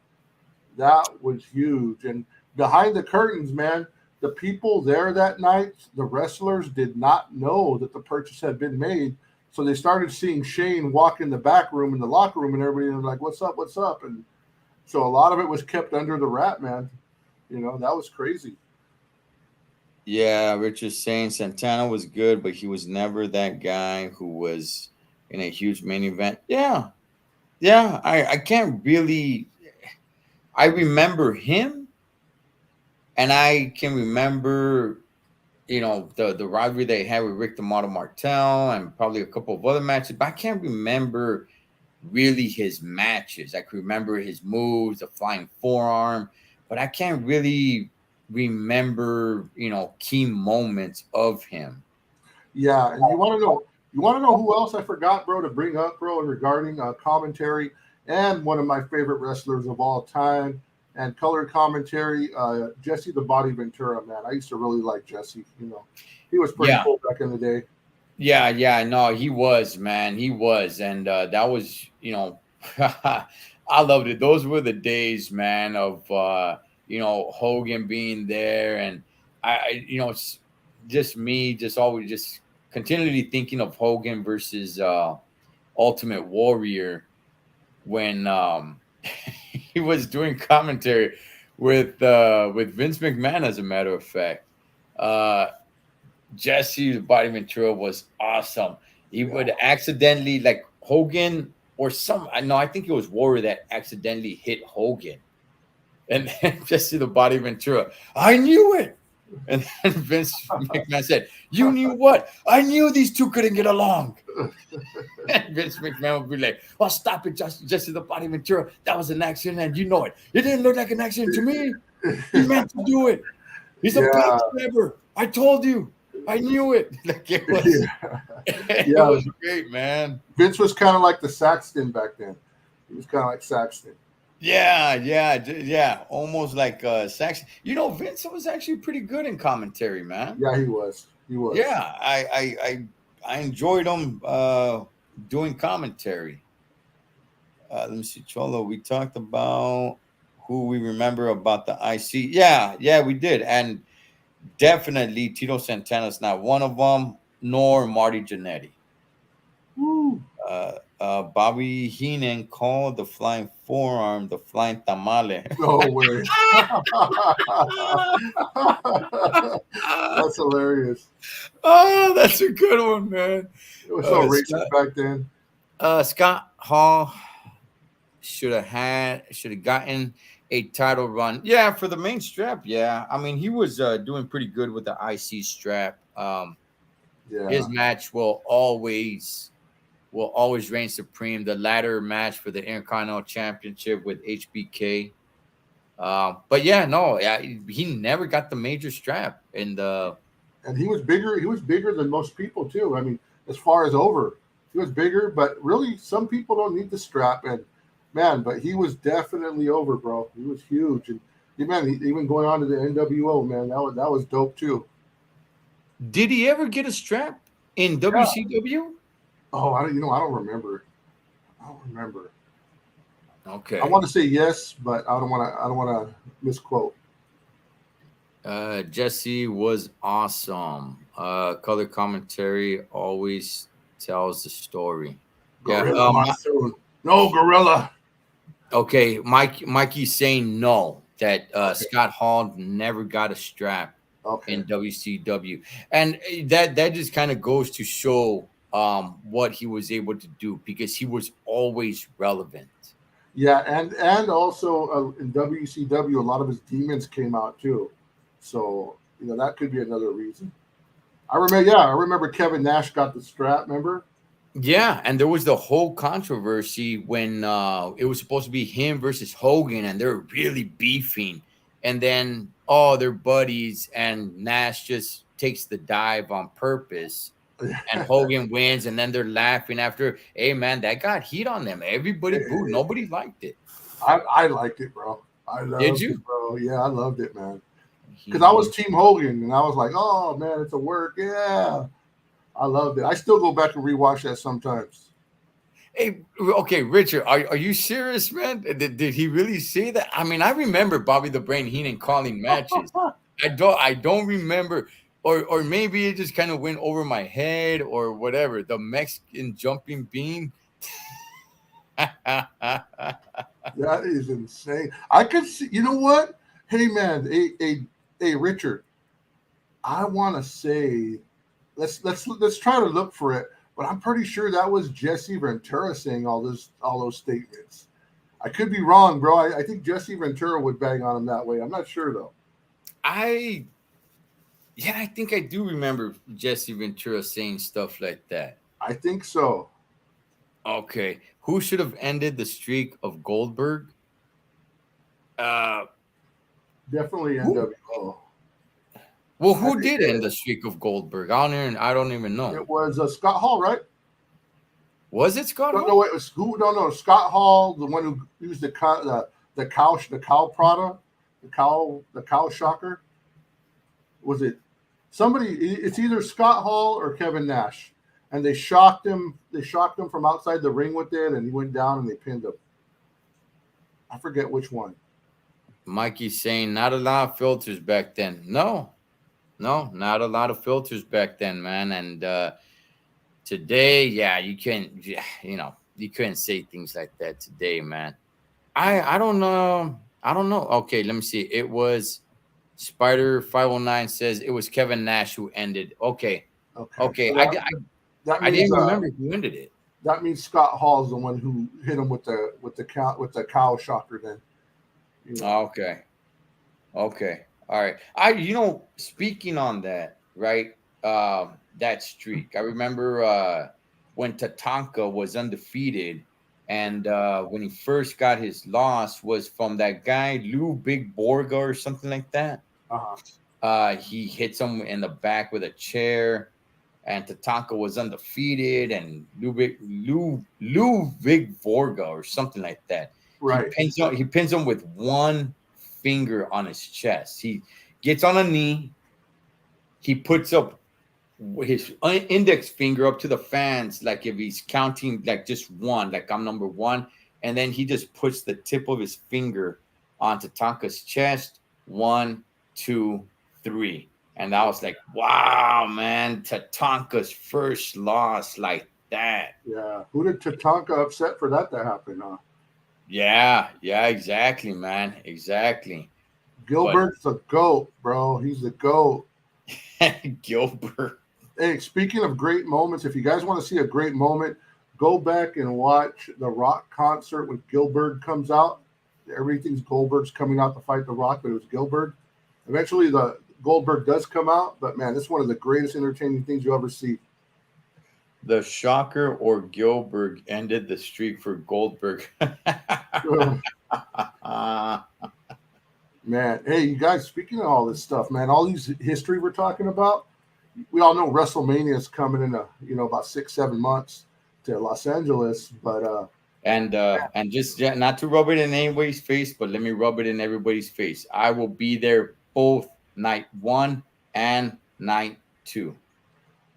That was huge. And behind the curtains, man, the people there that night, the wrestlers did not know that the purchase had been made. So they started seeing Shane walk in the back room, in the locker room, and everybody was like, what's up? And so a lot of it was kept under the wrap, man. That was crazy. Yeah, Richard saying Santana was good, but he was never that guy who was in a huge main event. Yeah. I can't really. I remember him, and I can remember, the rivalry they had with Rick the Model Martel and probably a couple of other matches, but I can't remember really his matches. I can remember his moves, the flying forearm, but I can't really remember, key moments of him. Yeah, and you want to know who else I forgot, bro, to bring up, bro, regarding commentary and one of my favorite wrestlers of all time and color commentary, Jesse the Body Ventura, man. I used to really like Jesse. He was pretty Yeah. cool back in the day. Yeah, no, he was, man. He was. And that was, I loved it. Those were the days, man, of Hogan being there. And it's just me, just always just continually thinking of Hogan versus Ultimate Warrior when he was doing commentary with Vince McMahon, as a matter of fact. Jesse the Body Ventura was awesome. He would accidentally, like Hogan or I think it was Warrior that accidentally hit Hogan. And then Jesse the Body Ventura, I knew it. And then Vince McMahon said, you knew what? I knew these two couldn't get along. And Vince McMahon would be like, oh, stop it, Jesse the Body Ventura. That was an accident, and you know it. It didn't look like an accident to me. He meant to do it. He's a backstabber. I told you. I knew it. Like it was, it was great, man. Vince was kind of like the Saxton back then. He was kind of like Saxton. Yeah. Almost like Saxton. Vince was actually pretty good in commentary, man. Yeah, he was. Yeah, I enjoyed him doing commentary. Let me see, Cholo. We talked about who we remember about the IC. Yeah, we did, and definitely Tito Santana's not one of them, nor Marty Jannetty. Bobby Heenan called the flying forearm the flying tamale. No way. That's hilarious. Oh, that's a good one, man. It was so racist back then. Scott Hall should have gotten a title run. Yeah, for the main strap. Yeah, I mean he was doing pretty good with the IC strap. His match will always reign supreme. The ladder match for the Intercontinental Championship with HBK. But he never got the major strap. And he was bigger. He was bigger than most people too. I mean, as far as over, he was bigger. But really, some people don't need the strap. And man, but he was definitely over, bro. He was huge. And even going on to the NWO, man, that was dope too. Did he ever get a strap in WCW? Oh, I don't remember. Okay. I want to say yes, but I don't want to misquote. Jesse was awesome. Color commentary always tells the story. Gorilla, no Gorilla. Okay, Mikey's saying no, that Scott Hall never got a strap in WCW, and that just kind of goes to show what he was able to do, because he was always relevant. Yeah, and also in WCW, a lot of his demons came out too, so that could be another reason. I remember Kevin Nash got the strap. Remember? Yeah, and there was the whole controversy when it was supposed to be him versus Hogan, and they're really beefing, and then they're buddies, and Nash just takes the dive on purpose. And Hogan wins, and then they're laughing after. Hey, man, that got heat on them. Everybody booed. Nobody liked it. I liked it, bro. Did you, bro? Yeah, I loved it, man. Because I was Team Hogan, and I was like, oh, man, it's a work. Yeah. I loved it. I still go back and rewatch that sometimes. Hey, okay, Richard, are you serious, man? Did he really say that? I mean, I remember Bobby the Brain Heenan calling matches. I don't remember. Or maybe it just kind of went over my head or whatever. The Mexican jumping bean. That is insane. I could see. You know what? Hey, man. Hey, Richard. I want to say, let's try to look for it. But I'm pretty sure that was Jesse Ventura saying all those statements. I could be wrong, bro. I think Jesse Ventura would bang on him that way. I'm not sure though. Yeah, I think I do remember Jesse Ventura saying stuff like that. I think so. Okay, who should have ended the streak of Goldberg? Uh, Definitely who? NWO. Well, I who think did end the streak of Goldberg? I don't even know. it was Scott Hall, right? Was it Scott No, no, Hall? it was who? No, no, Scott Hall, the one who used the cow Prada, the cow shocker. Was it somebody? It's either Scott Hall or Kevin Nash, and they shocked him. They shocked him from outside the ring with it, and he went down and they pinned him. I forget which one. Mikey's saying not a lot of filters back then. No, no, not a lot of filters back then, man. And today, yeah, you can't, you know, you couldn't say things like that today, man. I don't know. I don't know. Okay, let me see. It was Spider 509 says it was Kevin Nash who ended. Okay, Okay, okay. so that I means didn't remember who ended it. that means Scott Hall is the one who hit him with the cow shocker. Then, you know. Okay, okay, all right. Speaking on that, right? That streak. I remember when Tatanka was undefeated, and when he first got his loss was from that guy Lou Big Borga or something like that. Uh-huh. He hits him in the back with a chair, and Tatanka was undefeated, and Lou Big Borga or something like that. Right. He pins him with one finger on his chest. He gets on a knee. He puts up his index finger up to the fans, like if he's counting like just one, like I'm number one, and then he just puts the tip of his finger on Tatanka's chest. One, two, three. And I was like, wow, man, Tatanka's first loss like that. Yeah. Who did Tatanka upset for that to happen? Yeah, yeah, exactly, man. Exactly. But Gilbert's the GOAT, bro. He's the GOAT. Gilbert. Hey, speaking of great moments, if you guys want to see a great moment, go back and watch the Rock concert when Gilbert comes out. Everything's Goldberg's coming out to fight the Rock, but it was Gilbert. Eventually, the Goldberg does come out, but man, this is one of the greatest entertaining things you'll ever see. The Shocker or Gilbert ended the streak for Goldberg. Man, hey, you guys, speaking of all this stuff, man, all these history we're talking about, we all know WrestleMania is coming in about 6-7 months to Los Angeles, but and just not to rub it in anybody's face, but let me rub it in everybody's face. I will be there both night one and night two.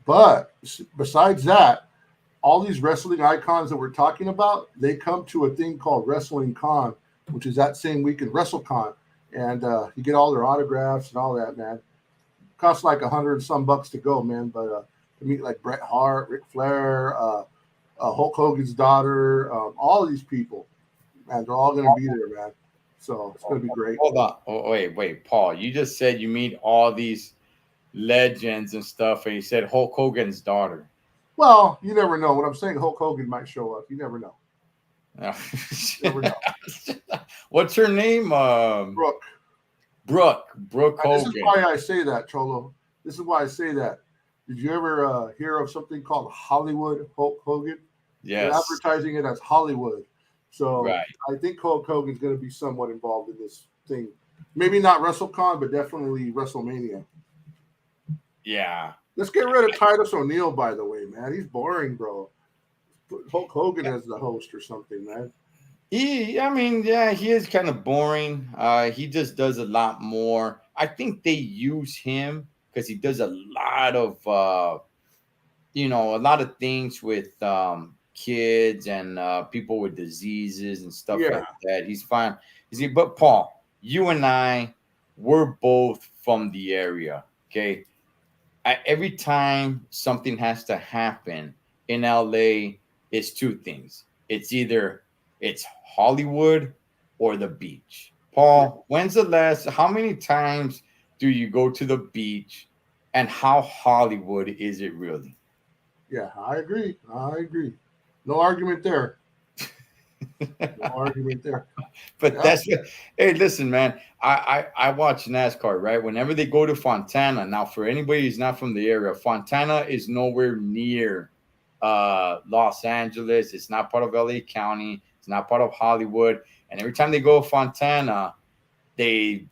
but besides that, all these wrestling icons that we're talking about, they come to a thing called Wrestling Con, which is that same week in WrestleCon, and you get all their autographs and all that, man. Costs like $100 and some bucks to go, man. But to meet like Bret Hart, Ric Flair, Hulk Hogan's daughter, all of these people, man, they're all going to be there, man. So it's going to be great. Hold on. Oh, wait, Paul. You just said you meet all these legends and stuff, and you said Hulk Hogan's daughter. Well, you never know. When I'm saying Hulk Hogan might show up, you never know. You Never know. What's her name? Brooke. Brooke Hogan. This is why I say that, Cholo. This is why I say that. Did you ever hear of something called Hollywood Hulk Hogan? Yes. They're advertising it as Hollywood. So Right. I think Hulk Hogan's going to be somewhat involved in this thing. Maybe not WrestleCon, but definitely WrestleMania. Yeah. Let's get rid of Titus O'Neil, by the way, man. He's boring, bro. Put Hulk Hogan as the host or something, man. He is kind of boring. He just does a lot more. I think they use him because he does a lot of, a lot of things with kids and people with diseases and stuff Yeah. like that. He's fine. But Paul, you and I, we're both from the area. Okay. Every time something has to happen in LA, it's two things. It's Hollywood or the beach. Paul, how many times do you go to the beach, and how Hollywood is it really? Yeah, I agree. No argument there. No argument there. But Yeah. that's hey, listen, man. I watch NASCAR, right? Whenever they go to Fontana, now for anybody who's not from the area, Fontana is nowhere near Los Angeles. It's not part of LA County, it's not part of Hollywood. And every time they go to Fontana, they,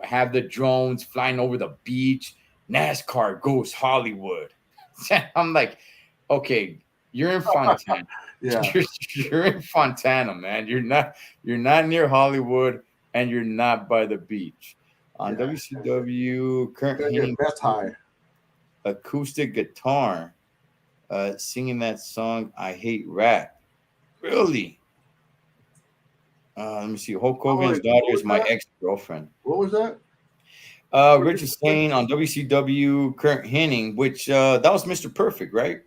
have the drones flying over the beach. NASCAR goes Hollywood. I'm like, okay, you're in Fontana. Yeah. You're in Fontana, man. You're not near Hollywood, and you're not by the beach. On Yeah. WCW, You Kurt gotta get Hennig Beth high. acoustic guitar, singing that song. I hate rap. Really? Let me see. Hulk Oh, Hogan's wait, what daughter was is my that? ex-girlfriend. What was that? What did Richard you say? Stain on WCW, Kurt Hennig, which that was Mr. Perfect, right?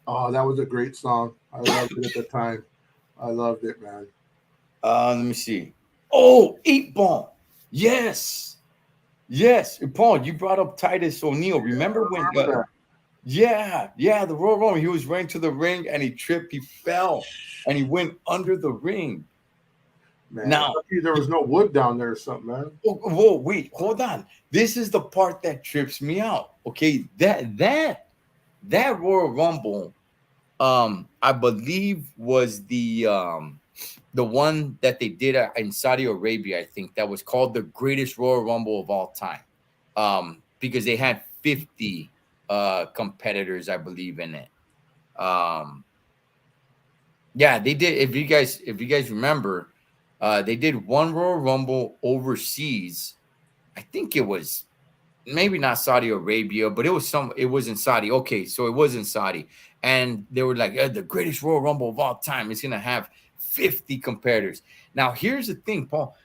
Oh, that was a great song. I loved it at the time. I loved it, man. Let me see. Oh, 8 Ball. Yes. Yes. Paul, you brought up Titus O'Neil. Remember when Remember yeah, the Royal Rumble, he was running to the ring and he tripped, he fell, and he went under the ring. that, man. Now, Lucky there was no wood down there or something, man. whoa, wait, hold on. This is the part that trips me out. Okay, that Royal Rumble, I believe was the one that they did in Saudi Arabia. I think that was called the greatest Royal Rumble of all time, because they had 50 competitors, I believe, in it. Yeah, they did. If you guys remember, they did one Royal Rumble overseas. I think it was maybe not Saudi Arabia, but it was in Saudi. Okay, so it was in Saudi. And they were like, the greatest Royal Rumble of all time is gonna have 50 competitors. Now, here's the thing, Paul.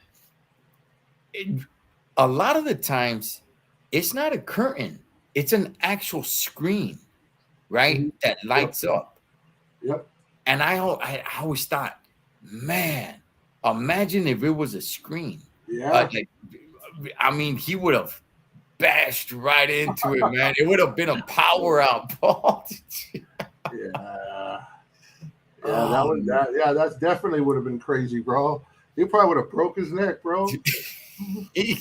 A lot of the times it's not a curtain, it's an actual screen, right? Mhm. That Yep. lights up. Yep. And I always thought, man, imagine if it was a screen. Yeah. Like, I mean, he would have bashed right into it, man. It would have been a power out, Paul. Yeah. Yeah, that Oh, was that. Yeah, that's definitely would have been crazy, bro. He probably would have broke his neck, bro. Yeah, he,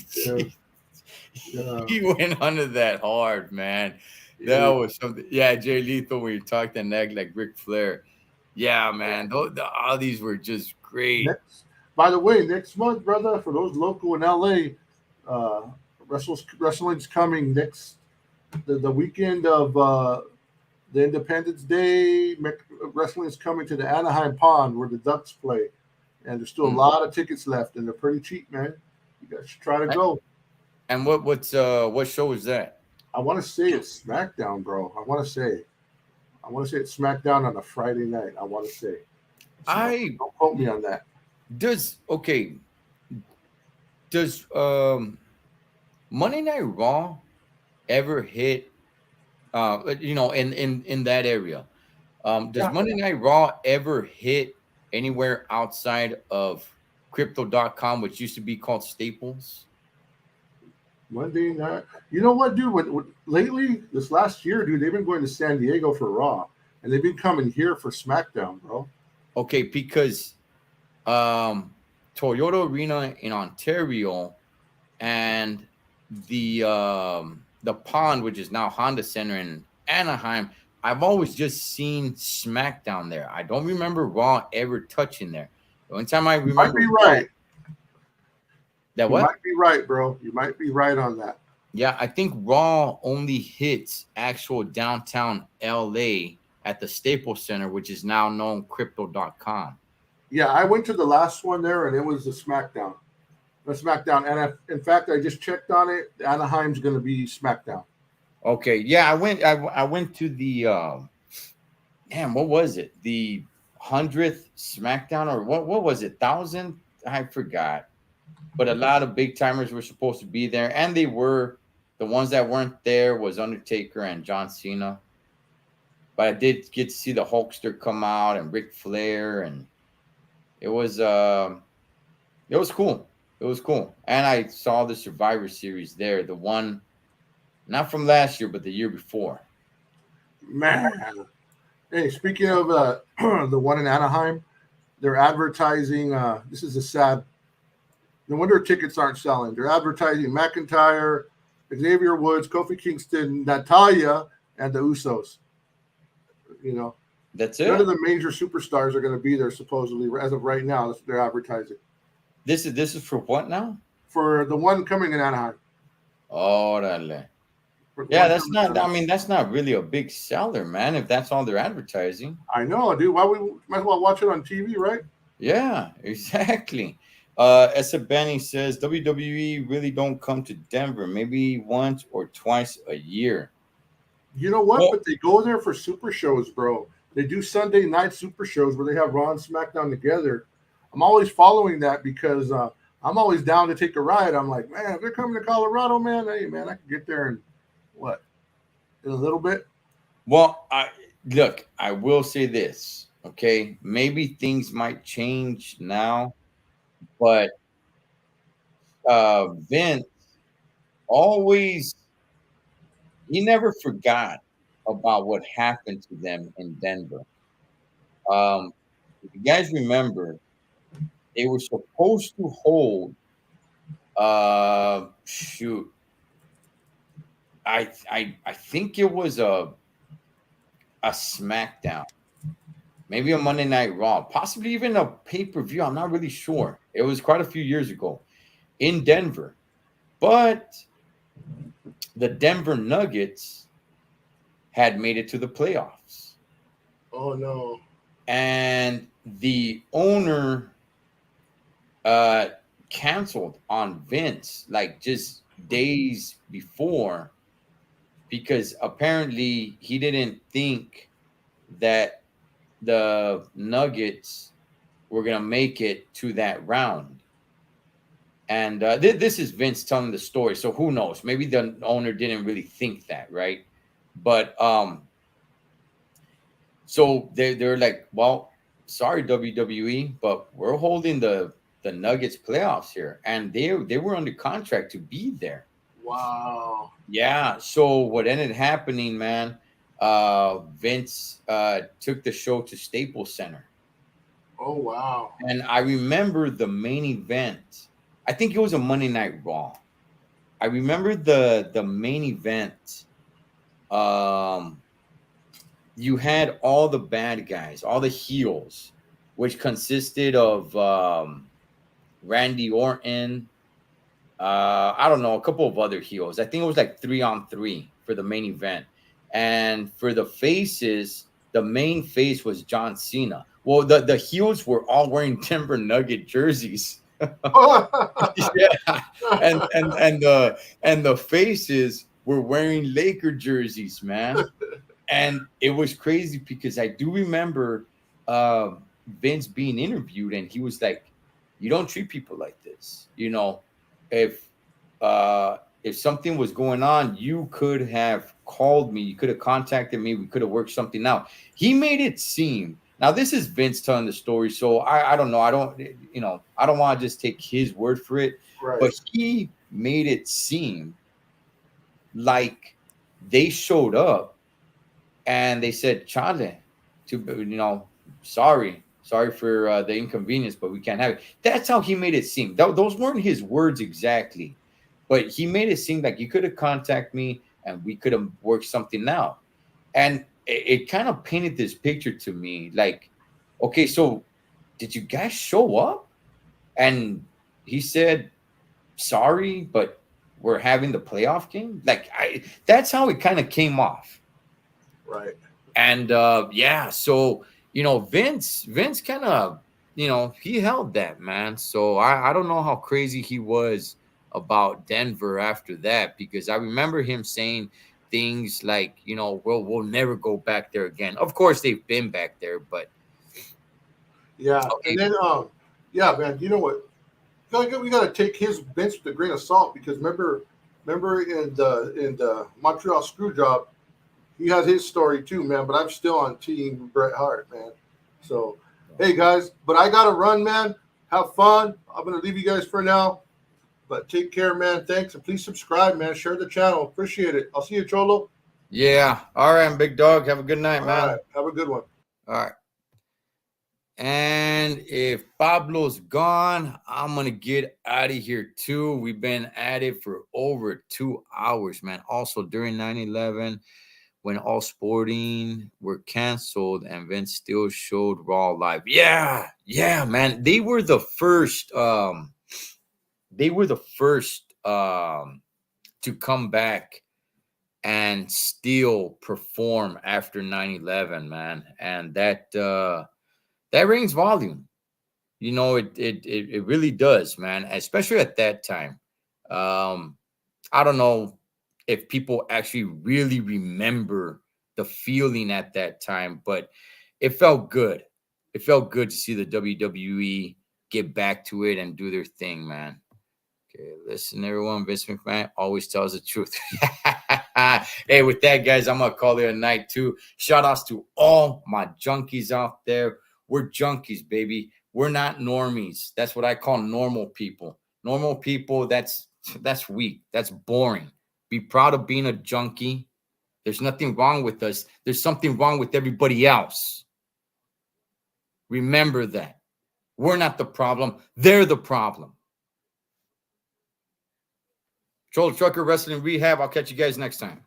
yeah, he went under that hard, man. That yeah. was something. Yeah, Jay Lethal, when you talked the neck like Ric Flair. Yeah, man. All these were just great. Next, by the way, next month, brother, for those local in LA, wrestling's coming next the weekend of the Independence Day. Wrestling is coming to the Anaheim Pond where the Ducks play, and there's still a Mm. lot of tickets left, and they're pretty cheap, man. You guys should try to go. And what show is that? I want to say it's SmackDown, bro. I want to say it's SmackDown on a Friday night. I want to say. So I don't quote me on that. does okay. Does Monday Night Raw ever hit in that area? Does Yeah, Monday Night Raw ever hit anywhere outside of crypto.com, which used to be called Staples? Monday night. You know what, dude? Lately, this last year, dude, they've been going to San Diego for Raw, and they've been coming here for SmackDown, bro. Okay, because Toyota Arena in Ontario and the Pond, which is now Honda Center in Anaheim, I've always just seen SmackDown there. I don't remember Raw ever touching there. The only time I You might remember be right. that You what? might be right, bro. You might be right on that. Yeah, I think Raw only hits actual downtown LA at the Staples Center, which is now known crypto.com. Yeah, I went to the last one there, and it was the SmackDown. The SmackDown, and in fact, I just checked on it. Anaheim's going to be SmackDown. Okay, yeah, I went to the man, what was it? The 100th SmackDown, or what was it? 1,000? I forgot. But a lot of big timers were supposed to be there, and they were. The ones that weren't there was Undertaker and John Cena. But I did get to see the Hulkster come out and Ric Flair, and it was cool. It was cool. And I saw the Survivor Series there, the one not from last year, but the year before. Man. Hey, speaking of the one in Anaheim, They're advertising. This is a sad. No wonder tickets aren't selling. They're advertising McIntyre, Xavier Woods, Kofi Kingston, Natalia, and the Usos. You know, That's none it. of the major superstars are going to be there supposedly as of right now. They're advertising This is for what now? for the one coming in Anaheim. Orale. For the Yeah, one that's coming in not. I Anaheim. mean, that's not really a big seller, man. If that's all they're advertising. I know, dude. Why we might as well watch it on TV, right? Yeah, exactly. Benny says WWE really don't come to Denver, maybe once or twice a year. You know what? Well, But they go there for super shows, bro. They do Sunday night super shows where they have Raw and SmackDown together. I'm always following that because I'm always down to take a ride. I'm like, man, if they're coming to Colorado, man, hey, man, I can get there in what? In a little bit? well, I look. I will say this. Okay, maybe things might change now, but Vince always he never forgot about what happened to them in Denver. If you guys remember, they were supposed to hold shoot. I think it was a SmackDown, maybe a Monday Night Raw, possibly even a pay-per-view. I'm not really sure. It was quite a few years ago in Denver. But the Denver Nuggets had made it to the playoffs. Oh no. And the owner canceled on Vince like just days before because apparently he didn't think that the Nuggets were going to make it to that round. And this is Vince telling the story. So who knows? Maybe the owner didn't really think that, right? But so they're like, well, sorry, WWE, but we're holding the Nuggets playoffs here. And they were under contract to be there. Wow. Yeah. So what ended happening, man, Vince took the show to Staples Center. Oh wow. And I remember the main event. I think it was a Monday Night Raw. I remember the main event. You had all the bad guys, all the heels, which consisted of Randy Orton. I don't know, a couple of other heels. I think it was like 3-on-3 for the main event. And for the faces, the main face was John Cena. Well, the heels were all wearing Denver Nugget jerseys. Yeah, and the faces were wearing Laker jerseys, man. And it was crazy because I do remember Vince being interviewed, and he was like, "You don't treat people like this. You know, if something was going on, you could have called me. You could have contacted me. We could have worked something out." He made it seem. Now this is Vince telling the story, so I don't know. I don't want to just take his word for it, Right. but he made it seem like they showed up and they said, "Charlie, sorry for the inconvenience, but we can't have it." That's how he made it seem. Those weren't his words exactly, but he made it seem like you could have contacted me and we could have worked something out. And it kind of painted this picture to me, like, okay, so did you guys show up? And he said, "Sorry, but we're having the playoff game." Like, that's how it kind of came off. Right. And yeah, so Vince kind of he held that, man. So I don't know how crazy he was about Denver after that, because I remember him saying things like, we'll never go back there again. Of course they've been back there, but Yeah. okay. And then yeah, man, you know what? We gotta take his bench with a grain of salt because remember in the Montreal Screwjob, he has his story too, man. But I'm still on team Bret Hart, man. So hey guys, but I gotta run, man. Have fun. I'm gonna leave you guys for now. But take care, man. Thanks. And please subscribe, man. Share the channel. Appreciate it. I'll see you, Cholo. Yeah. All right, big dog. Have a good night, All man. right. Have a good one. All right. And And if Pablo's gone, I'm going to get out of here too. We've been at it for over 2 hours, man. Also, during 9/11, when All Sporting were canceled and Vince still showed Raw live. Yeah, man. They were the first. To come back and still perform after 9/11, man. And that rings volume. You know, it really does, man. Especially at that time. I don't know if people actually really remember the feeling at that time, but it felt good. It felt good to see the WWE get back to it and do their thing, man. Okay, listen, everyone. Vince McMahon always tells the truth. Hey, with that, guys, I'm gonna call it a night too. Shout outs to all my junkies out there. We're junkies, baby. We're not normies. That's what I call normal people. Normal people, that's weak. That's boring. Be proud of being a junkie. There's nothing wrong with us. There's something wrong with everybody else. Remember that. We're not the problem. They're the problem. Troll Trucker Wrestling Rehab. I'll catch you guys next time.